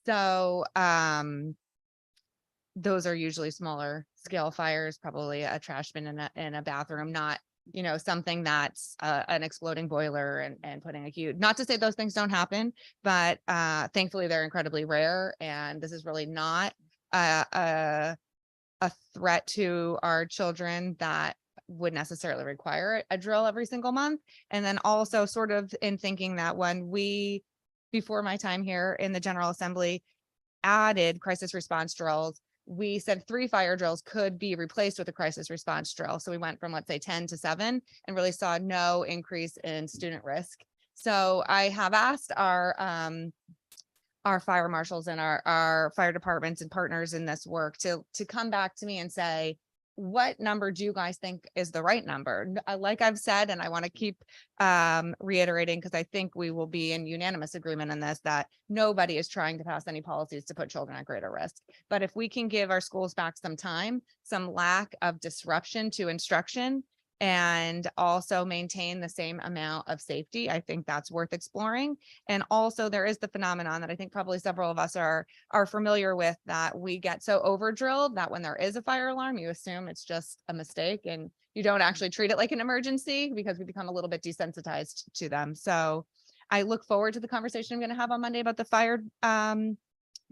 So those are usually smaller scale fires, probably a trash bin in a bathroom, not, you know, something that's an exploding boiler and putting a huge, not to say those things don't happen, but thankfully they're incredibly rare. And this is really not a threat to our children that would necessarily require a drill every single month. And then also sort of in thinking that when we, before my time here in the General Assembly, added crisis response drills, we said 3 fire drills could be replaced with a crisis response drill. So we went from, let's say, 10 to 7 and really saw no increase in student risk. So I have asked our fire marshals and our fire departments and partners in this work to come back to me and say, what number do you guys think is the right number? Like I've said, and I want to keep reiterating, because I think we will be in unanimous agreement on this, that nobody is trying to pass any policies to put children at greater risk. But if we can give our schools back some time, some lack of disruption to instruction, and also maintain the same amount of safety, I think that's worth exploring. And also there is the phenomenon that I think probably several of us are familiar with, that we get so over drilled that when there is a fire alarm, you assume it's just a mistake and you don't actually treat it like an emergency, because we become a little bit desensitized to them. So I look forward to the conversation I'm going to have on Monday about the fire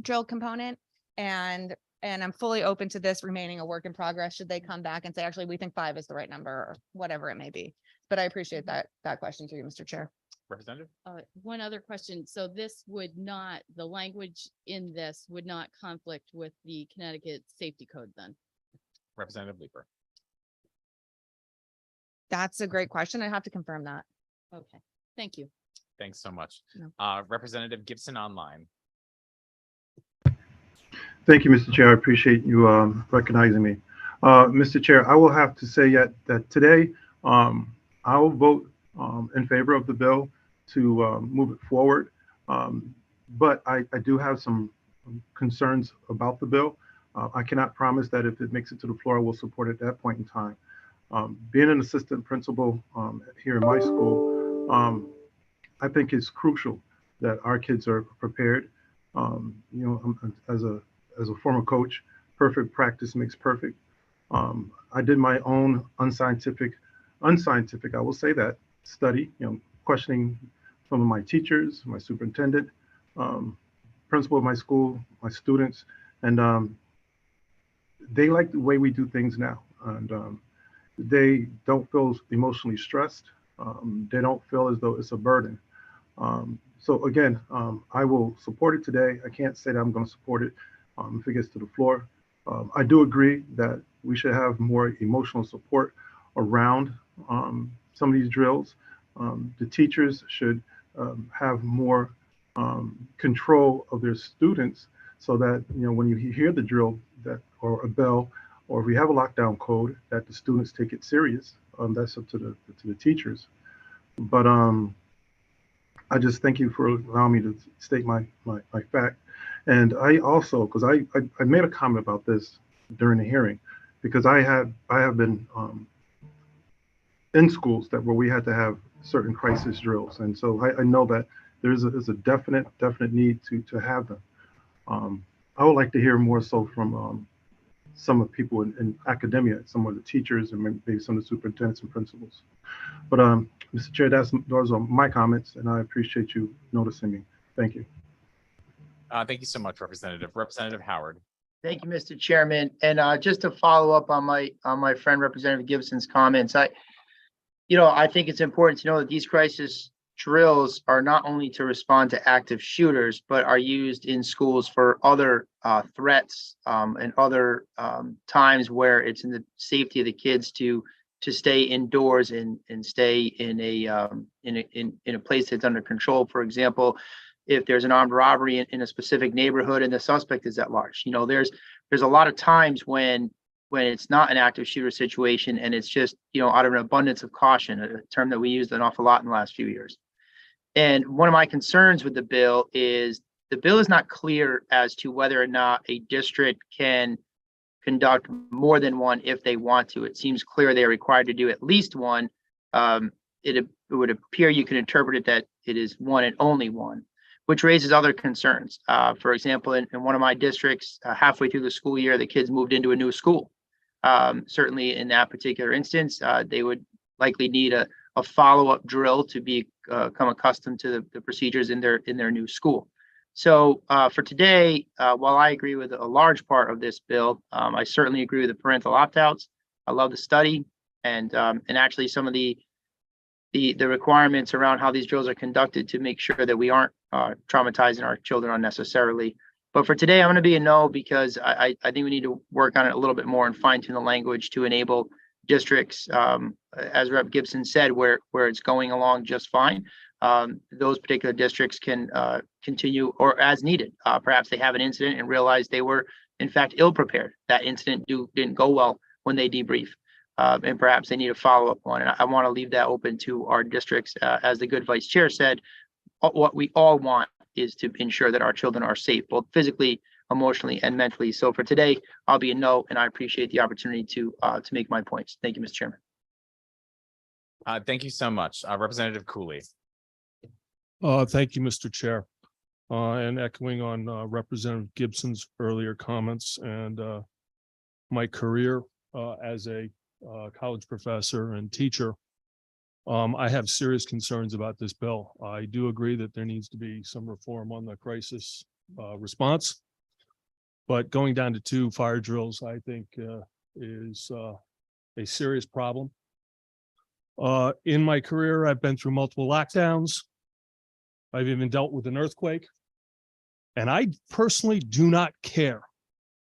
drill component, and I'm fully open to this remaining a work in progress should they come back and say, actually, we think 5 is the right number, or whatever it may be. But I appreciate that question through you, Mr. Chair. Representative. One other question. So this would not, the language in this would not conflict with the Connecticut Safety Code then? Representative Leeper. That's a great question. I have to confirm that. Okay, thank you. Thanks so much. No. Representative Gibson online. Thank you, Mr. Chair. I appreciate you recognizing me. Mr. Chair, I will have to say that today I will vote in favor of the bill to move it forward. But I do have some concerns about the bill. I cannot promise that if it makes it to the floor, I will support it at that point in time. Being an assistant principal here in my school, I think it's crucial that our kids are prepared. As a former coach, perfect practice makes perfect. I did my own unscientific, I will say that, study, questioning some of my teachers, my superintendent, principal of my school, my students, and they like the way we do things now. And they don't feel emotionally stressed. They don't feel as though it's a burden. So again, I will support it today. I can't say that I'm going to support it if it gets to the floor. I do agree that we should have more emotional support around some of these drills. The teachers should have more control of their students so that, you know, when you hear the drill that or a bell, or if we have a lockdown code, that the students take it serious. That's up to the teachers. But I just thank you for allowing me to state my fact. And I also, because I made a comment about this during the hearing, because I have been in schools where we had to have certain crisis drills, and so I know that there's a definite need to have them. I would like to hear more so from some of the people in academia, some of the teachers, and maybe some of the superintendents and principals. But Mr. Chair, those are my comments, and I appreciate you noticing me. Thank you. Thank you so much, Representative. Representative Howard. Thank you, Mr. Chairman. And just to follow up on my friend Representative Gibson's comments, I think it's important to know that these crisis drills are not only to respond to active shooters, but are used in schools for other threats and other times where it's in the safety of the kids to stay indoors and stay in a place that's under control. For example, if there's an armed robbery in a specific neighborhood and the suspect is at large, there's a lot of times when it's not an active shooter situation and it's just, out of an abundance of caution, a term that we used an awful lot in the last few years. And one of my concerns with the bill is not clear as to whether or not a district can conduct more than one if they want to. It seems clear they're required to do at least one. It would appear you can interpret it that it is one and only one, which raises other concerns. For example, in one of my districts, halfway through the school year, the kids moved into a new school. Certainly in that particular instance, they would likely need a follow-up drill to become accustomed to the procedures in their new school. So for today, while I agree with a large part of this bill, I certainly agree with the parental opt-outs. I love the study and actually some of the requirements around how these drills are conducted to make sure that we aren't traumatizing our children unnecessarily. But for today, I'm going to be a no because I think we need to work on it a little bit more and fine tune the language to enable districts, as Rep. Gibson said, where it's going along just fine. Those particular districts can continue or as needed. Perhaps they have an incident and realize they were in fact ill prepared. That incident didn't go well when they debrief. And perhaps they need a follow-up one. And I want to leave that open to our districts. As the good vice chair said, what we all want is to ensure that our children are safe, both physically, emotionally, and mentally. So for today, I'll be a no, and I appreciate the opportunity to make my points. Thank you, Mr. Chairman. Thank you so much. Representative Cooley. Thank you, Mr. Chair. And echoing on Representative Gibson's earlier comments and my career as a college professor and teacher, I have serious concerns about this bill. I do agree that there needs to be some reform on the crisis response, but going down to 2 fire drills, I think is a serious problem. In my career, I've been through multiple lockdowns. I've even dealt with an earthquake. And I personally do not care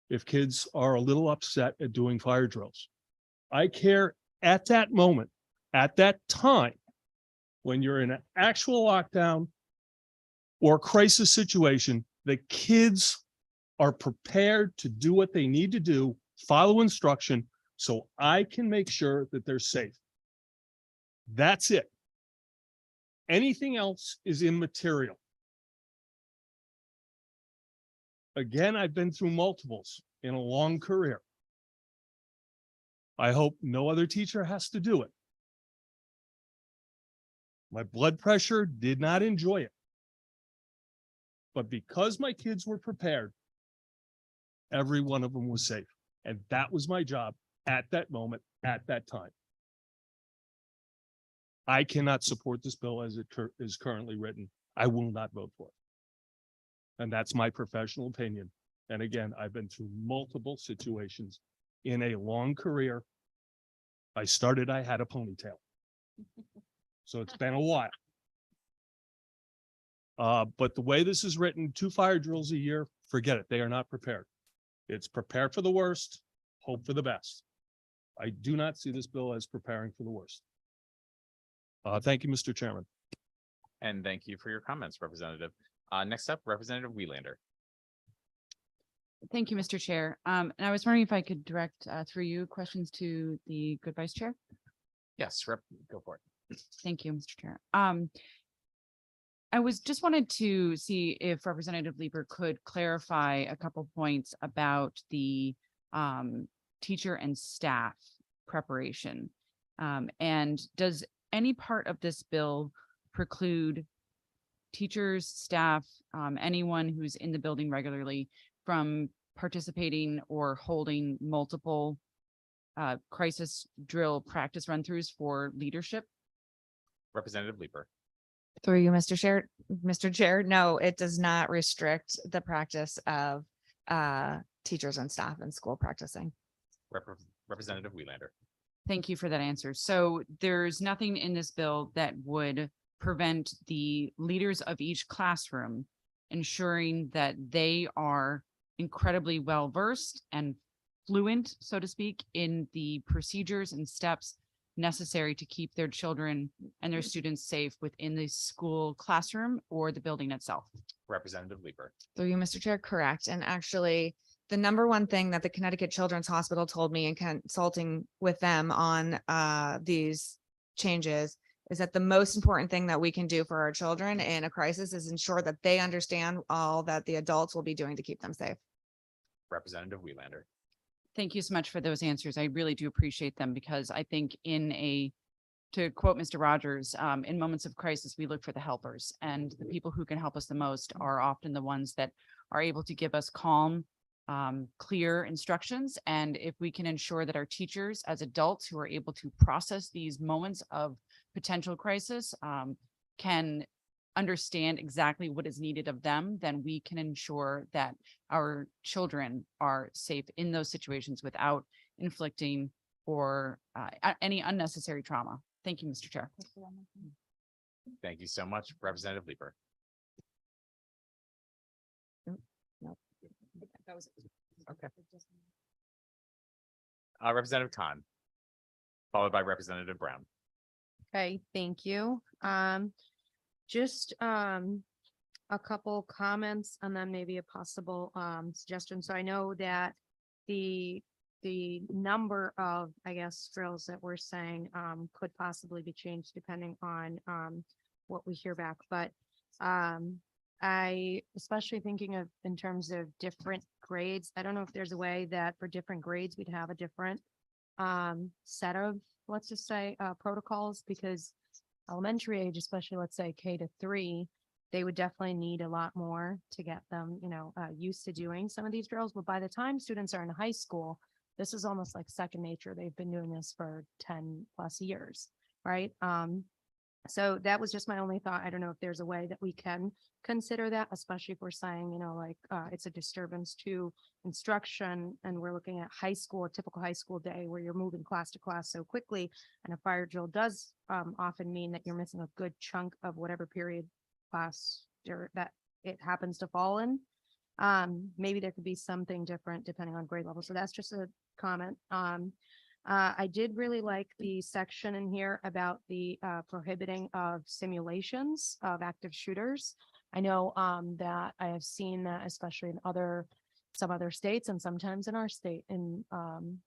if kids are a little upset at doing fire drills. I care at that moment, at that time, when you're in an actual lockdown or crisis situation, the kids are prepared to do what they need to do, follow instruction, so I can make sure that they're safe. That's it. Anything else is immaterial. Again, I've been through multiples in a long career. I hope no other teacher has to do it. My blood pressure did not enjoy it. But because my kids were prepared, every one of them was safe. And that was my job at that moment, at that time. I cannot support this bill as it is currently written. I will not vote for it. And that's my professional opinion. And again, I've been through multiple situations in a long career. I had a ponytail. So it's been a while. But the way this is written, 2 fire drills a year, forget it. They are not prepared. It's prepare for the worst, hope for the best. I do not see this bill as preparing for the worst. Thank you, Mr. Chairman. And thank you for your comments, Representative. Next up, Representative Wieland. Thank you, Mr. Chair. And I was wondering if I could direct through you questions to the good vice chair. Yes, go for it. Thank you, Mr. Chair. I was just wanted to see if Representative Leeper could clarify a couple points about the teacher and staff preparation. And does any part of this bill preclude teachers, staff, anyone who's in the building regularly from participating or holding multiple crisis drill practice run-throughs for leadership? Representative Leeper. Through you, Mr. Chair, no, it does not restrict the practice of teachers and staff in school practicing. Representative Wieland. Thank you for that answer. So there's nothing in this bill that would prevent the leaders of each classroom ensuring that they are incredibly well-versed and fluent, so to speak, in the procedures and steps necessary to keep their children and their students safe within the school classroom or the building itself. Representative Leeper. Through you, Mr. Chair, correct. And actually, the number one thing that the Connecticut Children's Hospital told me in consulting with them on these changes is that the most important thing that we can do for our children in a crisis is ensure that they understand all that the adults will be doing to keep them safe. Representative Wieland. Thank you so much for those answers. I really do appreciate them because I think to quote Mr. Rogers, in moments of crisis, we look for the helpers, and the people who can help us the most are often the ones that are able to give us calm, clear instructions. And if we can ensure that our teachers as adults who are able to process these moments of potential crisis can understand exactly what is needed of them, then we can ensure that our children are safe in those situations without inflicting or any unnecessary trauma. Thank you, Mr. Chair. Thank you so much, Representative Leeper. Okay. Representative Khan, followed by Representative Brown. Okay, thank you. Just a couple comments and then maybe a possible suggestion. So I know that the number of, I guess, drills that we're saying could possibly be changed depending on what we hear back. But I especially thinking of in terms of different grades. I don't know if there's a way that for different grades we'd have a different set of, let's just say, protocols, because elementary age, especially let's say K-3, they would definitely need a lot more to get them, used to doing some of these drills. But by the time students are in high school, this is almost like second nature. They've been doing this for 10 plus years, right? So that was just my only thought. I don't know if there's a way that we can consider that, especially if we're saying, it's a disturbance to instruction and we're looking at high school, a typical high school day where you're moving class to class so quickly. And a fire drill does often mean that you're missing a good chunk of whatever period class that it happens to fall in. Maybe there could be something different depending on grade level. So that's just a comment. I did really like the section in here about the prohibiting of simulations of active shooters. I know that I have seen that, especially in some other states and sometimes in our state, and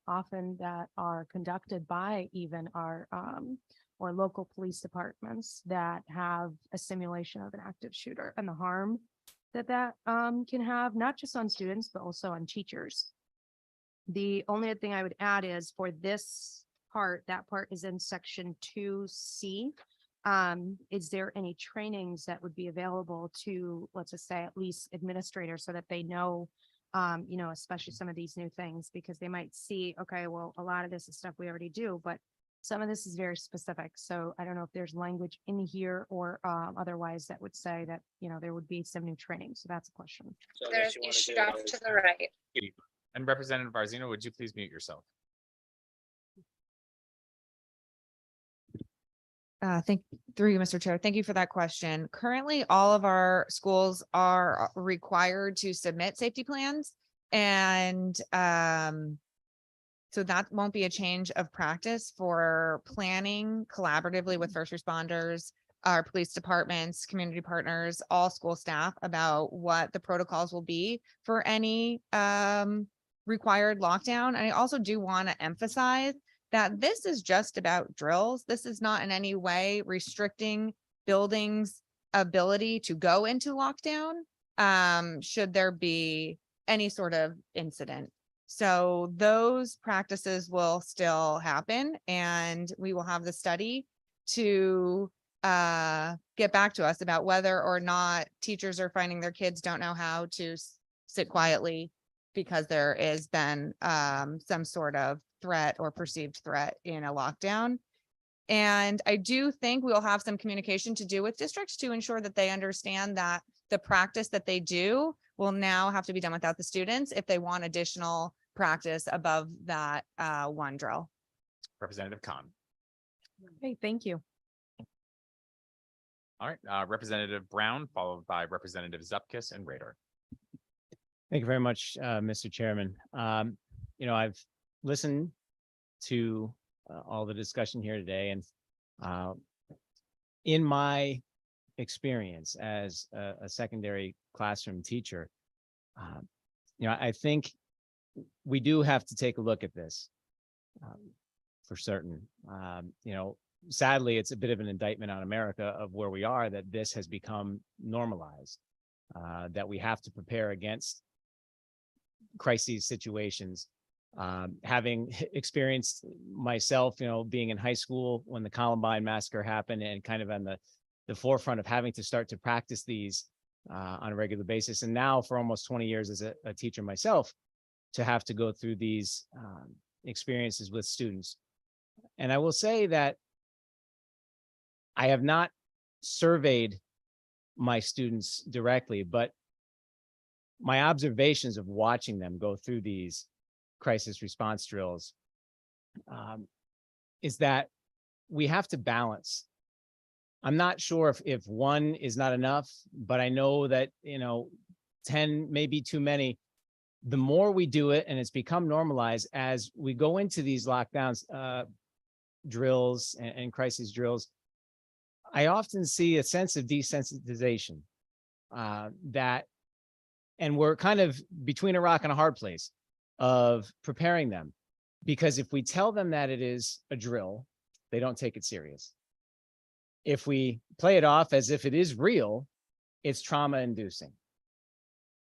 often that are conducted by even our or local police departments that have a simulation of an active shooter and the harm that can have, not just on students, but also on teachers. The only other thing I would add is for this part, that part is in section 2C. Is there any trainings that would be available to, let's just say, at least administrators so that they know, especially some of these new things, because they might see, okay, well, a lot of this is stuff we already do, but some of this is very specific. So I don't know if there's language in here or otherwise that would say that, there would be some new training. So that's a question. There's stuff to the right. And Representative Barzino, would you please mute yourself? Through you, Mr. Chair. Thank you for that question. Currently, all of our schools are required to submit safety plans. And so that won't be a change of practice for planning collaboratively with first responders, our police departments, community partners, all school staff about what the protocols will be for any required lockdown. And I also do want to emphasize that this is just about drills. This is not in any way restricting buildings' ability to go into lockdown should there be any sort of incident. So those practices will still happen, and we will have the study to get back to us about whether or not teachers are finding their kids don't know how to sit quietly because there has been some sort of threat or perceived threat in a lockdown. And I do think we'll have some communication to do with districts to ensure that they understand that the practice that they do will now have to be done without the students if they want additional practice above that one drill. Representative Khan. Okay, thank you. All right, Representative Brown, followed by Representative Zupkis and Rader. Thank you very much, Mr. Chairman. I've listened to all the discussion here today, and in my experience as a secondary classroom teacher, I think we do have to take a look at this for certain. Sadly, it's a bit of an indictment on America of where we are, that this has become normalized, that we have to prepare against crises situations. Having experienced myself, being in high school when the Columbine massacre happened, and kind of on the forefront of having to start to practice these on a regular basis. And now for almost 20 years as a teacher myself, to have to go through these experiences with students. And I will say that I have not surveyed my students directly, but my observations of watching them go through these crisis response drills is that we have to balance. I'm not sure if one is not enough, but I know that, 10 may be too many. The more we do it, and it's become normalized as we go into these lockdowns, drills and crisis drills, I often see a sense of desensitization and we're kind of between a rock and a hard place of preparing them, because if we tell them that it is a drill, they don't take it serious. If we play it off as if it is real, it's trauma inducing.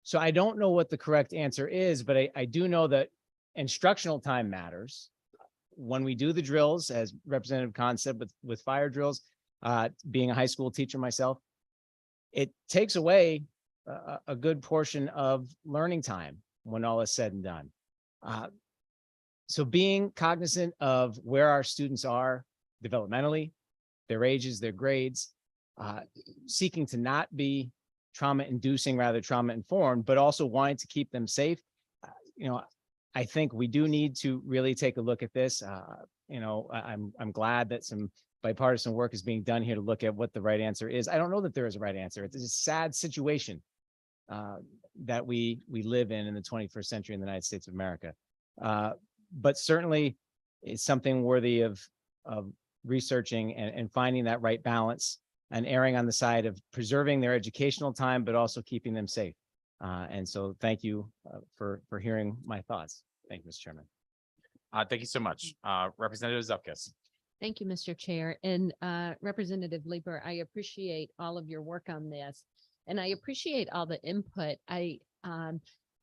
So I don't know what the correct answer is, but I do know that instructional time matters. When we do the drills, as Representative Khan said, with fire drills, being a high school teacher myself, it takes away a good portion of learning time when all is said and done. So being cognizant of where our students are developmentally, their ages, their grades, seeking to not be trauma inducing, rather trauma informed, but also wanting to keep them safe. I think we do need to really take a look at this. I'm glad that some bipartisan work is being done here to look at what the right answer is. I don't know that there is a right answer. It's a sad situation that we live in the 21st century in the United States of America. But certainly it's something worthy of researching and finding that right balance, and erring on the side of preserving their educational time, but also keeping them safe. And so thank you for hearing my thoughts. Thank you, Mr. Chairman. Thank you so much. Representative Zupkis. Thank you, Mr. Chair. And Representative Lieber, I appreciate all of your work on this, and I appreciate all the input. I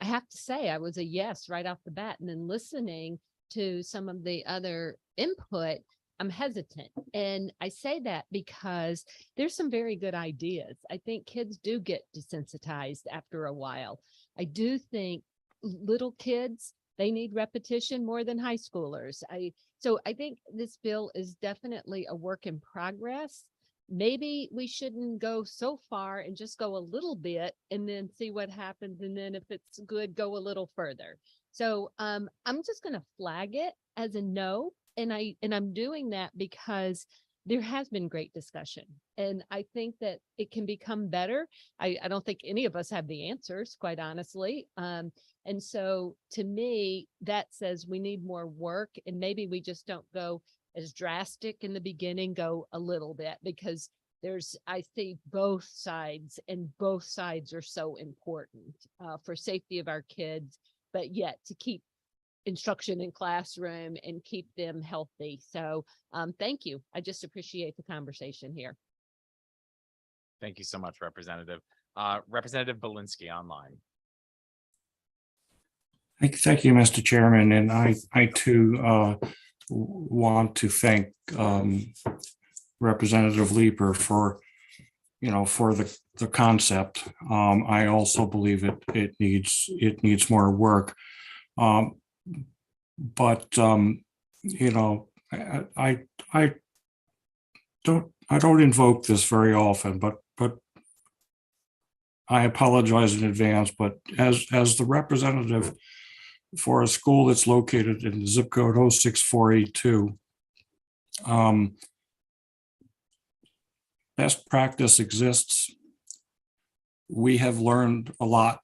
have to say I was a yes right off the bat, and then listening to some of the other input, I'm hesitant. And I say that because there's some very good ideas. I think kids do get desensitized after a while. I do think little kids, they need repetition more than high schoolers. So I think this bill is definitely a work in progress. Maybe we shouldn't go so far and just go a little bit and then see what happens. And then if it's good, go a little further. So I'm just going to flag it as a no. And I'm doing that because there has been great discussion. And I think that it can become better. I don't think any of us have the answers, quite honestly. And so to me, that says we need more work, and maybe we just don't go as drastic in the beginning, go a little bit, because I see both sides, and both sides are so important for safety of our kids, but yet to keep instruction in classroom and keep them healthy. So thank you. I just appreciate the conversation here. Thank you so much, Representative. Representative Belinsky online. Thank you, Mr. Chairman, and I too want to thank Representative Leeper for the concept. I also believe it needs more work. But I don't invoke this very often, but I apologize in advance. But as the representative for a school that's located in the zip code 06482, best practice exists. We have learned a lot,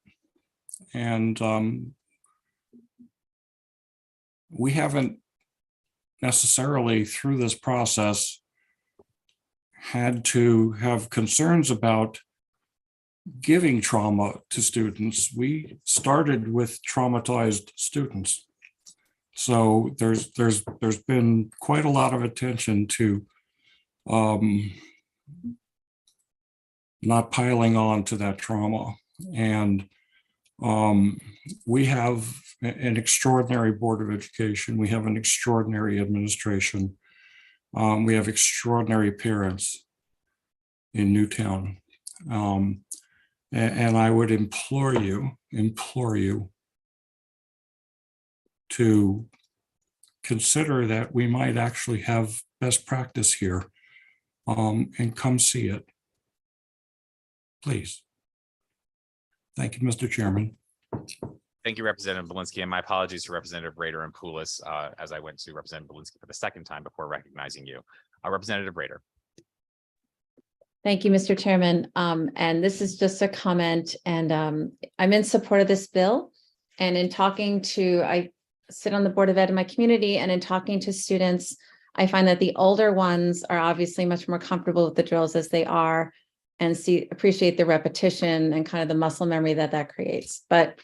and we haven't necessarily through this process had to have concerns about giving trauma to students. We started with traumatized students. So there's been quite a lot of attention to not piling on to that trauma. And we have an extraordinary Board of Education. We have an extraordinary administration. We have extraordinary parents in Newtown. And I would implore you to consider that we might actually have best practice here, and come see it, please. Thank you, Mr. Chairman. Thank you, Representative Belinsky, and my apologies to Representative Rader and Poulos as I went to Representative Belinsky for the second time before recognizing you. Representative Rader. Thank you, Mr. Chairman. And this is just a comment, and I'm in support of this bill. And in talking to, I sit on the Board of Ed in my community, and in talking to students, I find that the older ones are obviously much more comfortable with the drills as they are, and appreciate the repetition and kind of the muscle memory that creates. But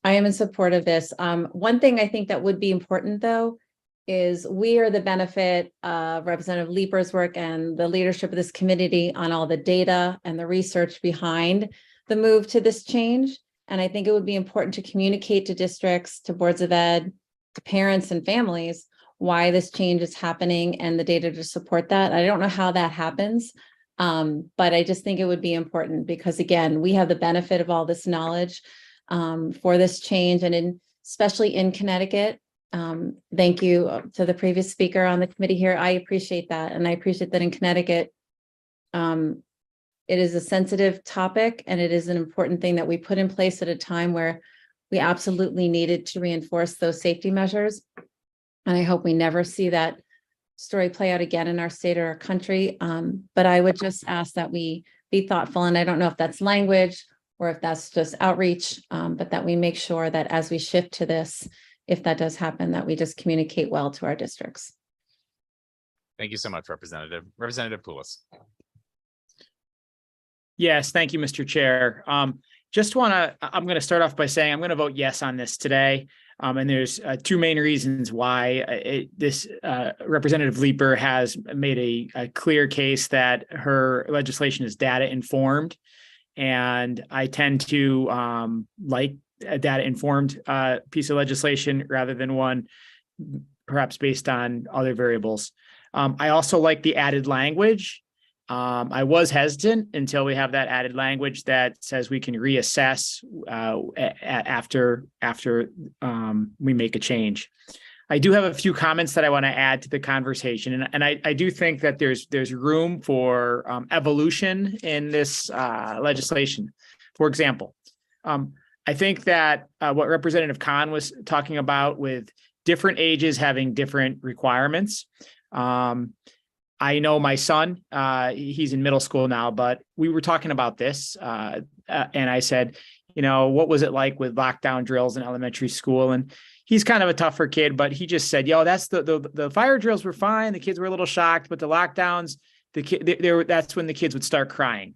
I am in support of this. One thing I think that would be important, though, is we are the benefit of Representative Leeper's work and the leadership of this committee on all the data and the research behind the move to this change. And I think it would be important to communicate to districts, to boards of ed, to parents and families, why this change is happening and the data to support that. I don't know how that happens, but I just think it would be important because, again, we have the benefit of all this knowledge for this change, and especially in Connecticut. Thank you to the previous speaker on the committee here. I appreciate that. And I appreciate that in Connecticut, it is a sensitive topic, and it is an important thing that we put in place at a time where we absolutely needed to reinforce those safety measures. And I hope we never see that story play out again in our state or our country. But I would just ask that we be thoughtful. And I don't know if that's language or if that's just outreach, but that we make sure that as we shift to this, if that does happen, that we just communicate well to our districts. Thank you so much, Representative. Representative Poulos. Yes, thank you, Mr. Chair. I'm going to start off by saying I'm going to vote yes on this today. And there's two main reasons why. Representative Leeper has made a clear case that her legislation is data informed. And I tend to like a data informed piece of legislation rather than one perhaps based on other variables. I also like the added language. I was hesitant until we have that added language that says we can reassess after we make a change. I do have a few comments that I want to add to the conversation, and I do think that there's room for evolution in this legislation. For example, I think that what Representative Khan was talking about with different ages having different requirements, I know my son, he's in middle school now, but we were talking about this. And I said, you know, what was it like with lockdown drills in elementary school? And he's kind of a tougher kid, but he just said, yo, that's the fire drills were fine. The kids were a little shocked, but the lockdowns, that's when the kids would start crying.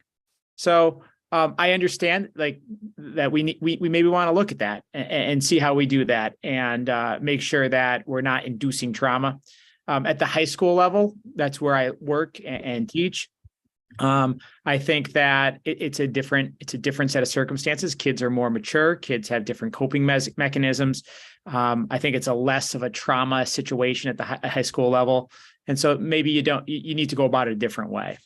So I understand like that we maybe want to look at that and see how we do that and make sure that we're not inducing trauma. At the high school level, that's where I work and teach. I think that it's a different set of circumstances. Kids are more mature. Kids have different coping mechanisms. I think it's a less of a trauma situation at the high school level. And so maybe you need to go about it a different way.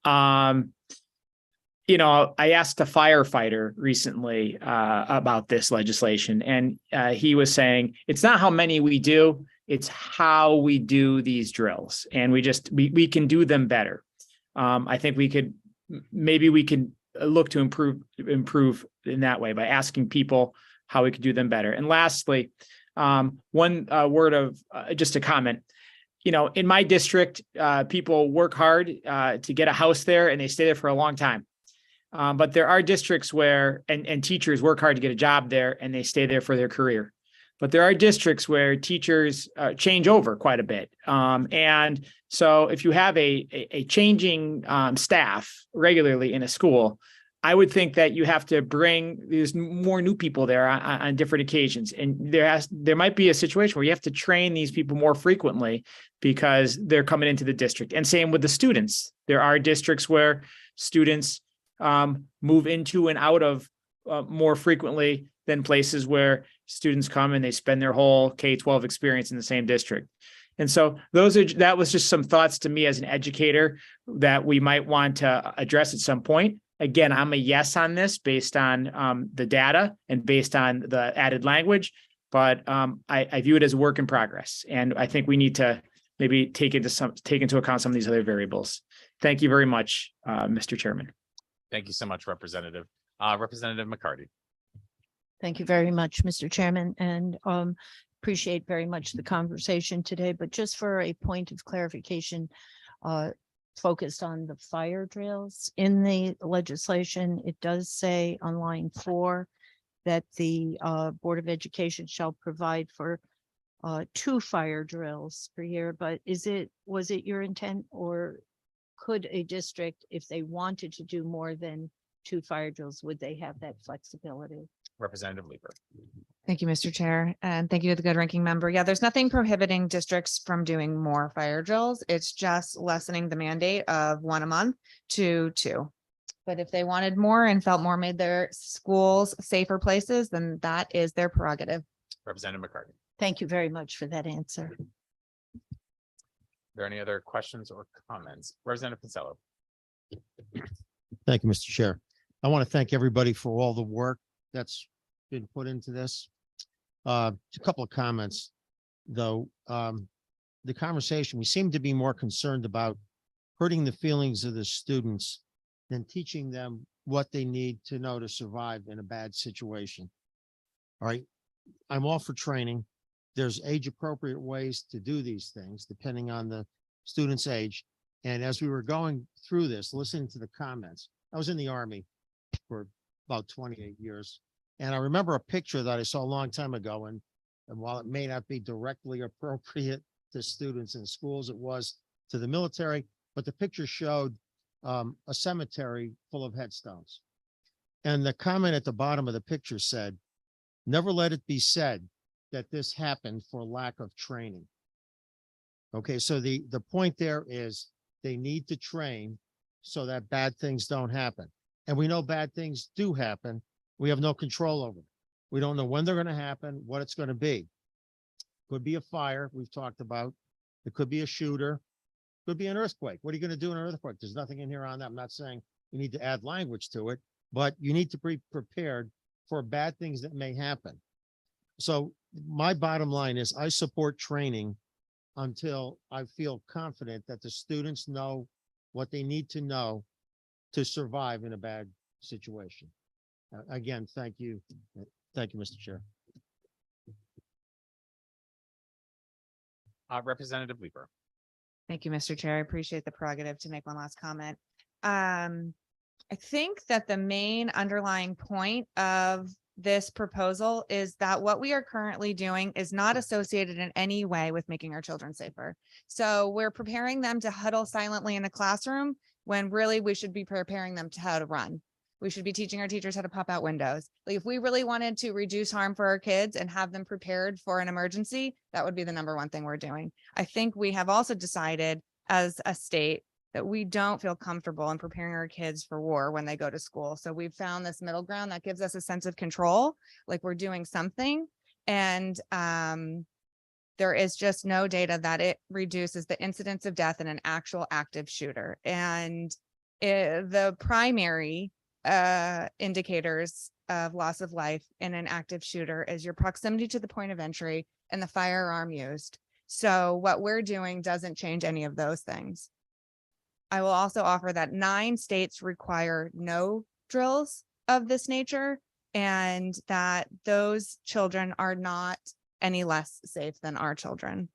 You know, I asked a firefighter recently about this legislation, and he was saying, it's not how many we do, it's how we do these drills. And we can do them better. I think we could look to improve in that way by asking people how we could do them better. And lastly, one word of just a comment. You know, in my district, people work hard to get a house there and they stay there for a long time. But there are districts where, and teachers work hard to get a job there and they stay there for their career. But there are districts where teachers change over quite a bit. And so if you have a changing staff regularly in a school, I would think that you have to there's more new people there on different occasions. And there might be a situation where you have to train these people more frequently because they're coming into the district. And same with the students. There are districts where students move into and out of more frequently than places where students come and they spend their whole K-12 experience in the same district. And so that was just some thoughts to me as an educator that we might want to address at some point. Again, I'm a yes on this based on the data and based on the added language, but I view it as a work in progress. And I think we need to maybe take into account some of these other variables. Thank you very much, Mr. Chairman. Thank you so much, Representative. Representative McCarty. Thank you very much, Mr. Chairman, and appreciate very much the conversation today. But just for a point of clarification, focused on the fire drills in the legislation, it does say on line 4 that the Board of Education shall provide for 2 fire drills per year. But was it your intent, or could a district, if they wanted to do more than 2 fire drills, would they have that flexibility? Representative Leeper. Thank you, Mr. Chair, and thank you to the good ranking member. Yeah, there's nothing prohibiting districts from doing more fire drills. It's just lessening the mandate of 1 a month to 2. But if they wanted more and felt more made their schools safer places, then that is their prerogative. Representative McCarty. Thank you very much for that answer. Are there any other questions or comments? Representative Pincello. Thank you, Mr. Chair. I want to thank everybody for all the work that's been put into this. A couple of comments, though. The conversation, we seem to be more concerned about hurting the feelings of the students than teaching them what they need to know to survive in a bad situation. All right. I'm all for training. There's age appropriate ways to do these things depending on the student's age. And as we were going through this, listening to the comments, I was in the Army for about 28 years. And I remember a picture that I saw a long time ago. And while it may not be directly appropriate to students in schools, it was to the military, but the picture showed a cemetery full of headstones. And the comment at the bottom of the picture said, "Never let it be said that this happened for lack of training." Okay, so the point there is they need to train so that bad things don't happen. And we know bad things do happen. We have no control over it. We don't know when they're going to happen, what it's going to be. Could be a fire, we've talked about. It could be a shooter. Could be an earthquake. What are you going to do in an earthquake? There's nothing in here on that. I'm not saying you need to add language to it, but you need to be prepared for bad things that may happen. So my bottom line is I support training until I feel confident that the students know what they need to know to survive in a bad situation. Again, thank you. Thank you, Mr. Chair. Representative Leeper. Thank you, Mr. Chair. I appreciate the prerogative to make one last comment. I think that the main underlying point of this proposal is that what we are currently doing is not associated in any way with making our children safer. So we're preparing them to huddle silently in a classroom when really we should be preparing them to how to run. We should be teaching our teachers how to pop out windows. Like if we really wanted to reduce harm for our kids and have them prepared for an emergency, that would be the number one thing we're doing. I think we have also decided as a state that we don't feel comfortable in preparing our kids for war when they go to school. So we've found this middle ground that gives us a sense of control, like we're doing something. And there is just no data that it reduces the incidence of death in an actual active shooter. And the primary indicators of loss of life in an active shooter is your proximity to the point of entry and the firearm used. So what we're doing doesn't change any of those things. I will also offer that 9 states require no drills of this nature and that those children are not any less safe than our children.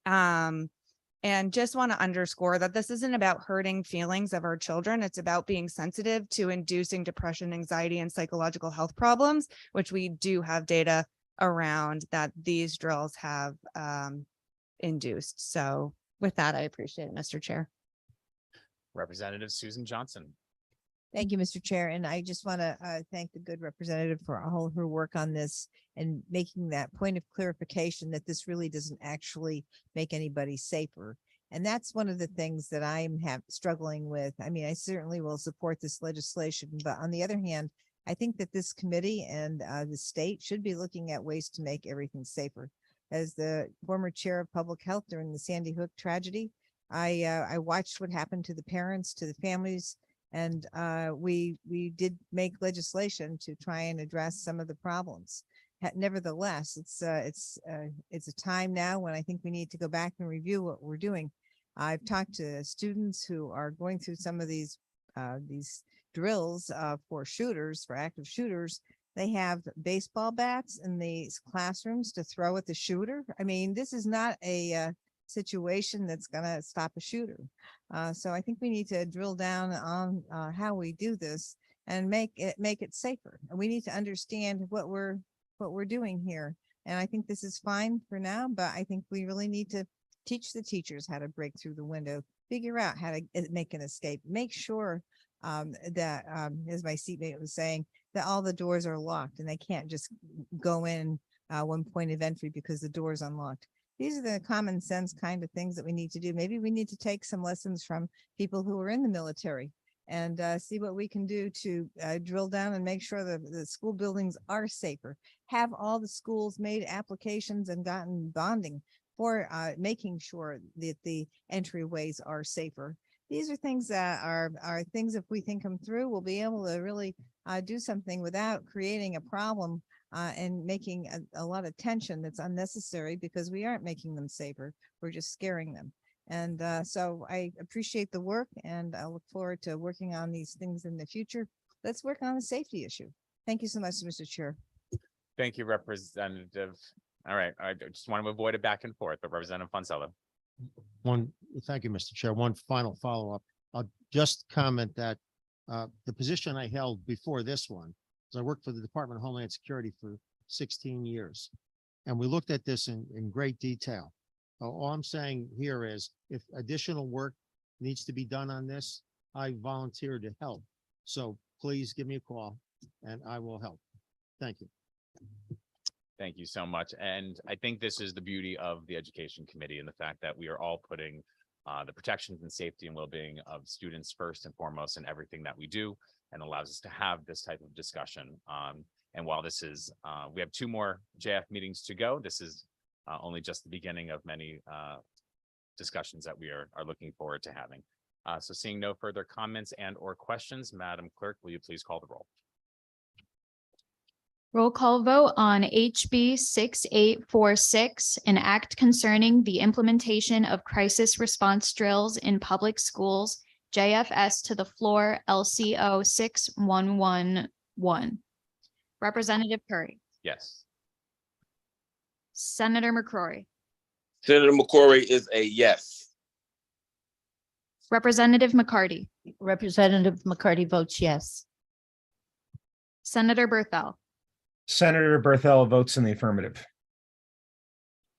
And just want to underscore that this isn't about hurting feelings of our children. It's about being sensitive to inducing depression, anxiety, and psychological health problems, which we do have data around that these drills have induced. So with that, I appreciate it, Mr. Chair. Representative Susan Johnson. Thank you, Mr. Chair. And I just want to thank the good representative for all her work on this and making that point of clarification that this really doesn't actually make anybody safer. And that's one of the things that I'm struggling with. I mean, I certainly will support this legislation, but on the other hand, I think that this committee and the state should be looking at ways to make everything safer. As the former chair of public health during the Sandy Hook tragedy, I watched what happened to the parents, to the families, and we did make legislation to try and address some of the problems. Nevertheless, it's a time now when I think we need to go back and review what we're doing. I've talked to students who are going through some of these drills for shooters, for active shooters. They have baseball bats in these classrooms to throw at the shooter. I mean, this is not a situation that's going to stop a shooter. So I think we need to drill down on how we do this and make it safer. And we need to understand what we're doing here. And I think this is fine for now, but I think we really need to teach the teachers how to break through the window, figure out how to make an escape, make sure that, as my seatmate was saying, that all the doors are locked and they can't just go in one point of entry because the door is unlocked. These are the common sense kind of things that we need to do. Maybe we need to take some lessons from people who are in the military and see what we can do to drill down and make sure that the school buildings are safer. Have all the schools made applications and gotten bonding for making sure that the entryways are safer. These are things that are things, if we think them through, we'll be able to really do something without creating a problem and making a lot of tension that's unnecessary because we aren't making them safer. We're just scaring them. And so I appreciate the work and I look forward to working on these things in the future. Let's work on the safety issue. Thank you so much, Mr. Chair. Thank you, Representative. All right, I just want to avoid a back and forth, but Representative Fonsello. Thank you, Mr. Chair. One final follow-up. I'll just comment that the position I held before this one, I worked for the Department of Homeland Security for 16 years. And we looked at this in great detail. All I'm saying here is if additional work needs to be done on this, I volunteer to help. So please give me a call and I will help. Thank you. Thank you so much. And I think this is the beauty of the Education Committee and the fact that we are all putting the protections and safety and well-being of students first and foremost in everything that we do, and allows us to have this type of discussion. And while this is, we have 2 more JF meetings to go, this is only just the beginning of many discussions that we are looking forward to having. So seeing no further comments and or questions, Madam Clerk, will you please call the roll? Roll call vote on HB 6846, an act concerning the implementation of crisis response drills in public schools, JFS to the floor, LCO 6111. Representative Curry, Yes. Senator McCrory, Senator McCrory is a yes. Representative McCarty, Representative McCarty votes yes. Senator Berthel, Senator Berthel votes in the affirmative.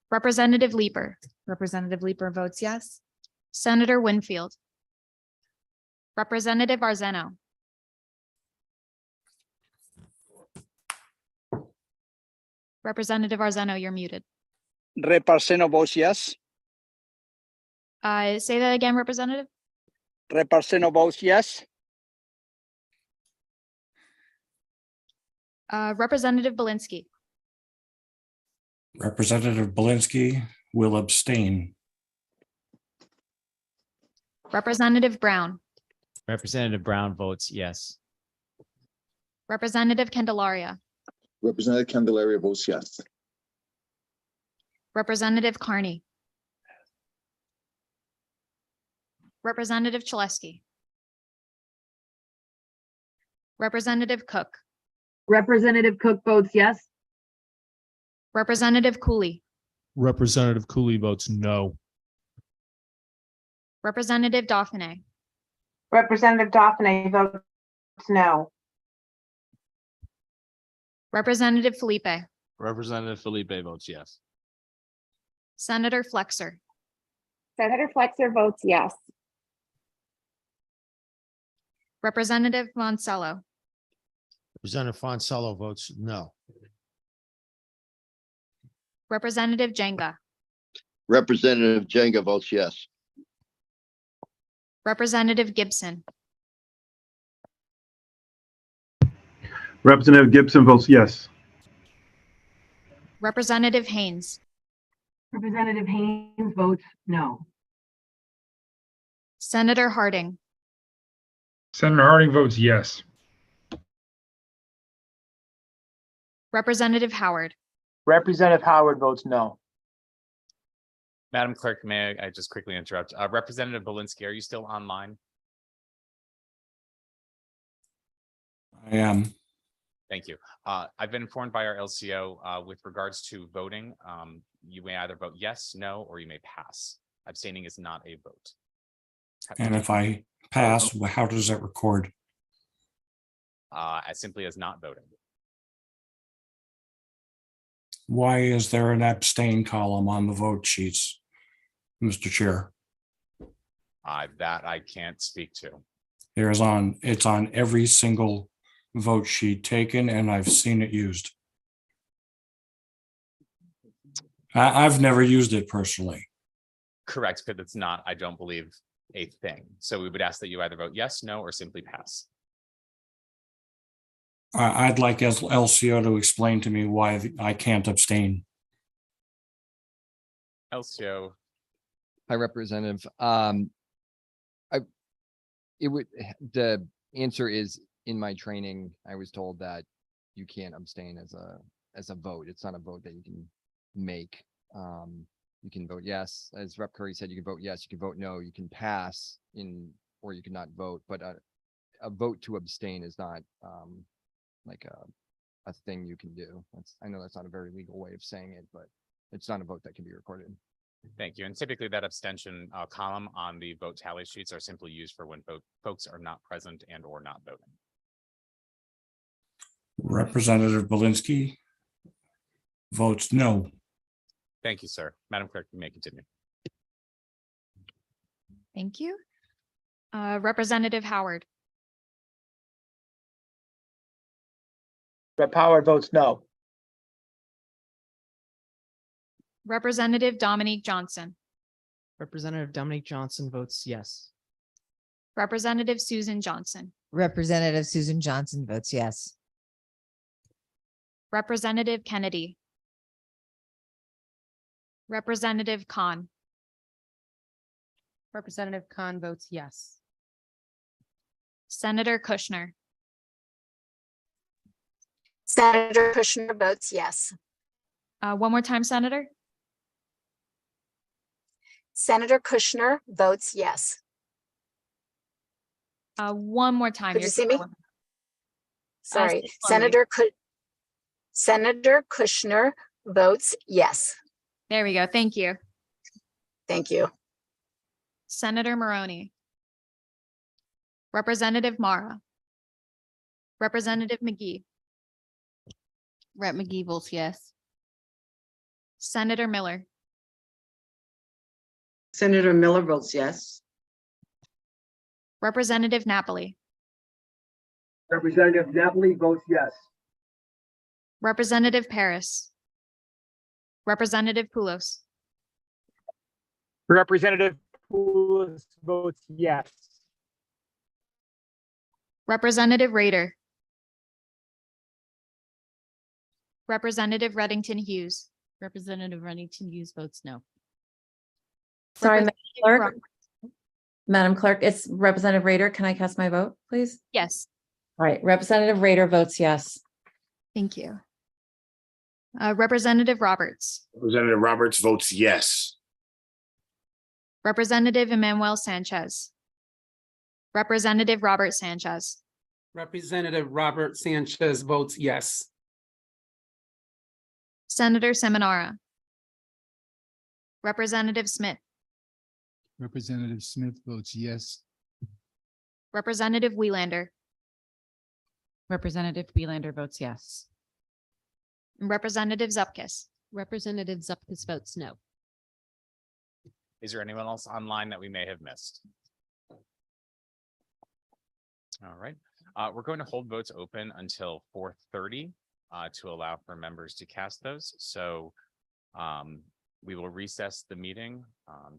Representative Leeper, Representative Leeper votes yes. Senator Winfield, Representative Arzeno, Representative Arzeno, you're muted. Rep. Arzeno votes yes. Say that again, Representative. Rep. Arzeno votes yes. Representative Belinsky, Representative Belinsky will abstain. Representative Brown, Representative Brown votes yes. Representative Candelaria, Representative Candelaria votes yes. Representative Carney, Representative Chaleski, Representative Cook, Representative Cook votes yes. Representative Cooley, Representative Cooley votes no. Representative Dauphiné, Representative Dauphiné votes no. Representative Felipe, Representative Felipe votes yes. Senator Flexer, Senator Flexer votes yes. Representative Moncello, Representative Fonsello votes no. Representative Jenga, Representative Jenga votes yes. Representative Gibson, Representative Gibson votes yes. Representative Haynes, Representative Haynes votes no. Senator Harding, Senator Harding votes yes. Representative Howard, Representative Howard votes no. Madam Clerk, may I just quickly interrupt? Representative Belinsky, are you still online? I am. Thank you. I've been informed by our LCO with regards to voting. You may either vote yes, no, or you may pass. Abstaining is not a vote. And if I pass, how does that record? As simply as not voting. Why is there an abstain column on the vote sheets, Mr. Chair? That I can't speak to. It's on every single vote sheet taken, and I've seen it used. I've never used it personally. Correct, because it's not, I don't believe, a thing. So we would ask that you either vote yes, no, or simply pass. I'd like LCO to explain to me why I can't abstain. LCO. Hi, Representative. The answer is, in my training, I was told that you can't abstain as a vote. It's not a vote that you can make. You can vote yes, as Rep. Curry said, you can vote yes, you can vote no, you can pass or you cannot vote, but a vote to abstain is not like a thing you can do. I know that's not a very legal way of saying it, but it's not a vote that can be recorded. Thank you. And typically that abstention column on the vote tally sheets are simply used for when folks are not present and or not voting. Representative Belinsky votes no. Thank you, sir. Madam Clerk, you may continue. thank you. Representative Howard, Rep. Howard votes no. Representative Dominique Johnson, Representative Dominique Johnson votes yes. Representative Susan Johnson, Representative Susan Johnson votes yes. Representative Kennedy, Representative Khan, Representative Khan votes yes. Senator Kushner, Senator Kushner votes yes. one more time, Senator. Senator Kushner votes yes. One more time. Could you see me? Sorry, say slowly. Senator Kushner votes yes. There we go. Thank you. Thank you. Senator Maroney, Representative Mara. Representative McGee, Rep. McGee votes yes. Senator Miller, Senator Miller votes yes. Representative Napoli, Representative Napoli votes yes. Representative Paris, Representative Poulos, Representative Poulos votes yes. Representative Rader, Representative Reddington Hughes, Representative Reddington Hughes votes no. Sorry, Madam Representative Clerk. Roberts. Madam Clerk, it's Representative Rader. Can I cast my vote, please? Yes, All right, Representative Rader votes yes. thank you. Representative Roberts, Representative Roberts votes yes. Representative Emmanuel Sanchez, Representative Robert Sanchez, Representative Robert Sanchez votes yes. Senator Seminara, Representative Smith, Representative Smith votes yes. Representative Welander, Representative Welander votes yes. and Representative Zupkis. Representative Zupkis votes no. Is there anyone else online that we may have missed? All right, we're going to hold votes open until 4:30 to allow for members to cast those. So we will recess the meeting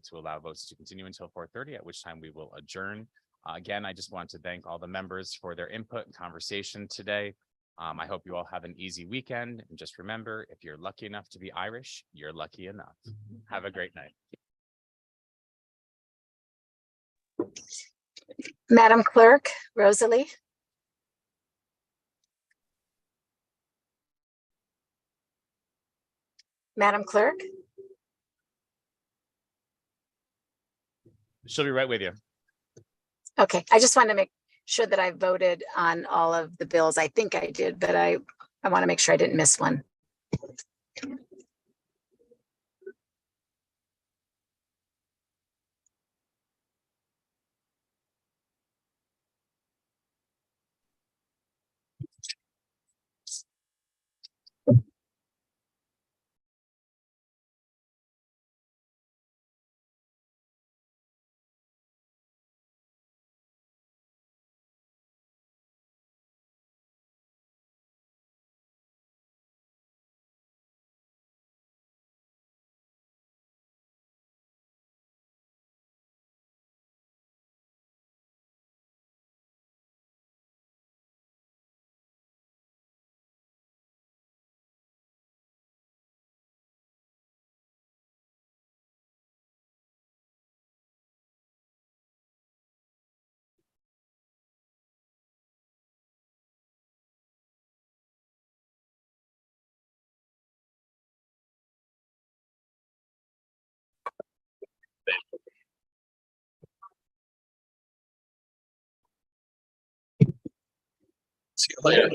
to allow votes to continue until 4:30, at which time we will adjourn. Again, I just want to thank all the members for their input and conversation today. I hope you all have an easy weekend. And just remember, if you're lucky enough to be Irish, you're lucky enough. Have a great night. Madam Clerk, Rosalie. Madam Clerk, She'll be right with you. okay, I just wanted to make sure that I voted on all of the bills. I think I did, but I want to make sure I didn't miss one. See you later.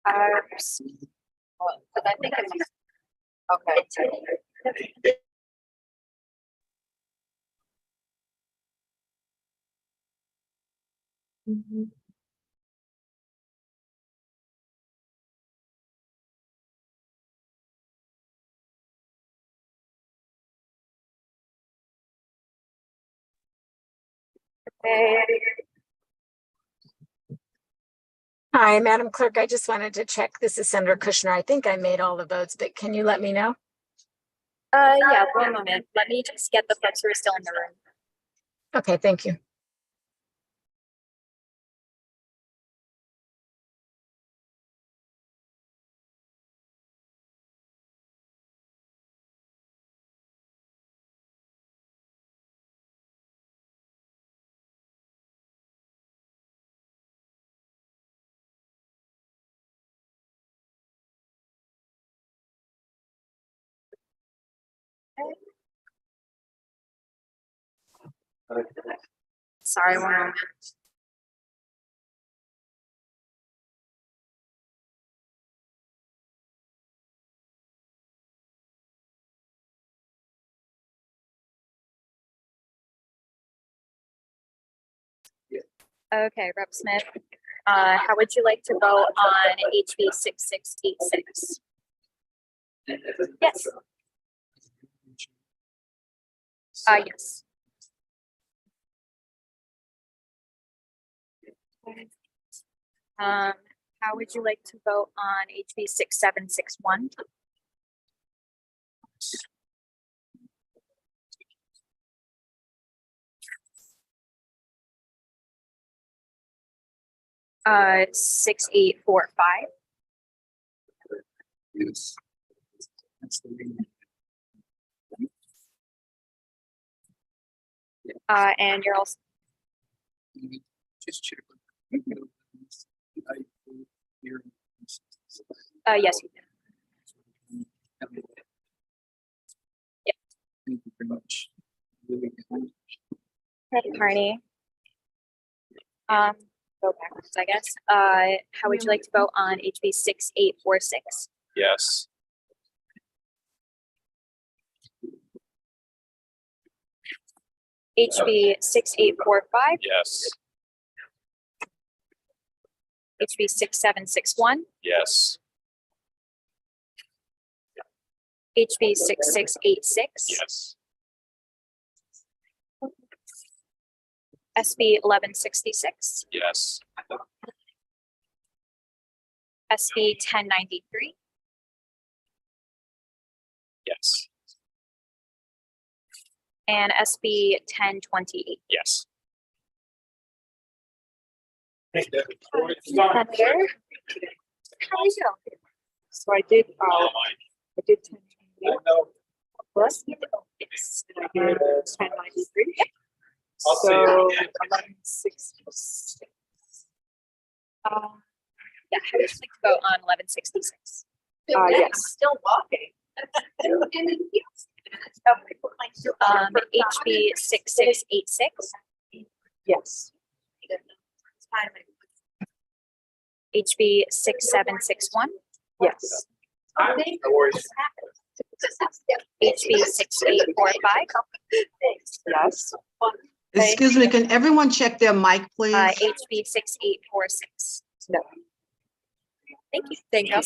I think it's okay. Hi, Madam Clerk, I just wanted to check. This is Senator Kushner. I think I made all the votes, but can you let me know? Yeah, one moment. Let me just get the folks who are still in the room. Okay, thank you. Sorry, one moment. Okay, Rep. Smith, how would you like to vote on HB 6686? Yes. Yes. How would you like to vote on HB 6761? . 6845. Yes. And you're also, Just check. yes, you can. Yeah. Thank you very much. Really good. Hey, Carney. Go backwards, I guess. How would you like to vote on HB 6846? Yes. HB 6845, Yes. HB 6761, Yes. HB 6686, Yes. SB 1166, Yes. SB 1093, Yes. and SB 1028. Yes. Senator, how are you? So I did 10. Plus, yes, and I did 1093. So 1166. Yeah, how would you like to vote on 1166? Yes. Still walking. HB 6686, Yes. HB 6761, Yes. HB 6845, Yes. Excuse me, can everyone check their mic, please? HB 6846. No. Thank you. Thank you.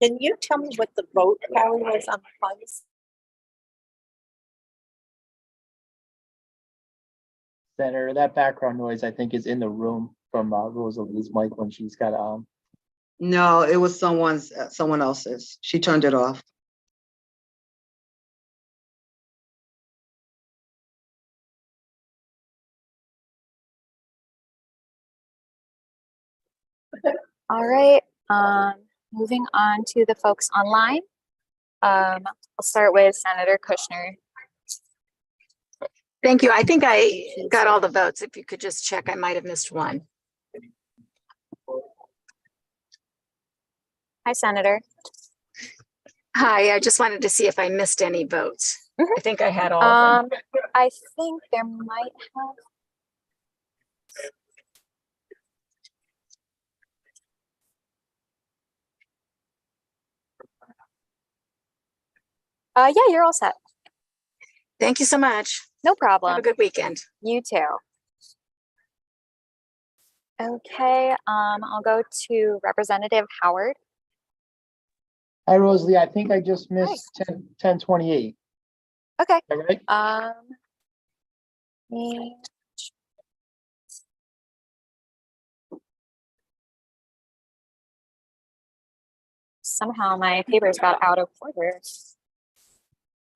Can you tell me what the vote tally was on the funds? Senator, that background noise, I think, is in the room from Rosalie's mic when she's got No, it was someone else's. She turned it off. All right, moving on to the folks online. I'll start with Senator Kushner. Thank you. I think I got all the votes. If you could just check, I might have missed one. Hi, Senator. Hi, I just wanted to see if I missed any votes. I think I had all of them. I think there might have. Yeah, you're all set. Thank you so much. No problem. Have a good weekend. You too. Okay, I'll go to Representative Howard. Hi, Rosalie. I think I just missed 1028. Okay. All right. me- Somehow my papers got out of order.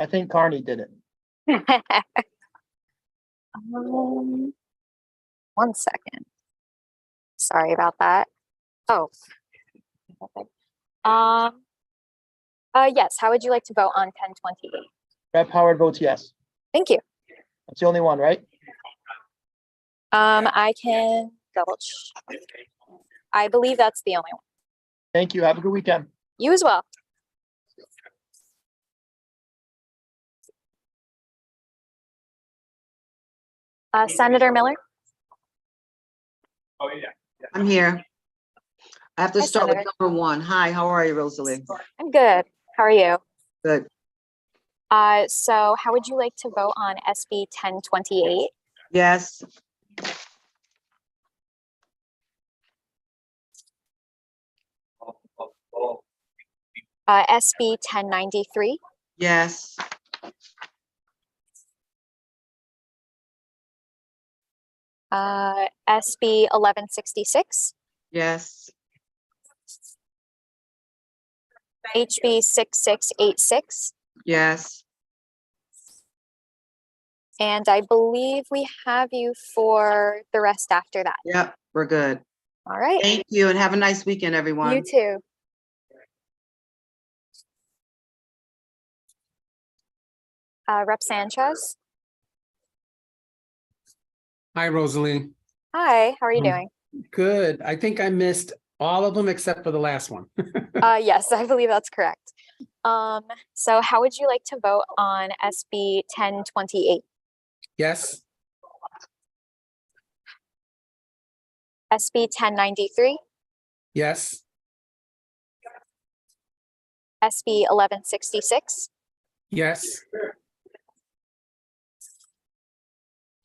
I think Carney did it. One second. Sorry about that. Oh. Yes, how would you like to vote on 1028? Rep Howard votes yes. Thank you. That's the only one, right? I can double check. I believe that's the only one. Thank you. Have a good weekend. You as well. Senator Miller? I'm here. I have to Hi, start with Senator. number one. Hi, how are you, Rosalie? I'm good. How are you? Good. So how would you like to vote on SB 1028? Yes. SB 1093? Yes. SB 1166? Yes. HB 6686? Yes. And I believe we have you for the rest after that. Yep, we're good. All right. Thank you and have a nice weekend, everyone. You too. Rep Sanchez? Hi, Rosalie. Hi, how are you doing? Good. I think I missed all of them except for the last one. Yes, I believe that's correct. So how would you like to vote on SB 1028? Yes, SB 1093? yes, SB 1166? yes,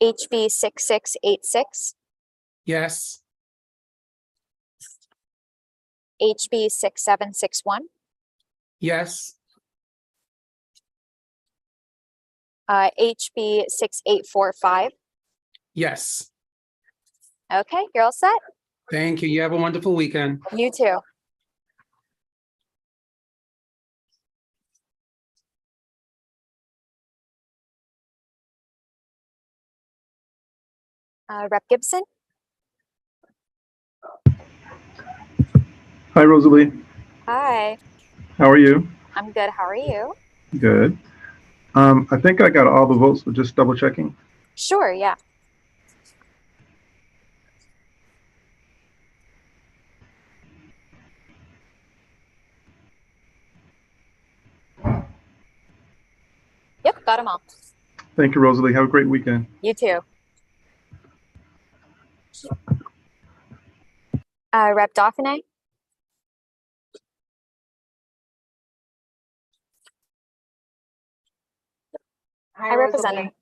HB 6686? yes, HB 6761? yes, HB 6845? yes. Okay, you're all set? Thank you. You have a wonderful weekend. You too. Rep Gibson? Hi, Rosalie. Hi, How are you? I'm good. How are you? Good. I think I got all the votes, but just double checking. Sure, yeah. Yep, got them all. Thank you, Rosalie. Have a great weekend. You too. Rep Dauphiné? Hi, Representative.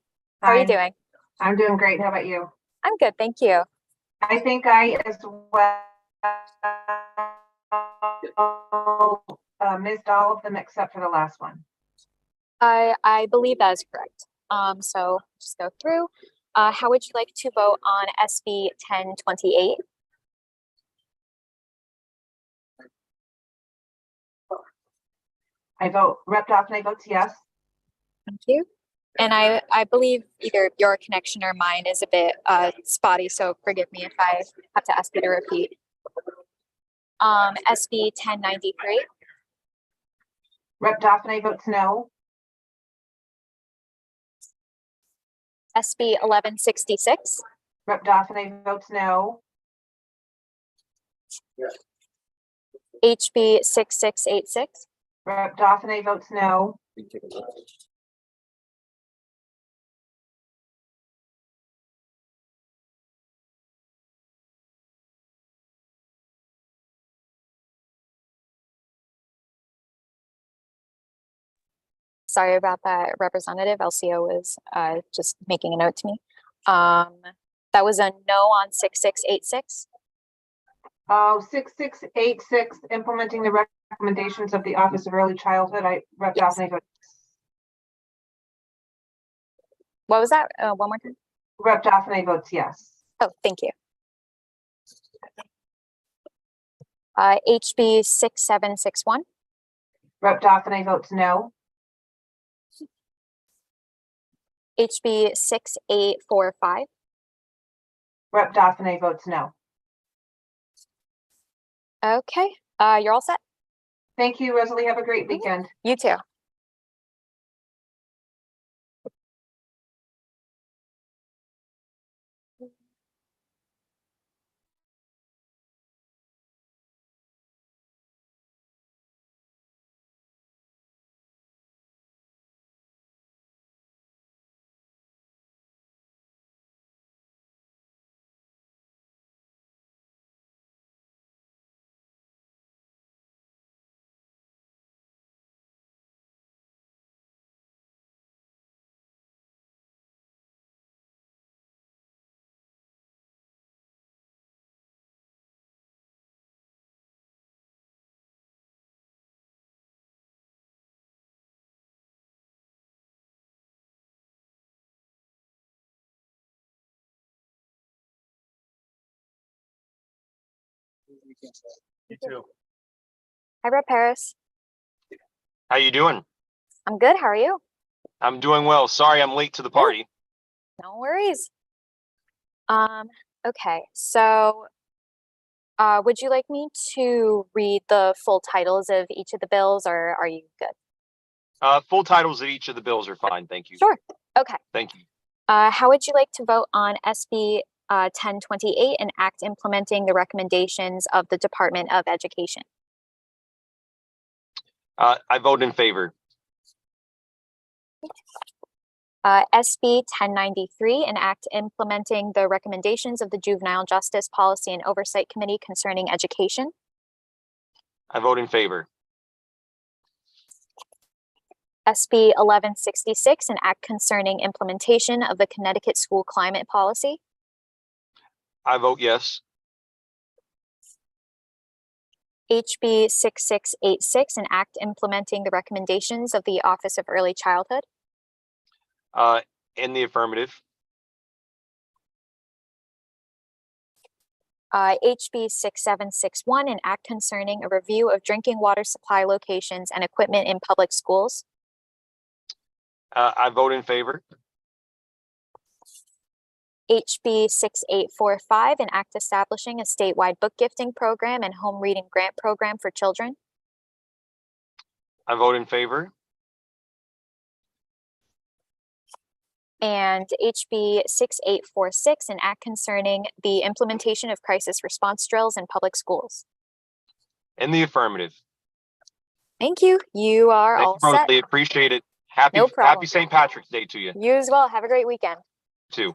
How are you doing? I'm doing great. How about you? I'm good, thank you. I think I as well missed all of them except for the last one. I believe that is correct. So just go through. How would you like to vote on SB 1028? I vote, Rep Daphne votes yes. Thank you. And I believe either your connection or mine is a bit spotty, so forgive me if I have to ask you to repeat. SB 1093? Rep Daphne votes no. SB 1166? Rep Daphne votes no. HB 6686? Rep Daphne votes no. Sorry about that, Representative. LCO was just making a note to me. That was a no on 6686. Oh, 6686, implementing the recommendations of the Office of Early Childhood. Rep Daphne votes. What was that? One more time. Rep Daphne votes yes. Oh, thank you. HB 6761. Rep. Dauphine votes no. HB 6845. Rep. Dauphine votes no. Okay, you're all set. Thank you, Rosalie. Have a great weekend. You too. You too. Hi, Rep. Paris. How you doing? I'm good. How are you? I'm doing well. Sorry I'm late to the party. No worries. Okay, so would you like me to read the full titles of each of the bills, or are you good? Full titles of each of the bills are fine. Thank you. Sure. Okay. Thank you. How would you like to vote on SB 1028, an act implementing the recommendations of the Department of Education? I vote in favor. SB 1093, an act implementing the recommendations of the Juvenile Justice Policy and Oversight Committee concerning education. I vote in favor. SB 1166, an act concerning implementation of the Connecticut School Climate Policy. I vote yes. HB 6686, an act implementing the recommendations of the Office of Early Childhood. In the affirmative. HB 6761, an act concerning a review of drinking water supply locations and equipment in public schools. I vote in favor. HB 6845, an act establishing a statewide book gifting program and home reading grant program for children. I vote in favor. And HB 6846, an act concerning the implementation of crisis response drills in public schools. In the affirmative. Thank you. You are Thank all you, set. Rosalie. Appreciate it. Happy No problem. Happy St. Patrick's Day to you You as well. Have a great weekend. too.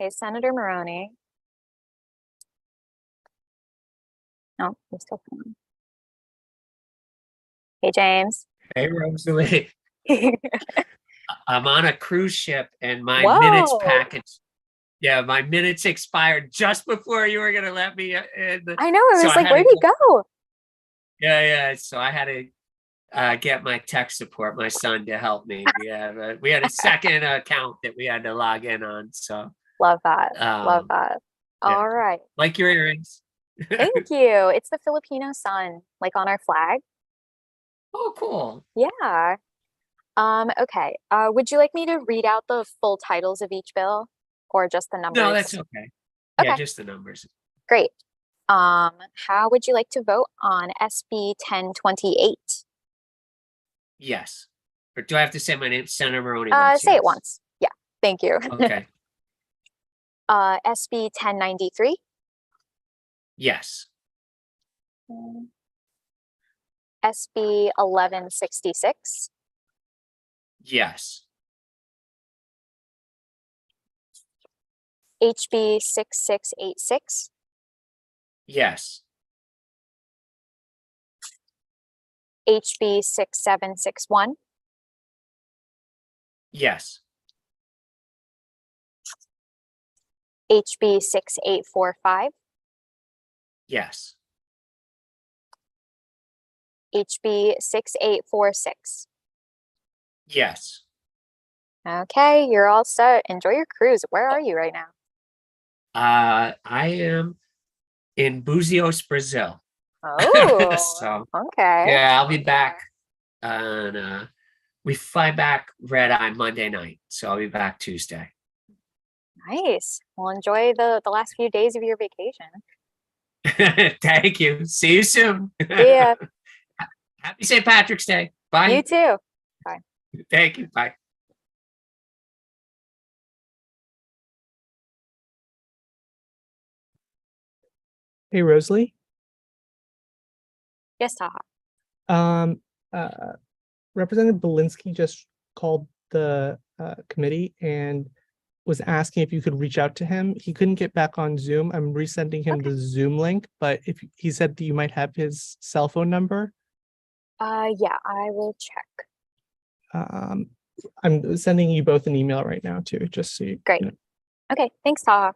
Okay, Senator Maroney. No, he's still coming. Hey, James. Hey, Rosalie. I'm on a cruise ship and my minutes Whoa. package. Yeah, my minutes expired just before you were gonna let me in. I know, it So was I like, had where'd to he go? Yeah. So I had to get my tech support, my son, to help me. We had a second account that we had to log in on. So Love that. Love that. yeah. All right. Like your earrings. Thank you. It's the Filipino sun, like on our flag. Oh, cool. Yeah. Okay. Would you like me to read out the full titles of each bill or just the numbers? No, that's okay. Yeah, Okay. just the numbers. Great. How would you like to vote on SB 1028? Yes. Or do I have to say my name? Senator Maroney. votes Say yes. it once. Yeah. Thank you. Okay. SB 1093. Yes. SB 1166. Yes. HB 6686. Yes. HB 6761. Yes. HB 6845. Yes. HB 6846. Yes. Okay, you're all set. Enjoy your cruise. Where are you right now? I am in Buzios, Brazil. Oh, So okay. yeah, I'll be back on we fly back red eye Monday night. So I'll be back Tuesday. Nice. Well, enjoy the last few days of your vacation. Thank you. See you soon. Yeah. Happy St. Patrick's Day. Bye. You too. Bye. Thank you. Bye. Hey, Rosalie. Yes, Taha. Um, Representative Belinsky just called the committee and was asking if you could reach out to him. He couldn't get back on Zoom. I'm resending him the Zoom link, but if he said that you might have his cell phone number. Yeah, I will check. I'm sending you both an email right now too, just so you. Great. You know. Okay, thanks, Taha.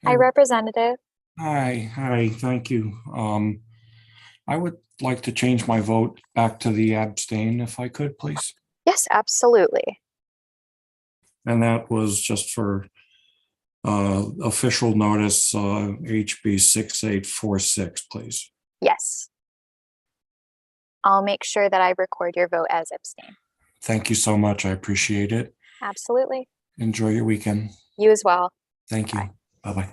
Hi, Representative. Hi, thank you. I would like to change my vote back to the abstain if I could, please. Yes, absolutely. And that was just for official notice, HB 6846, please. Yes. I'll make sure that I record your vote as abstain. Thank you so much. I appreciate it. Absolutely. Enjoy your weekend. You as well. Thank you. Bye-bye.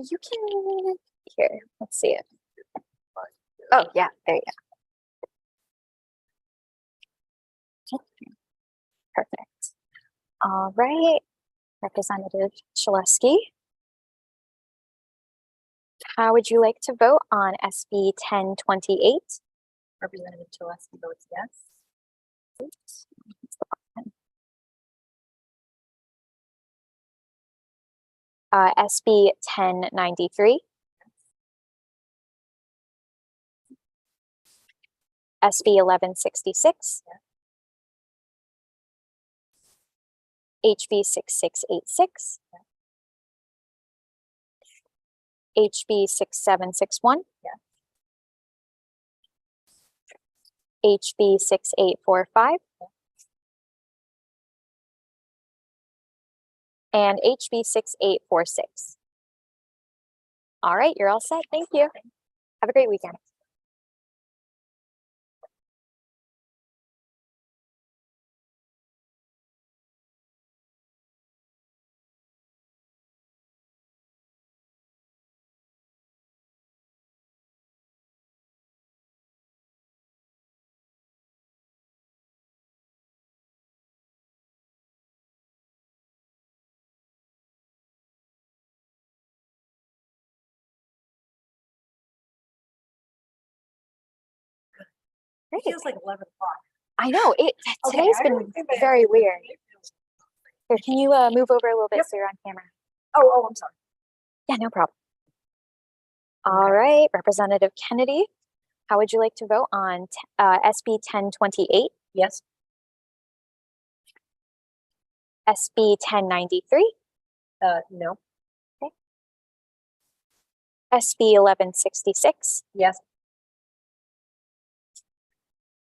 You can, here, let's see it. Oh, yeah, there you go. Perfect. All right, Representative Shaleski. How would you like to vote on SB 1028? Representative Shaleski votes yes. Oops. SB 1093. SB 1166. HB 6686. HB 6761. HB 6845. And HB 6846. All right, you're all set. Thank you. Have a great weekend. It feels like 11 o'clock. I know, today's been very weird. Here, can you move over a little bit so you're on camera? Oh, I'm sorry. Yeah, no problem. All right, Representative Kennedy, how would you like to vote on SB 1028? Yes. SB 1093? No. Okay. SB 1166? Yes.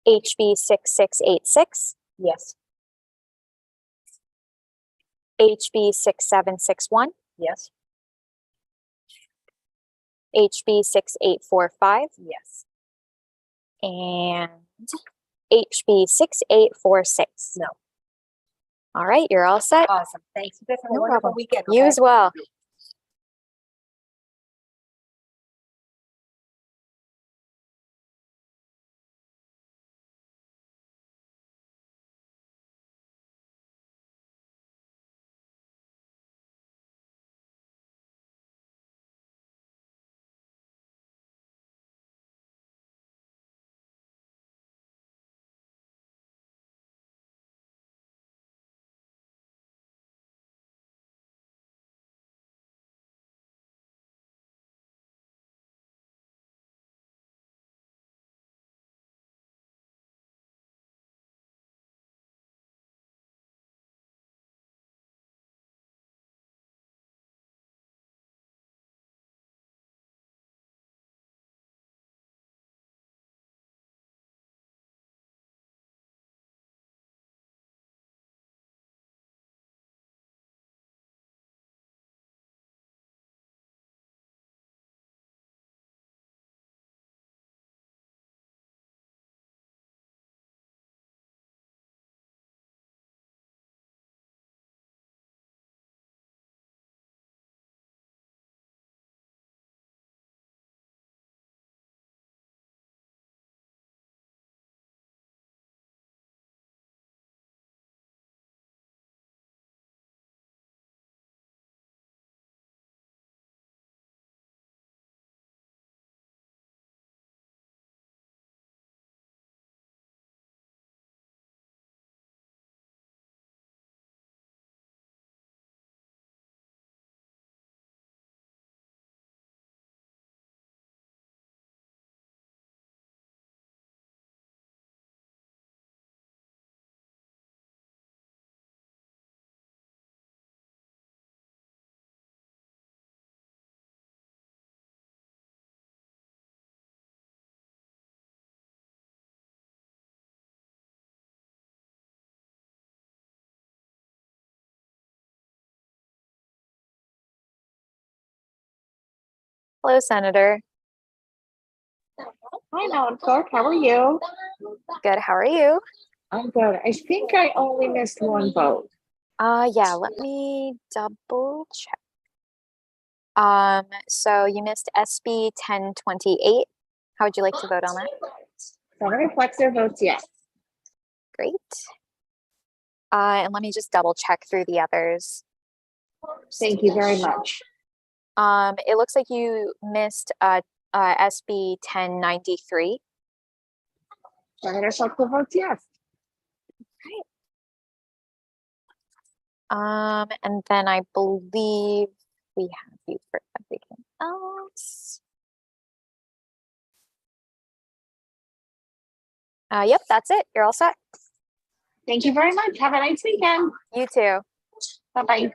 HB 6686? Yes. HB 6761? Yes. HB 6845? Yes. And HB 6846? No. All right, you're all set. Awesome. Thanks. You guys have a wonderful weekend. You as well. Hello, Senator. Hi, Madam Clerk. How are you? Good. How are you? I'm good. I think I only missed one vote. Yeah, let me double check. So you missed SB 1028. How would you like to vote on that? Senator Flexer votes yes. Great. And let me just double check through the others. Thank you very much. It looks like you missed SB 1093. Senator Flexer votes yes. And then I believe we have you for everything else. Yep, that's it. You're all set. Thank you very much. Have a nice weekend. You too. Bye-bye.